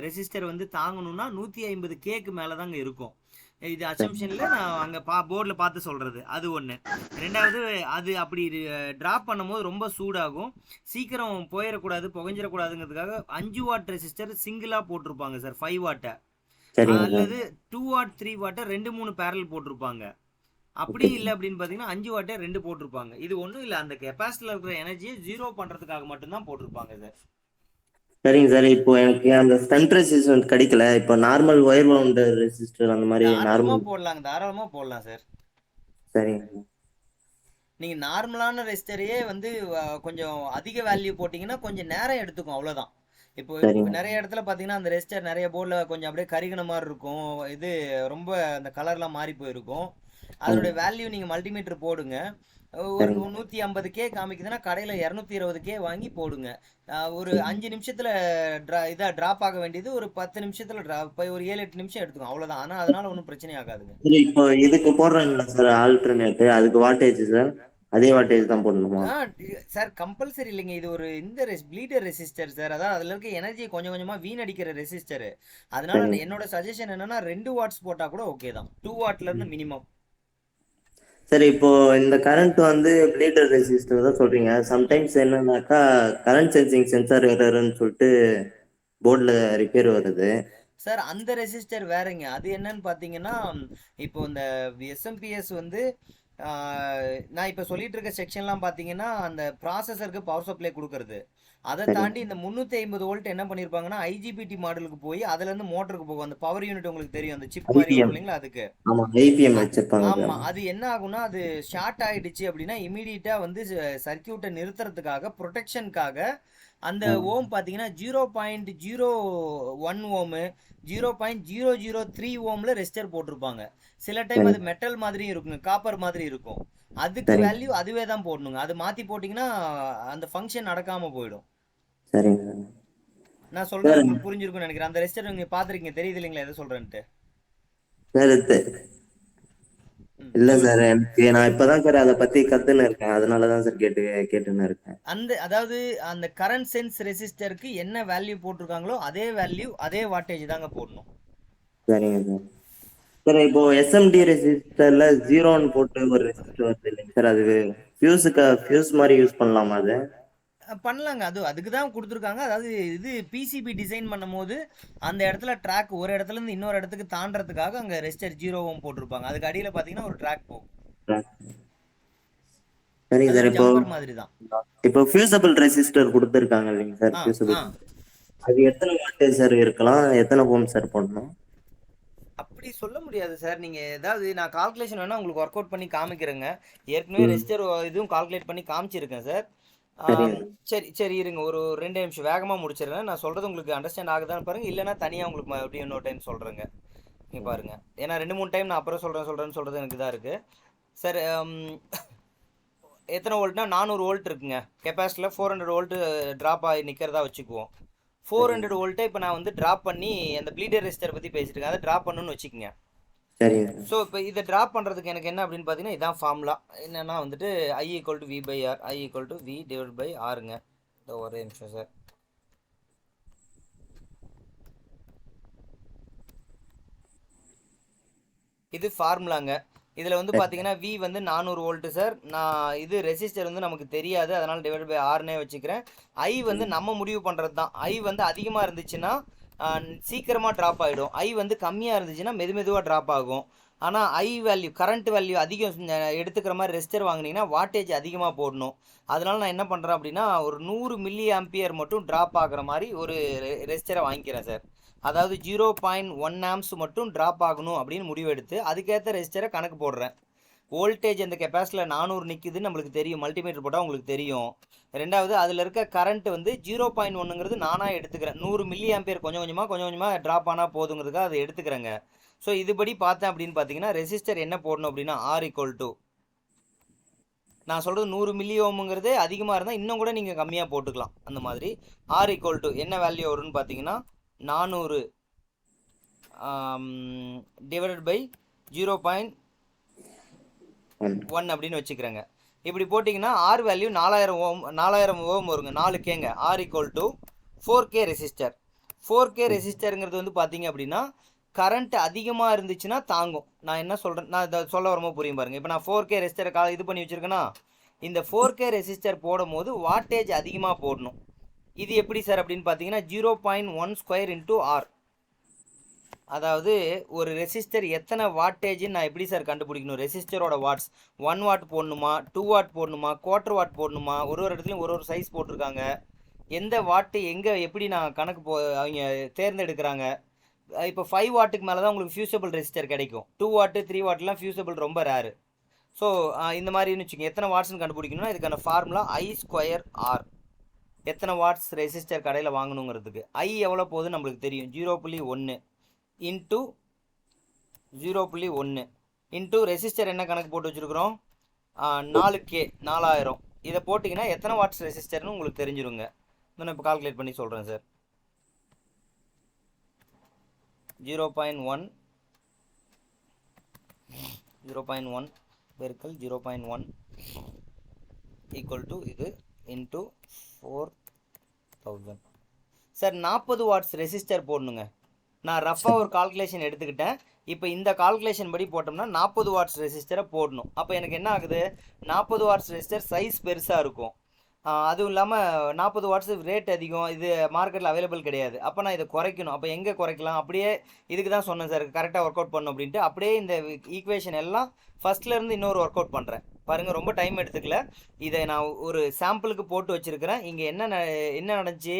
ரெசிஸ்டர் வந்து தாங்கணும்னா 150 கேக்கு மேலே தாங்க இருக்கும். இது அசம்ஷனில் நான் அங்கே போர்டில் பார்த்து சொல்கிறது. அது ஒன்று. ரெண்டாவது, அது அப்படி ட்ராப் பண்ணும்போது ரொம்ப சூடாகும், சீக்கிரம் போயிடக்கூடாது, புகைஞ்சிடக்கூடாதுங்கிறதுக்காக 5 வாட் ரெசிஸ்டர் சிங்கிளாக போட்டிருப்பாங்க சார், 5 வாட்டை. அல்லது 2 வாட் 3 வாட்டை 2-3 பேரல் போட்டிருப்பாங்க. அப்படி இல்லை அப்படின்னு பார்த்தீங்கன்னா 5 வாட்டை 2 போட்டிருப்பாங்க. இது ஒன்றும் இல்லை, அந்த கெப்பாசிட்டியில் இருக்கிற எனர்ஜியை ஜீரோ பண்ணுறதுக்காக மட்டும்தான் போட்டிருப்பாங்க சார். சரிங்க சார். இப்போ எனக்கு அந்த ஸ்டண்ட் ரெசிஸ்டன்ட் கிடைக்கல. இப்போ நார்மல் ஒயர் பவுண்ட் ரெசிஸ்டர் அந்த மாதிரி நார்மல் போடலாங்க, தாராளமாக போடலாம் சார். சரிங்க. நீங்கள் நார்மலான ரெசிஸ்டரையே வந்து கொஞ்சம் அதிக வேல்யூ போட்டிங்கன்னா கொஞ்சம் நேரம் எடுத்துக்கும், அவ்வளோதான். இப்போ நிறைய இடத்துல பார்த்தீங்கன்னா அந்த ரெசிஸ்டர் நிறைய போர்டில் கொஞ்சம் அப்படியே கருகின மாதிரி இருக்கும், இது ரொம்ப அந்த கலர்லாம் மாறி போயிருக்கும். அதனுடைய வேல்யூ நீங்கள் மல்டிமீட்டர் போடுங்க. ஒரு 150K காமிக்குதுன்னா கடையில் 220K வாங்கி போடுங்க. ஒரு 5 நிமிஷத்தில் இதாக ட்ராப் ஆக வேண்டியது ஒரு 10 நிமிஷத்தில் ட்ராப், ஒரு 7-8 நிமிஷம் எடுத்துக்கும், அவ்வளோதான். ஆனால் அதனால ஒன்றும் பிரச்சனை ஆகாதுங்க. இப்போ இதுக்கு போடுறேன்ல சார் ஆல்டர்னேட், அதுக்கு வாட்டேஜ் சார் அதே வாட்டேஜ் தான் போடணுமா? சார் கம்பல்சரி இல்லைங்க. இது ஒரு இந்த ப்ளீடர் ரெசிஸ்டர் சார். அதான் அதில் இருக்க எனர்ஜி கொஞ்சம் கொஞ்சமாக வீணடிக்கிற ரெசிஸ்டர். அதனால என்னோட சஜஷன் என்னன்னா 2 வாட்ஸ் போட்டால் கூட ஓகே தான், 2 வாட்லேருந்து மினிமம். சரி. இப்போ இந்த கரண்ட் வந்து ப்ளீடர் ரெசிஸ்டர் தான் சொல்றீங்க. சம்டைம்ஸ் என்னன்னாக்கா கரண்ட் சென்சிங் சென்சார் எரர்னு சொல்லிட்டு போர்டில் ரிப்பேர் வருது சார். அந்த ரெசிஸ்டர் வேறங்க. அது என்னன்னு பார்த்தீங்கன்னா இப்போ இந்த எஸ்எம்பிஎஸ் வந்து நான் இப்போ சொல்லிட்டு இருக்க செக்ஷன்லாம் பார்த்தீங்கன்னா அந்த ப்ராசஸருக்கு பவர் சப்ளை கொடுக்கறது. அதை தாண்டி இந்த 350 வோல்ட் என்ன பண்ணியிருப்பாங்கன்னா ஐஜிபிடி மாடலுக்கு போய் அதுலேருந்து மோட்டருக்கு போகும். அந்த பவர் யூனிட் உங்களுக்கு தெரியும், அந்த சிப் மாதிரி இல்லைங்களா, அதுக்கு. ஆமாம். அது என்ன ஆகும்னா அது ஷார்ட் ஆகிடுச்சு அப்படின்னா இமீடியட்டாக வந்து சர்க்கியூட்டை நிறுத்துறதுக்காக ப்ரொடெக்ஷனுக்காக அந்த ஓம் பார்த்தீங்கன்னா 0.01 ஓமு 0.003 ஓமில் ரெசிஸ்டர் போட்டிருப்பாங்க. சில டைம் அது மெட்டல் மாதிரியும் இருக்குங்க, காப்பர் மாதிரி இருக்கும். அதுக்கு வேல்யூ அதுவே தான் போடணுங்க. அது மாற்றி போட்டிங்கன்னா அந்த ஃபங்க்ஷன் நடக்காமல் போயிடும். நான் சொல்றது உங்களுக்கு புரிஞ்சிருக்கும்னு நினைக்கிறேன். அந்த ரெசிஸ்டர் நீங்க பாத்துருக்கீங்க, தெரியுது இல்லைங்களா எதை சொல்றேன்ட்டு? இல்ல சார், எனக்கு நான் இப்பதான் சார் அதை பத்தி கத்துன்னு இருக்கேன், அதனாலதான் சார் கேட்டுன்னு இருக்கேன். அதாவது அந்த கரண்ட் சென்ஸ் ரெசிஸ்டருக்கு என்ன வேல்யூ போட்டிருக்காங்களோ அதே வேல்யூ அதே வாட்டேஜ் தாங்க போடணும். சரிங்க சார். சார் இப்போ எஸ்எம்டி ரெசிஸ்டர்ல 0ன்னு போட்டு ஒரு ரெசிஸ்டர் வருது இல்லைங்க சார், அது ஃபியூஸ் மாதிரி யூஸ் பண்ணலாமா? அது பண்ணலாங்க. அதுக்கு தான் கொடுத்துருக்காங்க. அதாவது இது பிசிபி டிசைன் பண்ணும் போது அந்த இடத்துல ட்ராக் ஒரு இடத்துல இருந்து இன்னொரு இடத்துக்கு தாண்டறதுக்காக அங்க ரெசிஸ்டர் 0 ஓம் போட்டிருப்பாங்க. அதுக்கு அடியில பாத்தீங்கன்னா ஒரு ட்ராக் போகும். சரிங்க சார். இப்போ மாதிரி தான். இப்போ ஃபியூசபிள் ரெசிஸ்டர் கொடுத்துருக்காங்க இல்லைங்க சார், ஃபியூசபிள் அது எத்தனை வாட்டேஜ் சார் இருக்கலாம், எத்தனை ஓம் சார் போடணும்? அப்படி சொல்ல முடியாது சார். நீங்கள் ஏதாவது நான் கால்குலேஷன் வேணால் உங்களுக்கு ஒர்க் அவுட் பண்ணி காமிக்கிறேங்க. ஏற்கனவே ரெஜிஸ்டர் இதுவும் கால்குலேட் பண்ணி காமிச்சிருக்கேன் சார். சரிங்க. சரி சரி இருங்க, ஒரு 2 நிமிஷம் வேகமாக முடிச்சிடுறேன். நான் சொல்கிறது உங்களுக்கு அண்டர்ஸ்டாண்ட் ஆகுதான்னு பாருங்கள், இல்லைனா தனியாக உங்களுக்கு மறுபடியும் இன்னொரு டைம் சொல்கிறேங்க. நீங்கள் பாருங்கள், ஏன்னா 2-3 டைம் நான் அப்புறம் சொல்கிறேன்னு சொல்கிறது எனக்கு இதாக இருக்குது சார். எத்தனை வோல்ட்னா 400 வோல்ட் இருக்குங்க. கெப்பாசிட்டியில் 400 வோல்ட்டு ட்ராப் ஆகி நிற்கிறதா வச்சுக்குவோம். 400 வோல்ட்டை இப்போ நான் வந்து ட்ராப் பண்ணி அந்த ப்ளீடர் ரெசிஸ்டர் பற்றி பேசிட்டு இருக்கேன், அதை ட்ராப் பண்ணணும்னு வச்சுக்கோங்க. சரிங்க. ஸோ இப்போ இதை ட்ராப் பண்ணுறதுக்கு எனக்கு என்ன அப்படின்னு பார்த்தீங்கன்னா, இதான் ஃபார்முலா. என்னென்னா வந்துட்டு I = V/R, I = V/Rங்க. இந்த ஒரே நிமிஷம் சார். இது ஃபார்முலாங்க. இதில் வந்து பார்த்தீங்கன்னா V வந்து 400 வோல்ட்டு சார். நான் இது ரெசிஸ்டர் வந்து நமக்கு தெரியாது, அதனால் /Rனே வச்சுக்கிறேன். I வந்து நம்ம முடிவு பண்ணுறது தான். I வந்து அதிகமாக இருந்துச்சுன்னா சீக்கிரமாக ட்ராப் ஆகிடும். I வந்து கம்மியாக இருந்துச்சுன்னா மெதுவாக ட்ராப் ஆகும். ஆனால் I வேல்யூ, கரண்ட் வேல்யூ அதிகம் எடுத்துக்கிற மாதிரி ரெசிஸ்டர் வாங்கினீங்கன்னா வாட்டேஜ் அதிகமாக போடணும். அதனால் நான் என்ன பண்ணுறேன் அப்படின்னா, ஒரு 100 மில்லி ஆம்பியர் மட்டும் ட்ராப் ஆகிற மாதிரி ஒரு ரெசிஸ்டரை வாங்கிக்கிறேன் சார். அதாவது 0.1 ஆம்ஸ் மட்டும் ட்ராப் ஆகணும் அப்படின்னு முடிவெடுத்து அதுக்கேற்ற ரெசிஸ்டரை கணக்கு போடுறேன். வோல்டேஜ் அந்த கெப்பாசிட்டியில் 400 நிற்குதுன்னு நம்மளுக்கு தெரியும், மல்டிமீட்டர் போட்டால் உங்களுக்கு தெரியும். ரெண்டாவது அதில் இருக்க கரண்ட் வந்து 0.1ங்கிறது நானாக எடுத்துக்கிறேன். 100 மில்லி ஆம்பியர் கொஞ்சம் கொஞ்சமாக ட்ராப் ஆனால் போதுங்கிறதுக்காக அதை எடுத்துக்கிறேங்க. ஸோ இதுபடி பார்த்தேன் அப்படின்னு பார்த்தீங்கன்னா ரெசிஸ்டர் என்ன போடணும் அப்படின்னா R = நான் சொல்கிறது 100 மில்லி ஓமுங்கிறது அதிகமாக இருந்தால் இன்னும் கூட நீங்கள் கம்மியாக போட்டுக்கலாம். அந்த மாதிரி R = என்ன வேல்யூ வரும்னு பார்த்தீங்கன்னா 400 / 0.1 அப்படின்னு வச்சுக்கிறேங்க. இப்படி போட்டிங்கன்னா R வேல்யூ 4000 ஓம் வருங்க. 4Kங்க. R = 4K resistor. 4K ரெசிஸ்டருங்கிறது வந்து பார்த்தீங்க அப்படின்னா கரண்ட் அதிகமாக இருந்துச்சுன்னா தாங்கும். நான் என்ன சொல்கிறேன், நான் இதை சொல்ல வரும்போது புரியும் பாருங்கள். இப்போ நான் 4K ரெசிஸ்டரை இது பண்ணி வச்சுருக்கேன்னா, இந்த 4K ரெசிஸ்டர் போடும் போது வாட்டேஜ் அதிகமாக போடணும். இது எப்படி சார் அப்படின்னு பார்த்தீங்கன்னா 0.12 × R. அதாவது ஒரு ரெசிஸ்டர் எத்தனை வாட்டேஜ்ன்னு நான் எப்படி சார் கண்டுபிடிக்கணும்? ரெசிஸ்டரோட வாட்ஸ் 1 வாட் போடணுமா, 2 வாட் போடணுமா, 1/4 வாட் போடணுமா, ஒரு இடத்துலையும் ஒரு சைஸ் போட்டிருக்காங்க. எந்த வாட்டு எங்கே எப்படி நான் கணக்கு அவங்க தேர்ந்தெடுக்கிறாங்க. இப்போ 5 வாட்டுக்கு மேலே தான் உங்களுக்கு ஃபியூசபிள் ரெசிஸ்டர் கிடைக்கும். 2 வாட்டு 3 வாட்லாம் ஃபியூசபிள் ரொம்ப ரேரு. ஸோ இந்த மாதிரின்னு வச்சுக்கோங்க. எத்தனை வாட்ஸ்ன்னு கண்டுபிடிக்கணும்னா இதுக்கான ஃபார்முலா I²R. எத்தனை வாட்ஸ் ரெசிஸ்டர் கடையில் வாங்கணுங்கிறதுக்கு I எவ்வளோ போகுதுன்னு நம்மளுக்கு தெரியும். 0.1 × 0.1 இன்ட்டு ரெசிஸ்டர் என்ன கணக்கு போட்டு வச்சுருக்குறோம், 4K 4000. இதை போட்டிங்கன்னா எத்தனை வாட்ஸ் ரெசிஸ்டர்னு உங்களுக்கு தெரிஞ்சிருங்க. நான் இப்போ கால்குலேட் பண்ணி சொல்கிறேன் சார். 0.1 பெருக்கல் 0.1 = இது இன்ட்டு 4000 சார். 40 வாட்ஸ் ரெசிஸ்டர் போடணுங்க. நான் ரஃபாக ஒரு கால்குலேஷன் எடுத்துக்கிட்டேன். இப்போ இந்த கால்குலேஷன் படி போட்டோம்னா 40 வாட்ஸ் ரெசிஸ்டரை போடணும். அப்போ எனக்கு என்ன ஆகுது, 40 வாட்ஸ் ரெசிஸ்டர் சைஸ் பெருசாக இருக்கும். அதுவும் இல்லாமல் 40 வாட்ஸ் ரேட் அதிகம், இது மார்க்கெட்டில் அவைலபிள் கிடையாது. அப்போ நான் இதை குறைக்கணும். அப்போ எங்கே குறைக்கலாம், அப்படியே இதுக்கு தான் சொன்னேன் சார் கரெக்டாக ஒர்க் அவுட் பண்ணணும் அப்படின்ட்டு. அப்படியே இந்த ஈக்குவேஷன் எல்லாம் ஃபஸ்ட்லேருந்து இன்னொரு ஒர்க் அவுட் பண்ணுறேன் பாருங்கள். ரொம்ப டைம் எடுத்துக்கல. இதை நான் ஒரு சாம்பிளுக்கு போட்டு வச்சுருக்கிறேன். இங்கே என்ன நடந்துச்சு,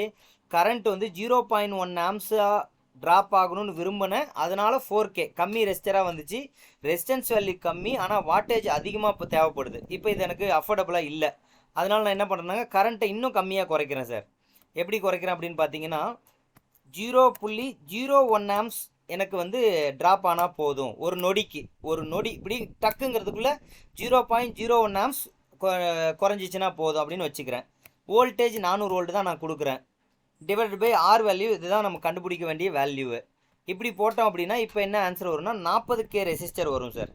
கரண்ட் வந்து 0.1 ஆம்ஸாக ட்ராப் ஆகணும்னு விரும்பினேன். அதனால் 4K கம்மி ரெசிஸ்டராக வந்துச்சு. ரெசிஸ்டன்ஸ் வேல்யூ கம்மி, ஆனால் வாட்டேஜ் அதிகமாக இப்போ தேவைப்படுது. இப்போ இது எனக்கு அஃபோர்டபுளாக இல்லை. அதனால் நான் என்ன பண்ணுறேன்னாங்க, கரண்ட்டை இன்னும் கம்மியாக குறைக்கிறேன் சார். எப்படி குறைக்கிறேன் அப்படின்னு பார்த்தீங்கன்னா 0.01 ஆம்ஸ் எனக்கு வந்து ட்ராப் ஆனால் போதும். ஒரு நொடி இப்படி டக்குங்கிறதுக்குள்ளே 0.01 ஆம்ஸ் குறைஞ்சிச்சின்னா போதும் அப்படின்னு வச்சுக்கிறேன். வோல்டேஜ் 400 வோல்ட் தான் நான் கொடுக்குறேன். / R வேல்யூ இதுதான் நம்ம கண்டுபிடிக்க வேண்டிய வேல்யூவு. இப்படி போட்டோம் அப்படின்னா இப்போ என்ன ஆன்சர் வரும்னா 40K ரெசிஸ்டர் வரும் சார்.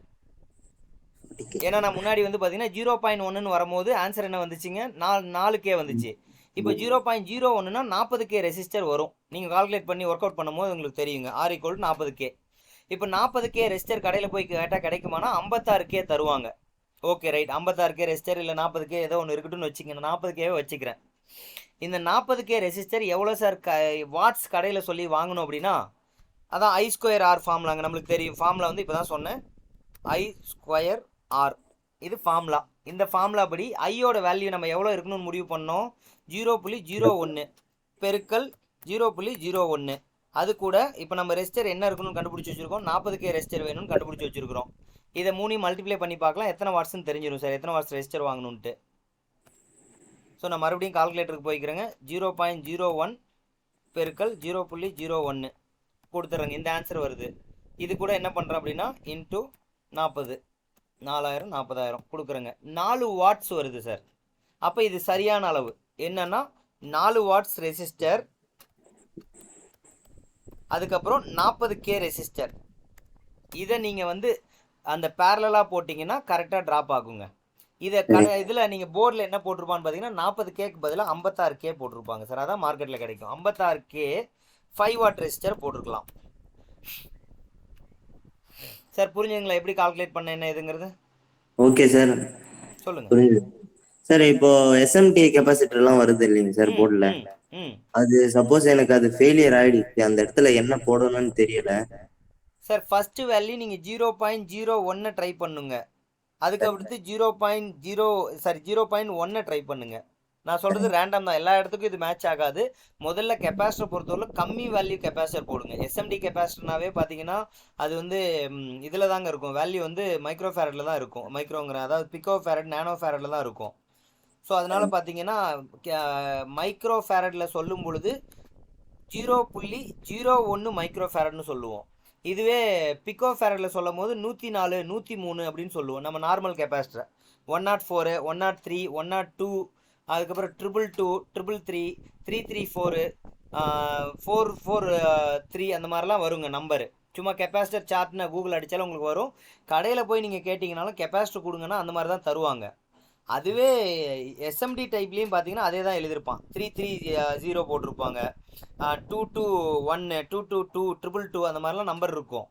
ஏன்னா நான் முன்னாடி வந்து பார்த்தீங்கன்னா 0.1ன்னு வரும்போது ஆன்சர் என்ன வந்துச்சுங்க, 4K வந்துச்சு. இப்போ 0.01னா 40K ரெசிஸ்டர் வரும். நீங்கள் கால்குலேட் பண்ணி ஒர்க் அவுட் பண்ணும்போது உங்களுக்கு தெரியுங்க. R = 40K. இப்போ 40K ரெசிஸ்டர் கடையில் போய் கேட்டால் கிடைக்குமானா 56K தருவாங்க. ஓகே ரைட், 56K ரெசிஸ்டர் இல்லை 40K ஏதோ ஒன்று இருக்கட்டும்னு வச்சுக்கங்க. 40Kவே வச்சுக்கிறேன். இந்த 40K ரெசிஸ்டர் எவ்வளோ சார் வாட்ஸ் கடையில் சொல்லி வாங்கணும் அப்படின்னா, அதான் I²R ஃபார்முலாங்க. நம்மளுக்கு தெரியும் ஃபார்முலா வந்து இப்போ தான் சொன்னேன், I²R. இது ஃபார்முலா. இந்த ஃபார்முலா படி ஐயோட வேல்யூ நம்ம எவ்வளோ இருக்கணும்னு முடிவு பண்ணோம், 0.01 பெருக்கல் 0.01. அது கூட இப்போ நம்ம ரெசிஸ்டர் என்ன இருக்கணும்னு கண்டுபிடிச்சி வச்சிருக்கோம். 40K ரெசிஸ்டர் வேணும்னு கண்டுபிடிச்சி வச்சிருக்கிறோம். இதை 3 மல்டிப்ளை பண்ணி பார்க்கலாம் எத்தனை வாட்ஸ்ன்னு தெரிஞ்சிடும் சார், எத்தனை வாட்ஸ் ரெசிஸ்டர் வாங்கணுன்ட்டு. ஸோ நான் மறுபடியும் கால்குலேட்டருக்கு போய்க்கிறேங்க. 0.01 பெருக்கல் 0.01 கொடுத்துட்றேங்க. இந்த ஆன்சர் வருது. இது கூட என்ன பண்ணுறோம் அப்படின்னா இன்ட்டு 40, 4000 40,000 கொடுக்குறேங்க. 4 வாட்ஸ் வருது சார். அப்போ இது சரியான அளவு. என்னன்னா 4 வாட்ஸ் ரெசிஸ்டர், அதுக்கப்புறம் 40K ரெசிஸ்டர். இதை நீங்கள் வந்து அந்த பேரலாக போட்டிங்கன்னா கரெக்டாக ட்ராப் ஆகுங்க. இதை இதில் நீங்கள் போர்டில் என்ன போட்டிருப்பான்னு பார்த்தீங்கன்னா 40Kக்கு பதிலாக 56K போட்டிருப்பாங்க சார். அதான் மார்க்கெட்டில் கிடைக்கும். 56K 5 வாட் ரெசிஸ்டர் போட்டிருக்கலாம் சார். புரிஞ்சுங்களா எப்படி கால்குலேட் பண்ண என்ன இதுங்கிறது? ஓகே சார், சொல்லுங்க. புரியுது சார். இப்போ எஸ்எம்டி கெப்பாசிட்டர்லாம் வருது இல்லைங்க சார் போர்டில், அது சப்போஸ் எனக்கு அது ஃபெயிலியர் ஆயிடுச்சு, அந்த இடத்துல என்ன போடணும்னு தெரியல சார். ஃபர்ஸ்ட் வேல்யூ நீங்கள் 0.01 ட்ரை பண்ணுங்க. அதுக்கு அடுத்து 0.1 ட்ரை பண்ணுங்க. நான் சொல்றது ரேண்டம் தான், எல்லா இடத்துக்கும் இது மேட்ச் ஆகாது. முதல்ல கெப்பாசிட்டர் பொறுத்தவரை கம்மி வேல்யூ கெப்பாசிட்டர் போடுங்க. எஸ்எம்டி கெப்பாசிட்டர்னாவே பார்த்தீங்கன்னா அது வந்து இதில் தாங்க இருக்கும். வேல்யூ வந்து மைக்ரோ ஃபேரட்ல தான் இருக்கும். மைக்ரோங்கிற அதாவது பிகோ ஃபேரட் நானோ ஃபேரட்ல தான் இருக்கும். ஸோ அதனால பார்த்தீங்கன்னா மைக்ரோ ஃபேரட்ல சொல்லும் பொழுது 0.01 மைக்ரோ ஃபேரட்னு சொல்லுவோம். இதுவே பிகோ ஃபேரட்ல சொல்லும் போது 104 103 அப்படின்னு சொல்லுவோம். நம்ம நார்மல் கெப்பாசிட்டர் 104 103 102 அதுக்கப்புறம் 222 333 334 443 அந்த மாதிரிலாம் வருங்க நம்பரு. சும்மா கெப்பாசிட்டர் சார்ட்னு கூகுள் அடித்தாலும் உங்களுக்கு வரும். கடையில் போய் நீங்கள் கேட்டிங்கனாலும் கெப்பாசிட்டர் கொடுங்கன்னா அந்த மாதிரி தான் தருவாங்க. அதுவே எஸ்எம்டி டைப்லேயும் பார்த்தீங்கன்னா அதே தான் எழுதியிருப்பான். 330 போட்டிருப்பாங்க, 221 222 222 அந்த மாதிரிலாம் நம்பர் இருக்கும்.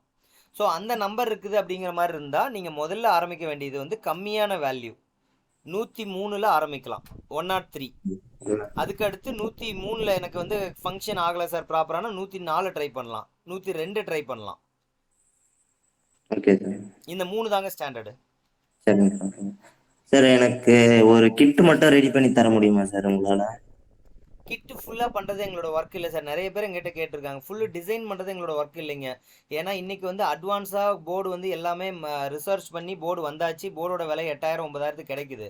ஸோ அந்த நம்பர் இருக்குது அப்படிங்கிற மாதிரி இருந்தால் நீங்கள் முதல்ல ஆரம்பிக்க வேண்டியது வந்து கம்மியான வேல்யூ 103ல் ஆரம்பிக்கலாம். 103. அதுக்கு அடுத்து 103ல் எனக்கு வந்து ஃபங்க்ஷன் ஆகலை சார் ப்ராப்பரான 104 ட்ரை பண்ணலாம், 102 ட்ரை பண்ணலாம். ஓகே சார், இந்த 3 தாங்க ஸ்டாண்டர்டு. சரிங்க சார். எனக்கு ஒரு கிட் மட்டும் ரெடி பண்ணி தர முடியுமா சார் உங்களால? கிட்டு ஃபுல்லாக பண்ணுறது எங்களோட ஒர்க் இல்லை சார். நிறைய பேர் எங்கிட்ட கேட்டிருக்காங்க. ஃபுல்லு டிசைன் பண்ணுறது எங்களோட ஒர்க் இல்லைங்க. ஏன்னா இன்றைக்கி வந்து அட்வான்ஸாக போர்டு வந்து எல்லாமே ரிசர்ச் பண்ணி போர்டு வந்தாச்சு. போர்டோட விலை 8000 9000 கிடைக்குது.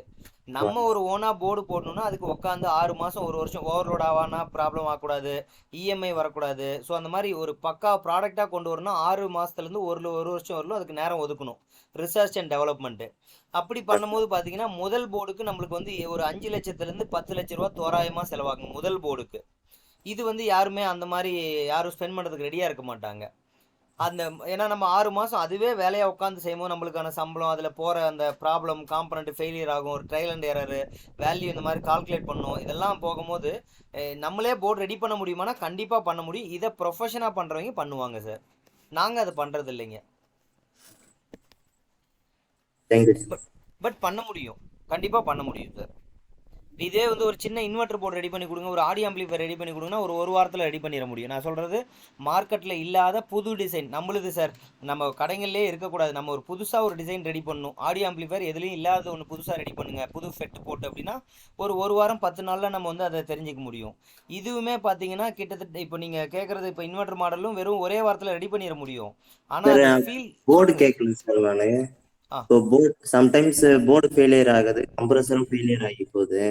நம்ம ஒரு ஓனாக போர்டு போடணுன்னா அதுக்கு உட்காந்து 6 மாதம் 1 வருஷம் ஓவர்லோட் ஆகானா ப்ராப்ளம் ஆகக்கூடாது, இஎம்ஐ வரக்கூடாது. ஸோ அந்த மாதிரி ஒரு பக்கா ப்ராடக்டாக கொண்டு வரணும்னா 6 மாதத்துலேருந்து 1 வருஷம் வரலும் அதுக்கு நேரம் ஒதுக்கணும். ரிசர்ச் அண்ட் டெவலப்மெண்ட்டு அப்படி பண்ணும்போது பார்த்தீங்கன்னா முதல் போர்டுக்கு நம்மளுக்கு வந்து ஒரு 5 லட்சத்துலேருந்து 10 லட்ச ரூபா தோராயமாக செலவாகும் முதல் போர்டுக்கு. இது வந்து யாருமே அந்த மாதிரி யாரும் ஸ்பெண்ட் பண்ணுறதுக்கு ரெடியாக இருக்க மாட்டாங்க. அந்த ஏன்னா நம்ம 6 மாதம் அதுவே வேலையாக உட்காந்து செய்யும்போது நம்மளுக்கான சம்பளம், அதில் போகிற அந்த ப்ராப்ளம் காம்பனண்ட் ஃபெயிலியர் ஆகும், ஒரு ட்ரையல் அண்ட் எரரு, வேல்யூ இந்த மாதிரி கால்குலேட் பண்ணணும். இதெல்லாம் போகும்போது நம்மளே போர்டு ரெடி பண்ண முடியுமானா கண்டிப்பாக பண்ண முடியும். இதை ப்ரொஃபஷனாக பண்ணுறவங்க பண்ணுவாங்க சார். நாங்கள் அதை பண்ணுறது இல்லைங்க. பட் பண்ண முடியும், கண்டிப்பாக பண்ண முடியும் சார். இதே வந்து ஒரு சின்ன இன்வெர்டர் போர்டு ரெடி பண்ணி கொடுங்க, ஒரு ஆடியோ ஆம்பிளிஃபையர் ரெடி பண்ணி கொடுங்கன்னா ஒரு வாரத்தில் ரெடி பண்ணிட முடியும். நான் சொல்கிறது மார்க்கெட்டில் இல்லாத புது டிசைன் நம்மளுது சார். நம்ம கடைகள்லேயே இருக்கக்கூடாது, நம்ம ஒரு புதுசாக ஒரு டிசைன் ரெடி பண்ணணும். ஆடியோ ஆம்பிளிஃபையர் எதுலேயும் இல்லாத ஒன்று புதுசாக ரெடி பண்ணுங்கள், புது ஃபெட்டு போட்டு அப்படின்னா ஒரு வாரம் 10 நாளில் நம்ம வந்து அதை தெரிஞ்சிக்க முடியும். இதுவுமே பார்த்தீங்கன்னா கிட்டத்தட்ட இப்போ நீங்கள் கேட்குறது இப்போ இன்வெர்டர் மாடலும் வெறும் ஒரே வாரத்தில் ரெடி பண்ணிட முடியும். ஆனால் போர்டு கேட்கல சார் நான். போர்டு சம்டைம்ஸ் போர்டு ஃபெயிலியர் ஆகுது, கம்ப்ரஸரும் ஃபெயிலியர் ஆகி போகுது.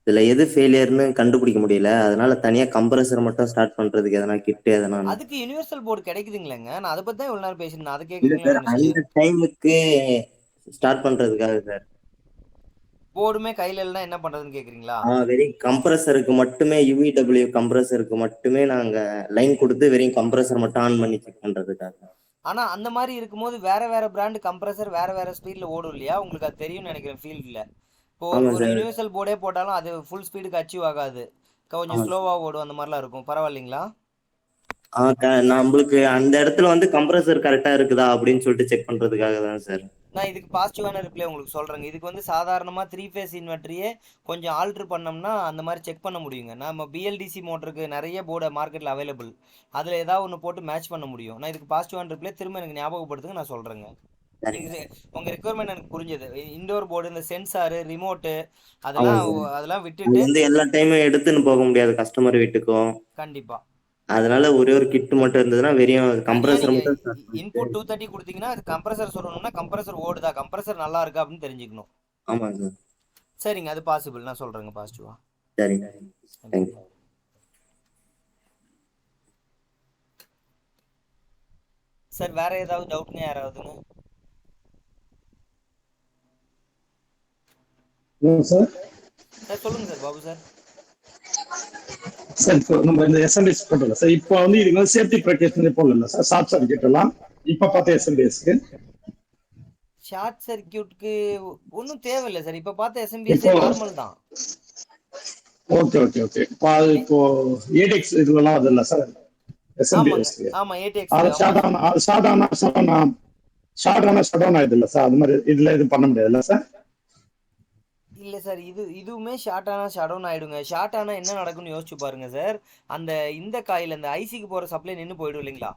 இதுல எது ஃபெயிலியர்னு கண்டுபிடிக்க முடியல. அதனால தனியா கம்ப்ரஸர் மட்டும் ஸ்டார்ட் பண்றதுக்கு எதனா கிட் எதனா அதுக்கு யுனிவர்சல் போர்டு கிடைக்குதுங்களேங்க. நான் அதை பத்தி தான் இவ்வளவு நேரம் பேசினேன். அதை கேக்குறீங்க அந்த டைமுக்கு ஸ்டார்ட் பண்றதுக்காக சார். போர்டுமே கையில இல்லைன்னா என்ன பண்றதுன்னு கேக்குறீங்களா? வெறும் கம்ப்ரஸருக்கு மட்டுமே UVW கம்ப்ரஸருக்கு மட்டுமே நாங்க லைன் கொடுத்து வெறும் கம்ப்ரஸர் மட்டும் ஆன் பண்ணி செக் பண்றதுக்காக. ஆனா அந்த மாதிரி இருக்கும்போது வேற பிராண்ட் கம்ப்ரஸர் வேற ஸ்பீட்ல ஓடும் இல்லையா? உங்களுக்கு அது தெரியும்னு நினைக்கிறேன் ஃபீல்ட்ல. இப்போ ஒரு யுனிவர்சல் போர்டே போட்டாலும் அது ஃபுல் ஸ்பீடுக்கு அச்சீவ் ஆகாது, கொஞ்சம் ஸ்லோவா ஓடும். அந்த மாதிரிலாம் இருக்கும். பரவாயில்லைங்களா? நம்மளுக்கு அந்த இடத்துல வந்து கம்ப்ரஸர் கரெக்டா இருக்குதா அப்படின்னு சொல்லிட்டு செக் பண்றதுக்காக தான் சார். நான் இதுக்கு பாசிட்டிவான ரிப்ளை உங்களுக்கு சொல்றேங்க. இதுக்கு வந்து சாதாரணமா 3 ஃபேஸ் இன்வெர்டரையே கொஞ்சம் ஆல்ட்ரு பண்ணோம்னா அந்த மாதிரி செக் பண்ண முடியுங்க. நம்ம BLDC மோட்டருக்கு நிறைய போர்டு மார்க்கெட்ல அவைலபிள், அதுல ஏதாவது ஒன்று போட்டு மேட்ச் பண்ண முடியும். நான் இதுக்கு பாசிட்டிவான ரிப்ளை திரும்ப எனக்கு ஞாபகப்படுத்துங்க, நான் சொல்றேங்க. உங்க ரெக்குயர்மெண்ட் எனக்கு புரிஞ்சது. இன்டோர் போர்டு, இந்த சென்சார், ரிமோட்டு அதெல்லாம் விட்டுட்டு எல்லா டைமும் எடுத்துன்னு போக முடியாது கஸ்டமர் வீட்டுக்கும். கண்டிப்பா அதனால ஒரே ஒரு கிட் மட்டும் இருந்ததுன்னா வெறும் தனியா கம்ப்ரஸர் நீங்க மட்டும் ஸ்டார்ட் பண்ணிட்டு. இன்புட் 230 கொடுத்தீங்கன்னா அது கம்ப்ரஸர் சொல்லணும்னா கம்ப்ரஸர் ஓடுதா, கம்ப்ரஸர் நல்லா இருக்கா அப்படின்னு தெரிஞ்சுக்கணும். ஆமாங்க சார். சரிங்க, அது பாசிபிள். நான் சொல்றேங்க பாசிட்டிவா. சரிங்க, தேங்க்யூ. சார் வேற ஏதாவது டவுட்ங்க யாராவதுங்க? சார் சார் சொல்லுங்க சார், பாபு சார். சார் இப்போ நம்ம இந்த எஸ்எம்பிஎஸ் போட்டோம்ல சார், இப்போ வந்து இதுக்கு வந்து சேஃப்டி ப்ரிகாஷன் போடல சார், ஷார்ட் சர்க்யூட் எல்லாம் இப்ப பார்த்த எஸ்எம்பிஎஸ்க்கு. ஷார்ட் சர்க்கியூட்க்கு ஒன்றும் தேவையில்லை சார். இப்போ பார்த்த எஸ்எம்பிஎஸ் இப்போ நார்மல் தான். Okay okay okay. இப்போ ஏடெக்ஸ் இதுலாம் அது இல்லை சார் ஆமாங்க, எஸ்எம்பிஎஸ்க்கு. ஆமா ஏடிஎக்ஸ். அது ஷார்ட் டவுன் ஆயிடுது இல்லை சார், அது மாதிரி இதுல இது பண்ண முடியாதுல்ல சார்? இல்லை சார், இதுவுமே ஷார்ட் ஆனால் ஷட் டவுன் ஆகிடுங்க. ஷார்ட் ஆனால் என்ன நடக்கும்னு யோசிச்சு பாருங்க சார். இந்த காயில் அந்த ஐசிக்கு போகிற சப்ளை நின்று போயிடும் இல்லைங்களா?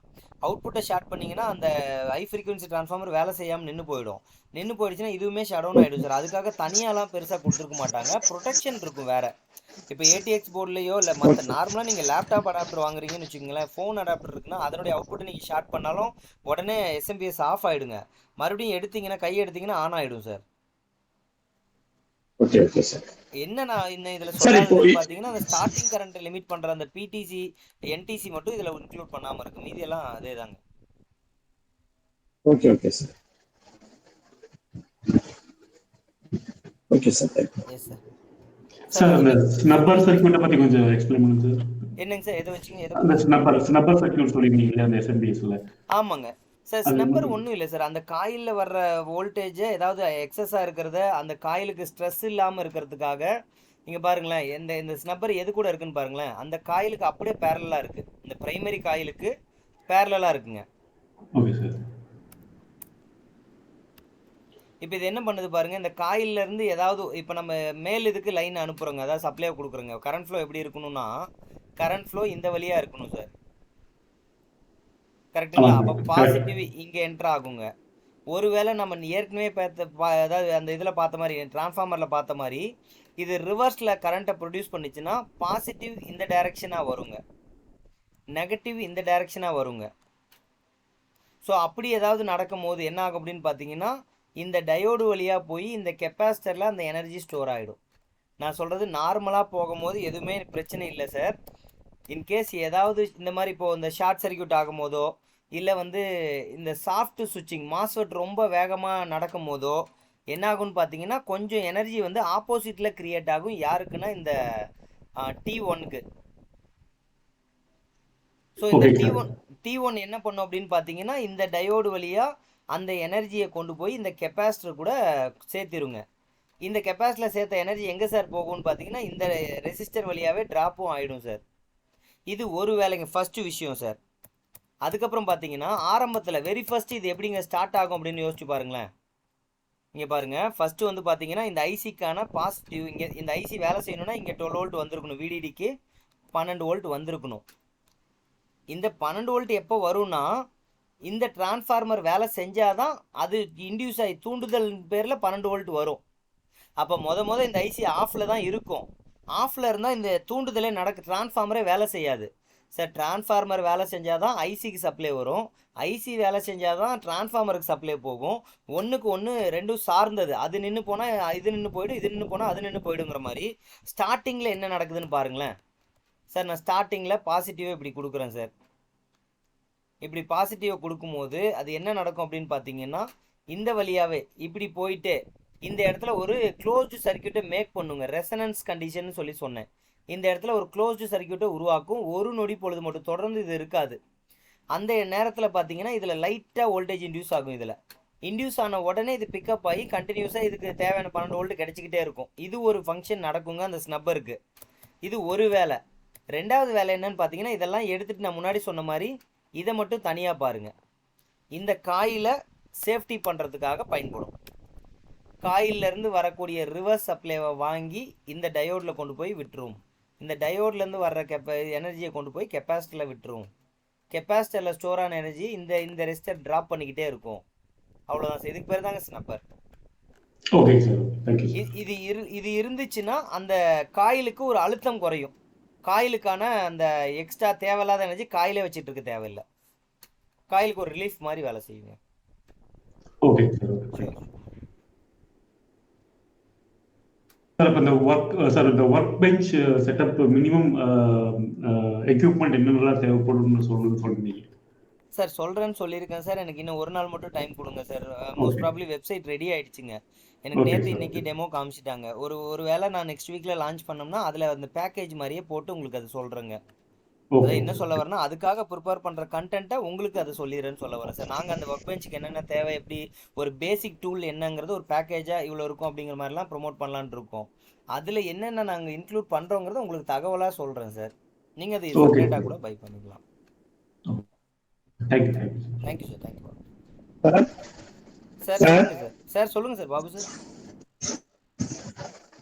அவுட்புட்டை ஷார்ட் பண்ணிங்கன்னா அந்த ஹை ஃப்ரீக்வன்சி ட்ரான்ஸ்ஃபார்மர் வேலை செய்யாமல் நின்று போயிடும். நின்று போயிடுச்சுன்னா இதுவுமே ஷட் டவுன் ஆகிடும் சார். அதுக்காக தனியாலாம் பெருசாக கொடுத்துருக்க மாட்டாங்க, ப்ரொடெக்ஷன் இருக்கும் வேறு. இப்போ ஏடிஎக்ஸ் போர்ட்லேயோ இல்லை மற்ற நார்மலாக நீங்கள் லேப்டாப் அடாப்டர் வாங்குறீங்கன்னு வச்சுக்கோங்களேன், ஃபோன் அடாப்டர் இருக்குன்னா அதனுடைய அவுட்புட்டை நீங்கள் ஷார்ட் பண்ணாலும் உடனே எஸ்எம்பிஎஸ் ஆஃப் ஆகிடுங்க. மறுபடியும் எடுத்தீங்கன்னா கை எடுத்தீங்கன்னா ஆன் ஆகிடும் சார். Okay okay sir. என்ன நான் இதுல சார் இப்போ சொல்லாதது பாத்தீங்கன்னா அந்த ஸ்டார்டிங் கரண்ட் லிமிட் பண்ற அந்த பிடிசி என்டிசி மட்டும் இதுல இன்க்ளூட் பண்ணாம இருக்கு, மீதி எல்லாம் அதேதாங்க. Okay okay sir. Okay sir. Yes sir. Sir அந்த ஸ்னப்பர் சர்க்யூட்டை பத்தி கொஞ்சம் எக்ஸ்பிளைன் பண்ணுங்க சார். என்னங்க சார், எதை வச்சுங்க? அந்த ஸ்னப்பர் சர்க்யூட் சொல்லிருக்கீங்களா அந்த எஸ்எம்பிஎஸ்ல? ஆமாங்க சார், ஸ்னப்பர் ஒன்றும் இல்லை சார். அந்த காயிலில் வர்ற வோல்டேஜை ஏதாவது எக்ஸஸாக இருக்கிறத அந்த காயிலுக்கு ஸ்ட்ரெஸ் இல்லாமல் இருக்கிறதுக்காக நீங்கள் பாருங்களேன், இந்த ஸ்னப்பர் எது கூட இருக்குன்னு பாருங்களேன். அந்த காயிலுக்கு அப்படியே பேரலாக இருக்குது, இந்த பிரைமரி காயிலுக்கு பேரலாக இருக்குங்க. Okay sir. இப்போ இது என்ன பண்ணுது பாருங்க, இந்த காயில்ல இருந்து ஏதாவது இப்போ நம்ம மேல் இதுக்கு லைன் அனுப்புறோங்க, அதாவது சப்ளை கொடுக்குறோங்க. கரண்ட் ஃப்ளோ எப்படி இருக்கணும்னா கரண்ட் ஃப்ளோ இந்த வழியா இருக்கணும் சார், கரெக்டுங்களா? அப்போ பாசிட்டிவ் இங்கே என்ட்ரு ஆகுங்க. ஒருவேளை நம்ம ஏற்கனவே அதாவது அந்த இதில் பார்த்த மாதிரி டிரான்ஸ்ஃபார்மரில் பார்த்த மாதிரி இது ரிவர்ஸில் கரண்ட்டை ப்ரொடியூஸ் பண்ணிச்சுன்னா பாசிட்டிவ் இந்த டைரக்ஷனாக வருங்க, நெகட்டிவ் இந்த டைரக்ஷனாக வருங்க. ஸோ அப்படி ஏதாவது நடக்கும் போது என்ன ஆகும் அப்படின்னு பார்த்தீங்கன்னா இந்த டயோடு வழியாக போய் இந்த கெப்பாசிட்டரில் அந்த எனர்ஜி ஸ்டோர் ஆகிடும். நான் சொல்கிறது நார்மலாக போகும்போது எதுவுமே பிரச்சனை இல்லை சார். இன்கேஸ் ஏதாவது இந்த மாதிரி இப்போது இந்த ஷார்ட் சர்க்யூட் ஆகும் போதோ இல்லை இந்த சாஃப்ட் சுவிட்சிங் மாஸ்ஃபெட் ரொம்ப வேகமாக நடக்கும் போதோ என்ன ஆகும்னு பார்த்தீங்கன்னா கொஞ்சம் எனர்ஜி ஆப்போசிட்டில் க்ரியேட் ஆகும். யாருக்குன்னா இந்த T1க்கு. ஸோ இந்த T1 என்ன பண்ணும் அப்படின்னு பார்த்தீங்கன்னா இந்த டயோடு வழியாக அந்த எனர்ஜியை கொண்டு போய் இந்த கெப்பாசிட்டர் கூட சேர்த்திருங்க. இந்த கெப்பாசிட்டரில் சேர்த்த எனர்ஜி எங்கே சார் போகும்னு பார்த்தீங்கன்னா இந்த ரெசிஸ்டர் வழியாகவே ட்ராப்பும் ஆகிடும் சார். இது ஒரு வேலைங்க, ஃபஸ்ட்டு விஷயம் சார். அதுக்கப்புறம் பார்த்தீங்கன்னா ஆரம்பத்தில் வெரி ஃபஸ்ட்டு இது எப்படிங்க ஸ்டார்ட் ஆகும் அப்படின்னு யோசிச்சு பாருங்களேன். இங்கே பாருங்கள், ஃபஸ்ட்டு பார்த்தீங்கன்னா இந்த ஐசிக்கான பாசிட்டிவ், இங்கே இந்த ஐசி வேலை செய்யணும்னா இங்கே 12 வோல்ட் வந்திருக்கணும், விடிடிக்கு 12 வோல்ட் வந்திருக்கணும். இந்த 12 வோல்ட் எப்போ வரும்னா இந்த டிரான்ஸ்ஃபார்மர் வேலை செஞ்சாதான் அது இன்டியூஸ் ஆகி தூண்டுதல் பேரில் 12 வோல்ட் வரும். அப்போ மொதல் இந்த ஐசி ஆஃபில் தான் இருக்கும். ஆஃபில் இருந்தால் இந்த தூண்டுதலே டிரான்ஸ்ஃபார்மரே வேலை செய்யாது சார். டிரான்ஸ்ஃபார்மர் வேலை செஞ்சால் தான் ஐசிக்கு சப்ளை வரும், ஐசி வேலை செஞ்சால் தான் டிரான்ஸ்ஃபார்மருக்கு சப்ளை போகும். ஒன்றுக்கு ஒன்று ரெண்டும் சார்ந்தது. அது நின்று போனால் இது நின்று போயிடும், இது நின்று போனால் அது நின்று போயிடுங்கிற மாதிரி ஸ்டார்டிங்கில் என்ன நடக்குதுன்னு பாருங்களேன் சார். நான் ஸ்டார்டிங்கில் பாசிட்டிவாக இப்படி கொடுக்குறேன் சார். இப்படி பாசிட்டிவை கொடுக்கும்போது அது என்ன நடக்கும் அப்படின்னு பார்த்தீங்கன்னா இந்த வழியாகவே இப்படி போயிட்டு இந்த இடத்துல ஒரு க்ளோஸ்டு சர்க்யூட்டை மேக் பண்ணுங்க. ரெசனன்ஸ் கண்டிஷன் சொல்லி சொன்னேன். இந்த இடத்துல ஒரு க்ளோஸ்டு சர்க்யூட்டை உருவாக்கும். ஒரு நொடி பொழுது மட்டும் தொடர்ந்து இது இருக்காது. அந்த நேரத்தில் பார்த்தீங்கன்னா இதில் லைட்டாக வோல்டேஜ் இன்டியூஸ் ஆகும். இதில் இன்டியூஸ் ஆன உடனே இது பிக்கப் ஆகி கண்டினியூஸாக இதுக்கு தேவையான 12 வோல்ட் கிடச்சிக்கிட்டே இருக்கும். இது ஒரு ஃபங்க்ஷன் நடக்குங்க அந்த ஸ்னப்பருக்கு. இது ஒரு வேலை. ரெண்டாவது வேலை என்னன்னு பார்த்தீங்கன்னா இதெல்லாம் எடுத்துகிட்டு நான் முன்னாடி சொன்ன மாதிரி இதை மட்டும் தனியாக பாருங்கள். இந்த காயிலை சேஃப்டி பண்ணுறதுக்காக பயன்படும். காயிலிருந்து வரக்கூடிய ரிவர்ஸ் சப்ளைவை வாங்கி இந்த டயோடில் கொண்டு போய் விட்டுரும். இந்த டயோட்லேருந்து வர்ற எனர்ஜியை கொண்டு போய் கெப்பாசிட்டரில் விட்டுரும். கெப்பாசிட்டரில் ஸ்டோர் ஆன எனர்ஜி இந்த ரெசிஸ்டர் ட்ராப் பண்ணிக்கிட்டே இருக்கும். அவ்வளோதான் சார். இதுக்கு பேர் தாங்க ஸ்னப்பர். Okay sir, thank you. இது இருந்துச்சுன்னா அந்த காயிலுக்கு ஒரு அழுத்தம் குறையும். காயிலுக்கான அந்த எக்ஸ்ட்ரா தேவையில்லாத எனர்ஜி காயிலே வச்சுட்டு இருக்க தேவையில்லை. காயிலுக்கு ஒரு ரிலீஃப் மாதிரி வேலை செய்யுங்க. Okay sir. சரி. சார் இப்போ இந்த work bench setup minimum equipment என்னென்னலாம் தேவைப்படும்னு சொல்லுங்க. சார் சொல்கிறேன்னு சொல்லியிருக்கேன் சார். எனக்கு இன்னும் ஒரு நாள் மட்டும் டைம் கொடுங்க sir. Most probably website ready ஆயிடுச்சுங்க. எனக்கு நேற்று இன்னைக்கு டெமோ காமிச்சிட்டாங்க. ஒரு வேளை நான் நெக்ஸ்ட் வீக்கில் லான்ச் பண்ணோம்னா அதில் அந்த பேக்கேஜ் மாதிரியே போட்டு உங்களுக்கு அது சொல்கிறேங்க. அதை என்ன சொல்ல வரேன்னா, அதுக்காக ப்ரிப்பேர் பண்ணுற கண்டென்ட்டை உங்களுக்கு அதை சொல்லிடுறேன்னு சொல்ல வரேன் சார். நாங்கள் அந்த ஒர்க் பெஞ்சுக்கு என்னென்ன தேவை, எப்படி ஒரு பேசிக் டூல் என்னங்கிறது ஒரு பேக்கேஜாக இவ்வளோ இருக்கும் அப்படிங்கிற மாதிரிலாம் ப்ரொமோட் பண்ணலான்னு இருக்கோம். அதில் என்னென்ன நாங்கள் இன்க்ளூட் பண்ணுறோங்கிறத உங்களுக்கு தகவலாக சொல்கிறேன் சார். நீங்கள் அதை செப்பரேட்டாக கூட பை பண்ணிக்கலாம். Thank you sir. Thank you sir. சொல்லுங்க சார். பாபு சார்.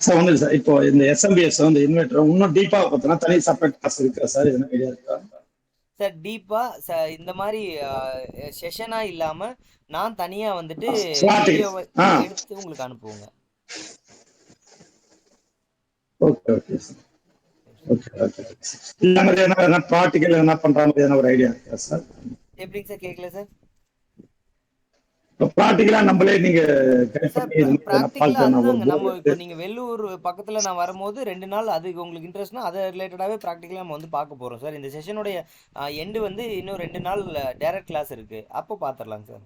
சார் ஒண்ணு சார், இப்போ இந்த எஸ்எம்பிஎஸ் வந்து இன்வெர்டர் இன்னும் டீப்பா பார்த்தோம்னா தனி செப்பரேட் கிளாஸ் இருக்கா சார்? எதுனா ஐடியா இருக்கா சார்? டீப்பா இந்த மாதிரி செஷனா இல்லாம நான் தனியா வந்துட்டு வீடியோவை எடுத்து உங்களுக்கு அனுப்புவேங்க. Okay okay sir. Okay okay. இந்த மாதிரி என்ன ப்ராக்டிகல் என்ன பண்ற மாதிரி ஒரு ஐடியா இருக்கா சார்? எப்படிங்க சார்? கேட்கல சார். ப்ராக்டிகலா நம்மளே நீங்க ப்ராக்டிகலா அதுதாங்க. நம்ம இப்போ நீங்க வெள்ளூர் பக்கத்துல நான் வரும்போது 2 நாள் அது உங்களுக்கு இன்ட்ரெஸ்ட்னா அதை ரிலேட்டடாவே ப்ராக்டிகலா நம்ம வந்து பார்க்க போறோம் சார். இந்த செஷனுடைய எண்டு வந்து இன்னும் 2 நாள் டைரக்ட் கிளாஸ் இருக்கு. அப்போ பாத்துறலாம் சார்.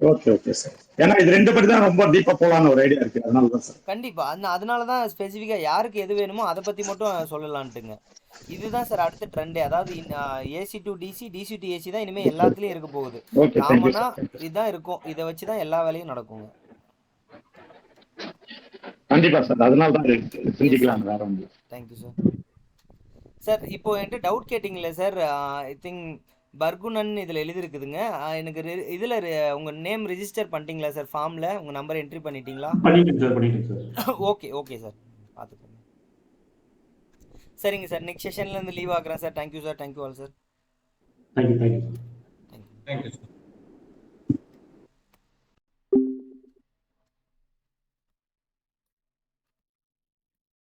Okay okay sir. ஏன்னா இது 2 பத்தி தான் ரொம்ப டீப்பா போலாம்னு ஒரு ஐடியா இருக்கு. அதனால தான் சார். கண்டிப்பா. அதனால தான் ஸ்பெசிஃபிக்கா யாருக்கு எது வேணுமோ அதை பத்தி மட்டும் சொல்லலான்ட்டுங்க. இதுதான் சார் அடுத்த ட்ரெண்டே. அதாவது AC to DC, DC to AC தான் இனிமே எல்லாத்துலயும் இருக்க போகுது. காமனா இதுதான் இருக்கும். இதை வச்சுதான் எல்லா வேலையும் நடக்குங்க. கண்டிப்பா சார். அதனால தான் செஞ்சுக்கலாம். வேற ஒன்று. Thank you sir. சார் இப்போ என்கிட்ட டவுட் கேட்டிங்களே சார். ஐ திங்க் பர்குனன் இதில் எழுதிருக்குதுங்க. எனக்கு இதில் உங்கள் நேம் ரிஜிஸ்டர் பண்ணிட்டீங்களா சார்? ஃபார்மில் உங்கள் நம்பர் என்ட்ரி பண்ணிட்டீங்களா? பண்ணிட்டேன் சார். Okay sir. பார்த்துக்கோங்க. சரிங்க சார். நெக்ஸ்ட் செஷன்லேருந்து லீவ் ஆகுறேன் sir. Thank you sir. Thank you all sir. Thank you sir.